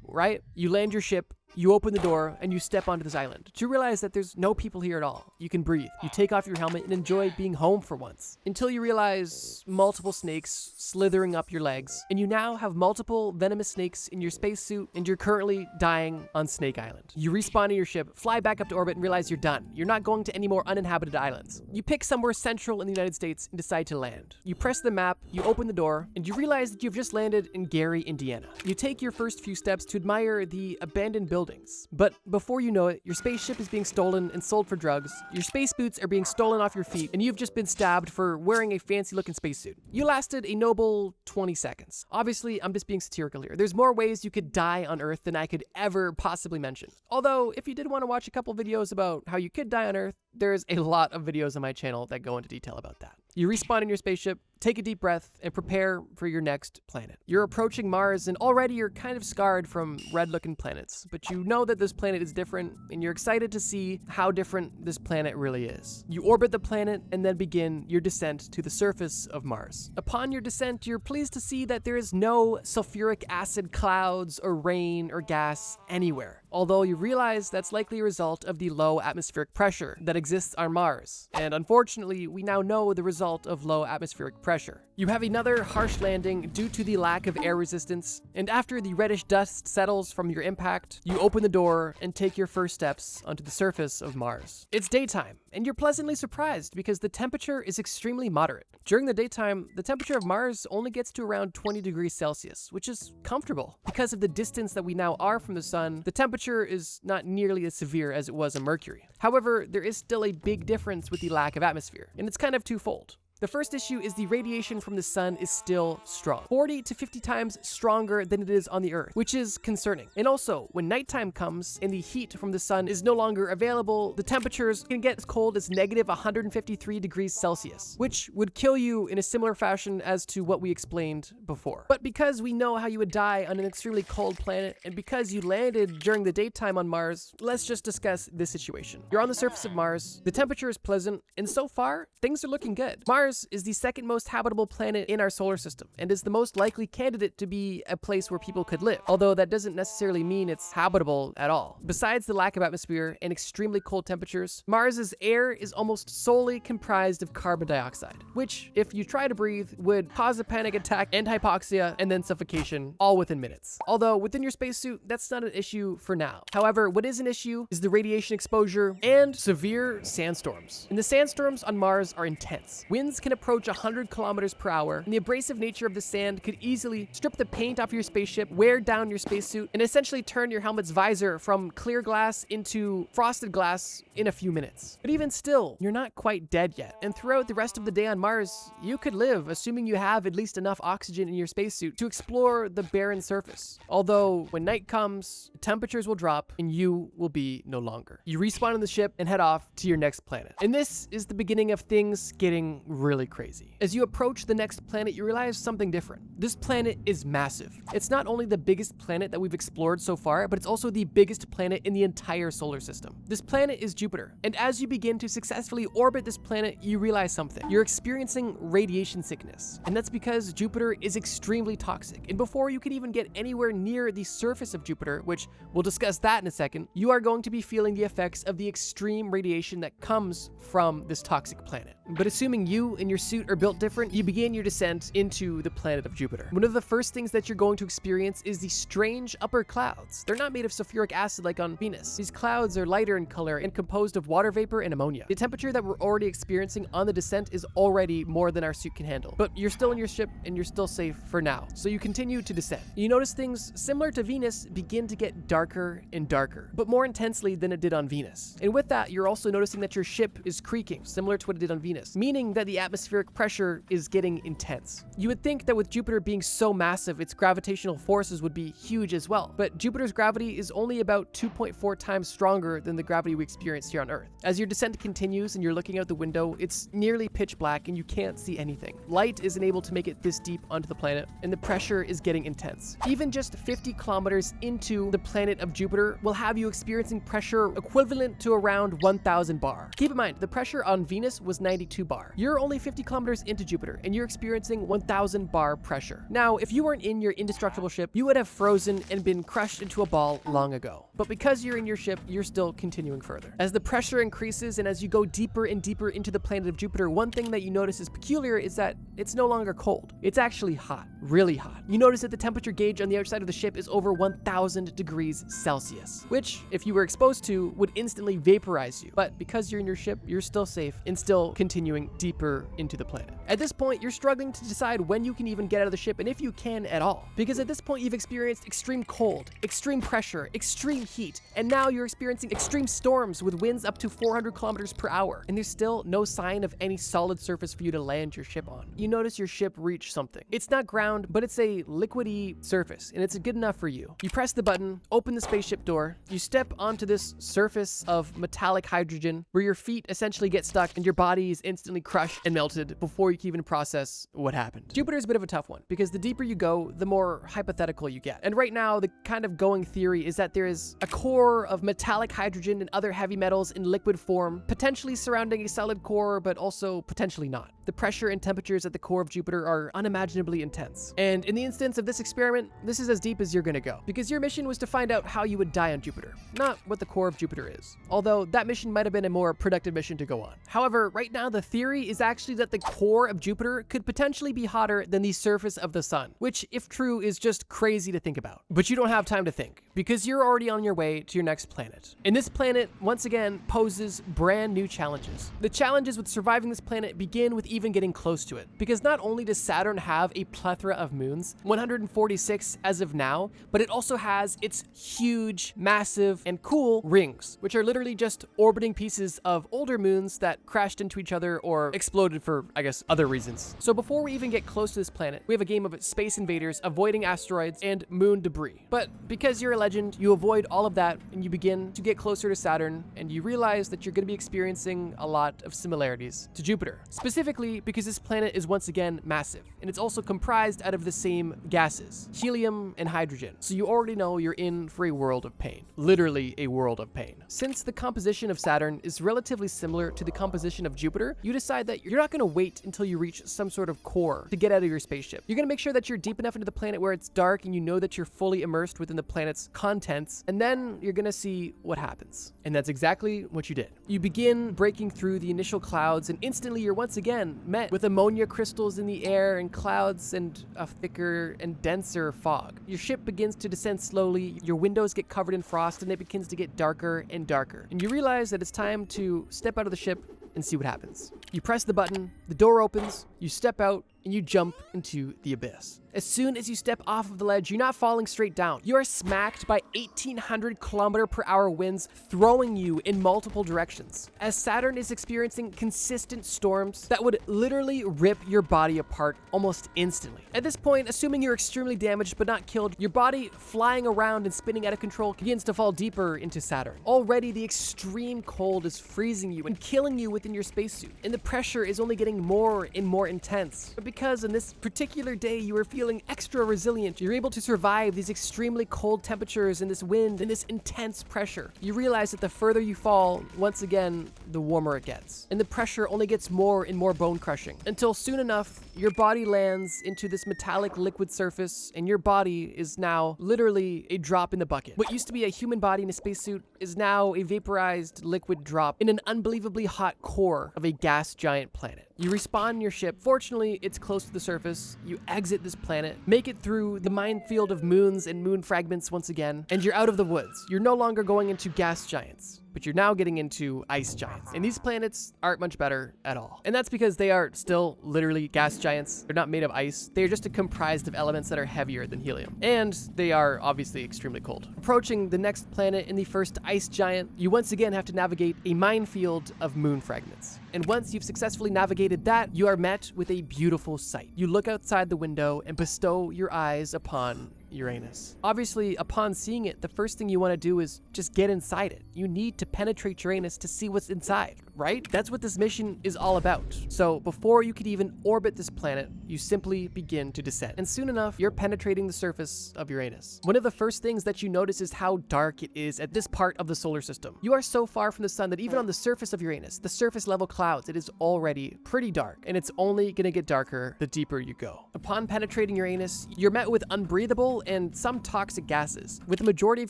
right? You land your ship, you open the door, and you step onto this island to realize that there's no people here at all. You can breathe. You take off your helmet and enjoy being home for once. Until you realize multiple snakes slithering up your legs, and you now have multiple venomous snakes in your spacesuit, and you're currently dying on Snake Island. You respawn in your ship, fly back up to orbit, and realize you're done. You're not going to any more uninhabited islands. You pick somewhere central in the United States and decide to land. You press the map, you open the door, and you realize that you've just landed in Gary, Indiana. You take your first few steps to admire the abandoned buildings. But before you know it, your spaceship is being stolen and sold for drugs, your space boots are being stolen off your feet, and you've just been stabbed for wearing a fancy-looking spacesuit. You lasted a noble 20 seconds. Obviously, I'm just being satirical here. There's more ways you could die on Earth than I could ever possibly mention. Although, if you did want to watch a couple videos about how you could die on Earth, there's a lot of videos on my channel that go into detail about that. You respawn in your spaceship, take a deep breath, and prepare for your next planet. You're approaching Mars, and already you're kind of scarred from red-looking planets, but you know that this planet is different, and you're excited to see how different this planet really is. You orbit the planet, and then begin your descent to the surface of Mars. Upon your descent, you're pleased to see that there is no sulfuric acid clouds or rain or gas anywhere, although you realize that's likely a result of the low atmospheric pressure that exists on Mars. And unfortunately, we now know the result of low atmospheric pressure. You have another harsh landing due to the lack of air resistance, and after the reddish dust settles from your impact, you open the door and take your first steps onto the surface of Mars. It's daytime, and you're pleasantly surprised because the temperature is extremely moderate. During the daytime, the temperature of Mars only gets to around 20 degrees Celsius, which is comfortable. Because of the distance that we now are from the sun, the temperature is not nearly as severe as it was on Mercury. However, there is still a big difference with the lack of atmosphere, and it's kind of twofold. The first issue is the radiation from the sun is still strong, 40 to 50 times stronger than it is on the Earth, which is concerning. And also, when nighttime comes and the heat from the sun is no longer available, the temperatures can get as cold as negative 153 degrees Celsius, which would kill you in a similar fashion as to what we explained before. But because we know how you would die on an extremely cold planet, and because you landed during the daytime on Mars, let's just discuss this situation. You're on the surface of Mars, the temperature is pleasant, and so far, things are looking good. Mars is the second most habitable planet in our solar system and is the most likely candidate to be a place where people could live, although that doesn't necessarily mean it's habitable at all. Besides the lack of atmosphere and extremely cold temperatures, Mars's air is almost solely comprised of carbon dioxide, which, if you try to breathe, would cause a panic attack and hypoxia and then suffocation all within minutes. Although within your spacesuit, that's not an issue for now. However, what is an issue is the radiation exposure and severe sandstorms. And the sandstorms on Mars are intense. Winds winds can approach 100 kilometers per hour, and the abrasive nature of the sand could easily strip the paint off your spaceship, wear down your spacesuit, and essentially turn your helmet's visor from clear glass into frosted glass in a few minutes. But even still, you're not quite dead yet, and throughout the rest of the day on Mars, you could live, assuming you have at least enough oxygen in your spacesuit to explore the barren surface. Although, when night comes, temperatures will drop, and you will be no longer. You respawn on the ship and head off to your next planet. And this is the beginning of things getting really crazy. As you approach the next planet, you realize something different. This planet is massive. It's not only the biggest planet that we've explored so far, but it's also the biggest planet in the entire solar system. This planet is Jupiter, and as you begin to successfully orbit this planet, you realize something. You're experiencing radiation sickness, and that's because Jupiter is extremely toxic. And before you can even get anywhere near the surface of Jupiter, which we'll discuss that in a second, you are going to be feeling the effects of the extreme radiation that comes from this toxic planet. But assuming you and your suit are built different, you begin your descent into the planet of Jupiter. One of the first things that you're going to experience is the strange upper clouds. They're not made of sulfuric acid like on Venus. These clouds are lighter in color and composed of water vapor and ammonia. The temperature that we're already experiencing on the descent is already more than our suit can handle. But you're still in your ship and you're still safe for now. So you continue to descend. You notice things similar to Venus begin to get darker and darker, but more intensely than it did on Venus. And with that, you're also noticing that your ship is creaking, similar to what it did on Venus, meaning that the atmospheric pressure is getting intense. You would think that with Jupiter being so massive, its gravitational forces would be huge as well, but Jupiter's gravity is only about 2.4 times stronger than the gravity we experience here on Earth. As your descent continues and you're looking out the window, it's nearly pitch black and you can't see anything. Light isn't able to make it this deep onto the planet, and the pressure is getting intense. Even just 50 kilometers into the planet of Jupiter will have you experiencing pressure equivalent to around 1,000 bar. Keep in mind, the pressure on Venus was 92 bar. You're only 50 kilometers into Jupiter, and you're experiencing 1,000 bar pressure. Now, if you weren't in your indestructible ship, you would have frozen and been crushed into a ball long ago. But because you're in your ship, you're still continuing further. As the pressure increases and as you go deeper and deeper into the planet of Jupiter, one thing that you notice is peculiar is that it's no longer cold. It's actually hot, really hot. You notice that the temperature gauge on the outside of the ship is over 1,000 degrees Celsius, which, if you were exposed to, would instantly vaporize you. But because you're in your ship, you're still safe and still continuing deeper into the planet. At this point, you're struggling to decide when you can even get out of the ship and if you can at all. Because at this point, you've experienced extreme cold, extreme pressure, extreme heat, and now you're experiencing extreme storms with winds up to 400 kilometers per hour, and there's still no sign of any solid surface for you to land your ship on. You notice your ship reach something. It's not ground, but it's a liquidy surface, and it's good enough for you. You press the button, open the spaceship door, you step onto this surface of metallic hydrogen where your feet essentially get stuck and your body is instantly crushed and melted before you can even process what happened. Jupiter's a bit of a tough one because the deeper you go, the more hypothetical you get. And right now, the kind of going theory is that there is a core of metallic hydrogen and other heavy metals in liquid form, potentially surrounding a solid core, but also potentially not. The pressure and temperatures at the core of Jupiter are unimaginably intense. And in the instance of this experiment, this is as deep as you're gonna go, because your mission was to find out how you would die on Jupiter, not what the core of Jupiter is. Although that mission might have been a more productive mission to go on. However, right now the theory is actually that the core of Jupiter could potentially be hotter than the surface of the sun, which, if true, is just crazy to think about. But you don't have time to think, because you're already on your way to your next planet. And this planet, once again, poses brand new challenges. The challenges with surviving this planet begin with even getting close to it, because not only does Saturn have a plethora of moons, 146 as of now, but it also has its huge, massive, and cool rings, which are literally just orbiting pieces of older moons that crashed into each other or exploded for, I guess, other reasons. So before we even get close to this planet, we have a game of space invaders avoiding asteroids and moon debris. But because you're a legend, you avoid all of that and you begin to get closer to Saturn, and you realize that you're going to be experiencing a lot of similarities to Jupiter. Specifically because this planet is once again massive, and it's also comprised out of the same gases, helium and hydrogen. So you already know you're in for a world of pain. Literally a world of pain. Since the composition of Saturn is relatively similar to the composition of Jupiter, you decide that you're not going to wait until you reach some sort of core to get out of your spaceship. You're going to make sure that you're deep enough into the planet where it's dark and you know that you're fully immersed within the planet's contents, and then you're going to see what happens. And that's exactly what you did. You begin breaking through the initial clouds, and instantly you're once again met with ammonia crystals in the air and clouds and a thicker and denser fog. Your ship begins to descend slowly, your windows get covered in frost, and it begins to get darker and darker. And you realize that it's time to step out of the ship and see what happens. You press the button, the door opens, you step out, and you jump into the abyss. As soon as you step off of the ledge, you're not falling straight down. You are smacked by 1,800 km/h winds throwing you in multiple directions, as Saturn is experiencing consistent storms that would literally rip your body apart almost instantly. At this point, assuming you're extremely damaged but not killed, your body flying around and spinning out of control begins to fall deeper into Saturn. Already, the extreme cold is freezing you and killing you within your spacesuit, and the pressure is only getting more and more intense. But because in this particular day you are feeling extra resilient, you're able to survive these extremely cold temperatures and this wind and this intense pressure. You realize that the further you fall, once again, the warmer it gets. And the pressure only gets more and more bone crushing, until soon enough, your body lands into this metallic liquid surface, and your body is now literally a drop in the bucket. What used to be a human body in a spacesuit is now a vaporized liquid drop in an unbelievably hot core of a gas giant planet. You respawn in your ship. Fortunately, it's close to the surface. You exit this planet, make it through the minefield of moons and moon fragments once again, and you're out of the woods. You're no longer going into gas giants, but you're now getting into ice giants. And these planets aren't much better at all. And that's because they are still literally gas giants. They're not made of ice. They are just comprised of elements that are heavier than helium. And they are obviously extremely cold. Approaching the next planet in the first ice giant, you once again have to navigate a minefield of moon fragments. And once you've successfully navigated that, you are met with a beautiful sight. You look outside the window and bestow your eyes upon Uranus. Obviously, upon seeing it, the first thing you want to do is just get inside it. You need to penetrate Uranus to see what's inside, right? That's what this mission is all about. So before you could even orbit this planet, you simply begin to descend. And soon enough, you're penetrating the surface of Uranus. One of the first things that you notice is how dark it is at this part of the solar system. You are so far from the sun that even on the surface of Uranus, the surface level clouds, it is already pretty dark, and it's only gonna get darker the deeper you go. Upon penetrating Uranus, you're met with unbreathable and some toxic gases, with the majority of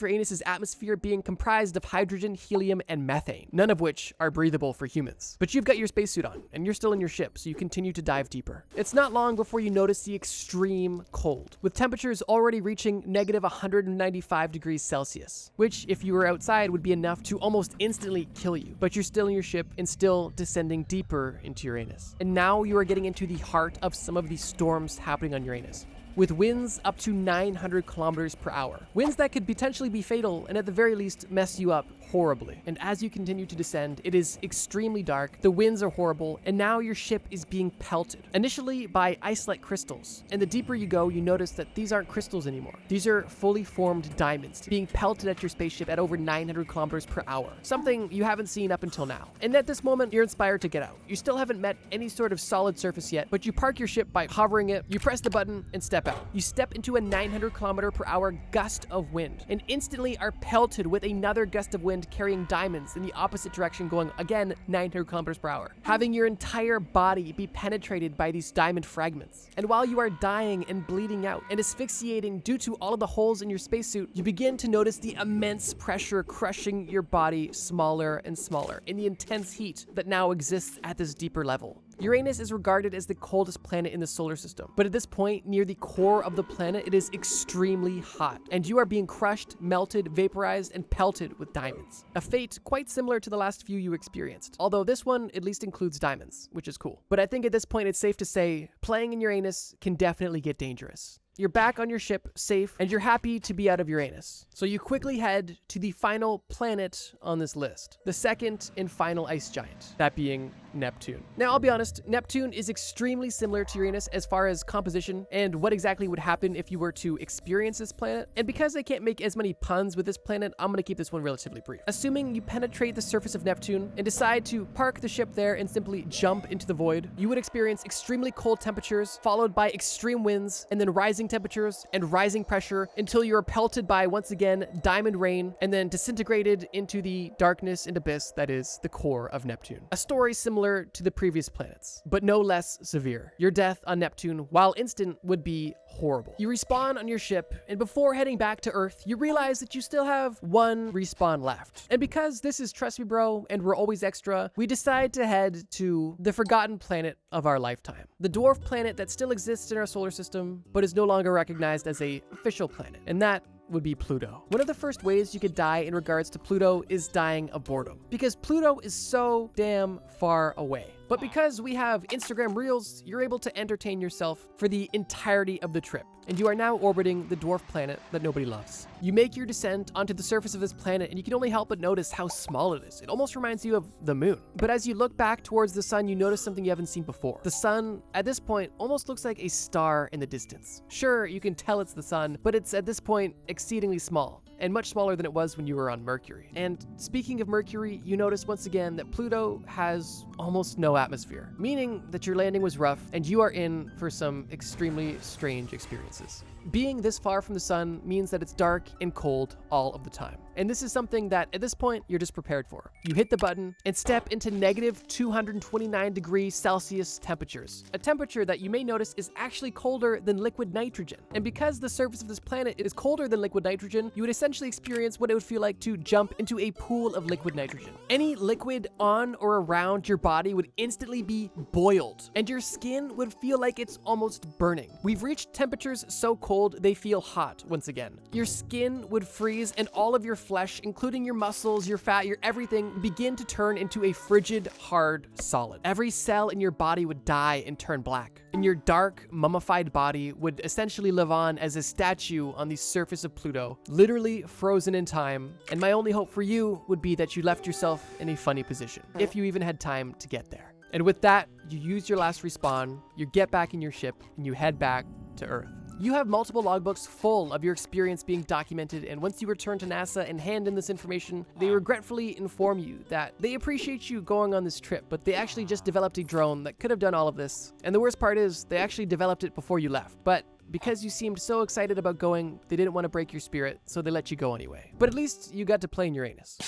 Uranus's atmosphere being comprised of hydrogen, helium, and methane, none of which are breathable for humans. But you've got your spacesuit on, and you're still in your ship, so you continue to dive deeper. It's not long before you notice the extreme cold, with temperatures already reaching negative 195 degrees Celsius, which, if you were outside, would be enough to almost instantly kill you. But you're still in your ship and still descending deeper into Uranus. And now you are getting into the heart of some of these storms happening on Uranus, with winds up to 900 km/h. Winds that could potentially be fatal and at the very least mess you up horribly. And as you continue to descend, it is extremely dark, the winds are horrible, and now your ship is being pelted, initially by ice-like crystals. And the deeper you go, you notice that these aren't crystals anymore. These are fully formed diamonds being pelted at your spaceship at over 900 km/h, something you haven't seen up until now. And at this moment, you're inspired to get out. You still haven't met any sort of solid surface yet, but you park your ship by hovering it, you press the button, and step out. You step into a 900 km/h gust of wind, and instantly are pelted with another gust of wind carrying diamonds in the opposite direction, going again 900 km/h, having your entire body be penetrated by these diamond fragments. And while you are dying and bleeding out and asphyxiating due to all of the holes in your spacesuit, you begin to notice the immense pressure crushing your body smaller and smaller in the intense heat that now exists at this deeper level. Uranus is regarded as the coldest planet in the solar system, but at this point, near the core of the planet, it is extremely hot, and you are being crushed, melted, vaporized, and pelted with diamonds. A fate quite similar to the last few you experienced, although this one at least includes diamonds, which is cool. But I think at this point, it's safe to say, playing in Uranus can definitely get dangerous. You're back on your ship, safe, and you're happy to be out of Uranus. So you quickly head to the final planet on this list, the second and final ice giant, that being Neptune. Now, I'll be honest, Neptune is extremely similar to Uranus as far as composition and what exactly would happen if you were to experience this planet. And because I can't make as many puns with this planet, I'm gonna keep this one relatively brief. Assuming you penetrate the surface of Neptune and decide to park the ship there and simply jump into the void, you would experience extremely cold temperatures, followed by extreme winds, and then rising temperatures and rising pressure until you're pelted by, once again, diamond rain, and then disintegrated into the darkness and abyss that is the core of Neptune. A story similar to the previous planets, but no less severe. Your death on Neptune, while instant, would be horrible. You respawn on your ship, and before heading back to Earth, you realize that you still have one respawn left. And because this is Trust Me Bro, and we're always extra, we decide to head to the forgotten planet of our lifetime. The dwarf planet that still exists in our solar system, but is no longer recognized as an official planet. And that would be Pluto. One of the first ways you could die in regards to Pluto is dying of boredom, because Pluto is so damn far away. But because we have Instagram Reels, you're able to entertain yourself for the entirety of the trip, and you are now orbiting the dwarf planet that nobody loves. You make your descent onto the surface of this planet, and you can only help but notice how small it is. It almost reminds you of the moon. But as you look back towards the sun, you notice something you haven't seen before. The sun, at this point, almost looks like a star in the distance. Sure, you can tell it's the sun, but it's at this point exceedingly small, and much smaller than it was when you were on Mercury. And speaking of Mercury, you notice once again that Pluto has almost no atmosphere, meaning that your landing was rough and you are in for some extremely strange experiences. Being this far from the sun means that it's dark and cold all of the time. And this is something that at this point you're just prepared for. You hit the button and step into negative 229 degrees Celsius temperatures, a temperature that you may notice is actually colder than liquid nitrogen. And because the surface of this planet is colder than liquid nitrogen, you would essentially experience what it would feel like to jump into a pool of liquid nitrogen. Any liquid on or around your body would instantly be boiled, and your skin would feel like it's almost burning. We've reached temperatures so cold they feel hot once again. Your skin would freeze, and all of your flesh, including your muscles, your fat, your everything, begin to turn into a frigid, hard solid. Every cell in your body would die and turn black, and your dark, mummified body would essentially live on as a statue on the surface of Pluto, literally frozen in time. And my only hope for you would be that you left yourself in a funny position, if you even had time to get there. And with that, you use your last respawn, you get back in your ship, and you head back to Earth. You have multiple logbooks full of your experience being documented, and once you return to NASA and hand in this information, they regretfully inform you that they appreciate you going on this trip, but they actually just developed a drone that could have done all of this. And the worst part is, they actually developed it before you left. But because you seemed so excited about going, they didn't want to break your spirit, so they let you go anyway. But at least you got to play in Uranus.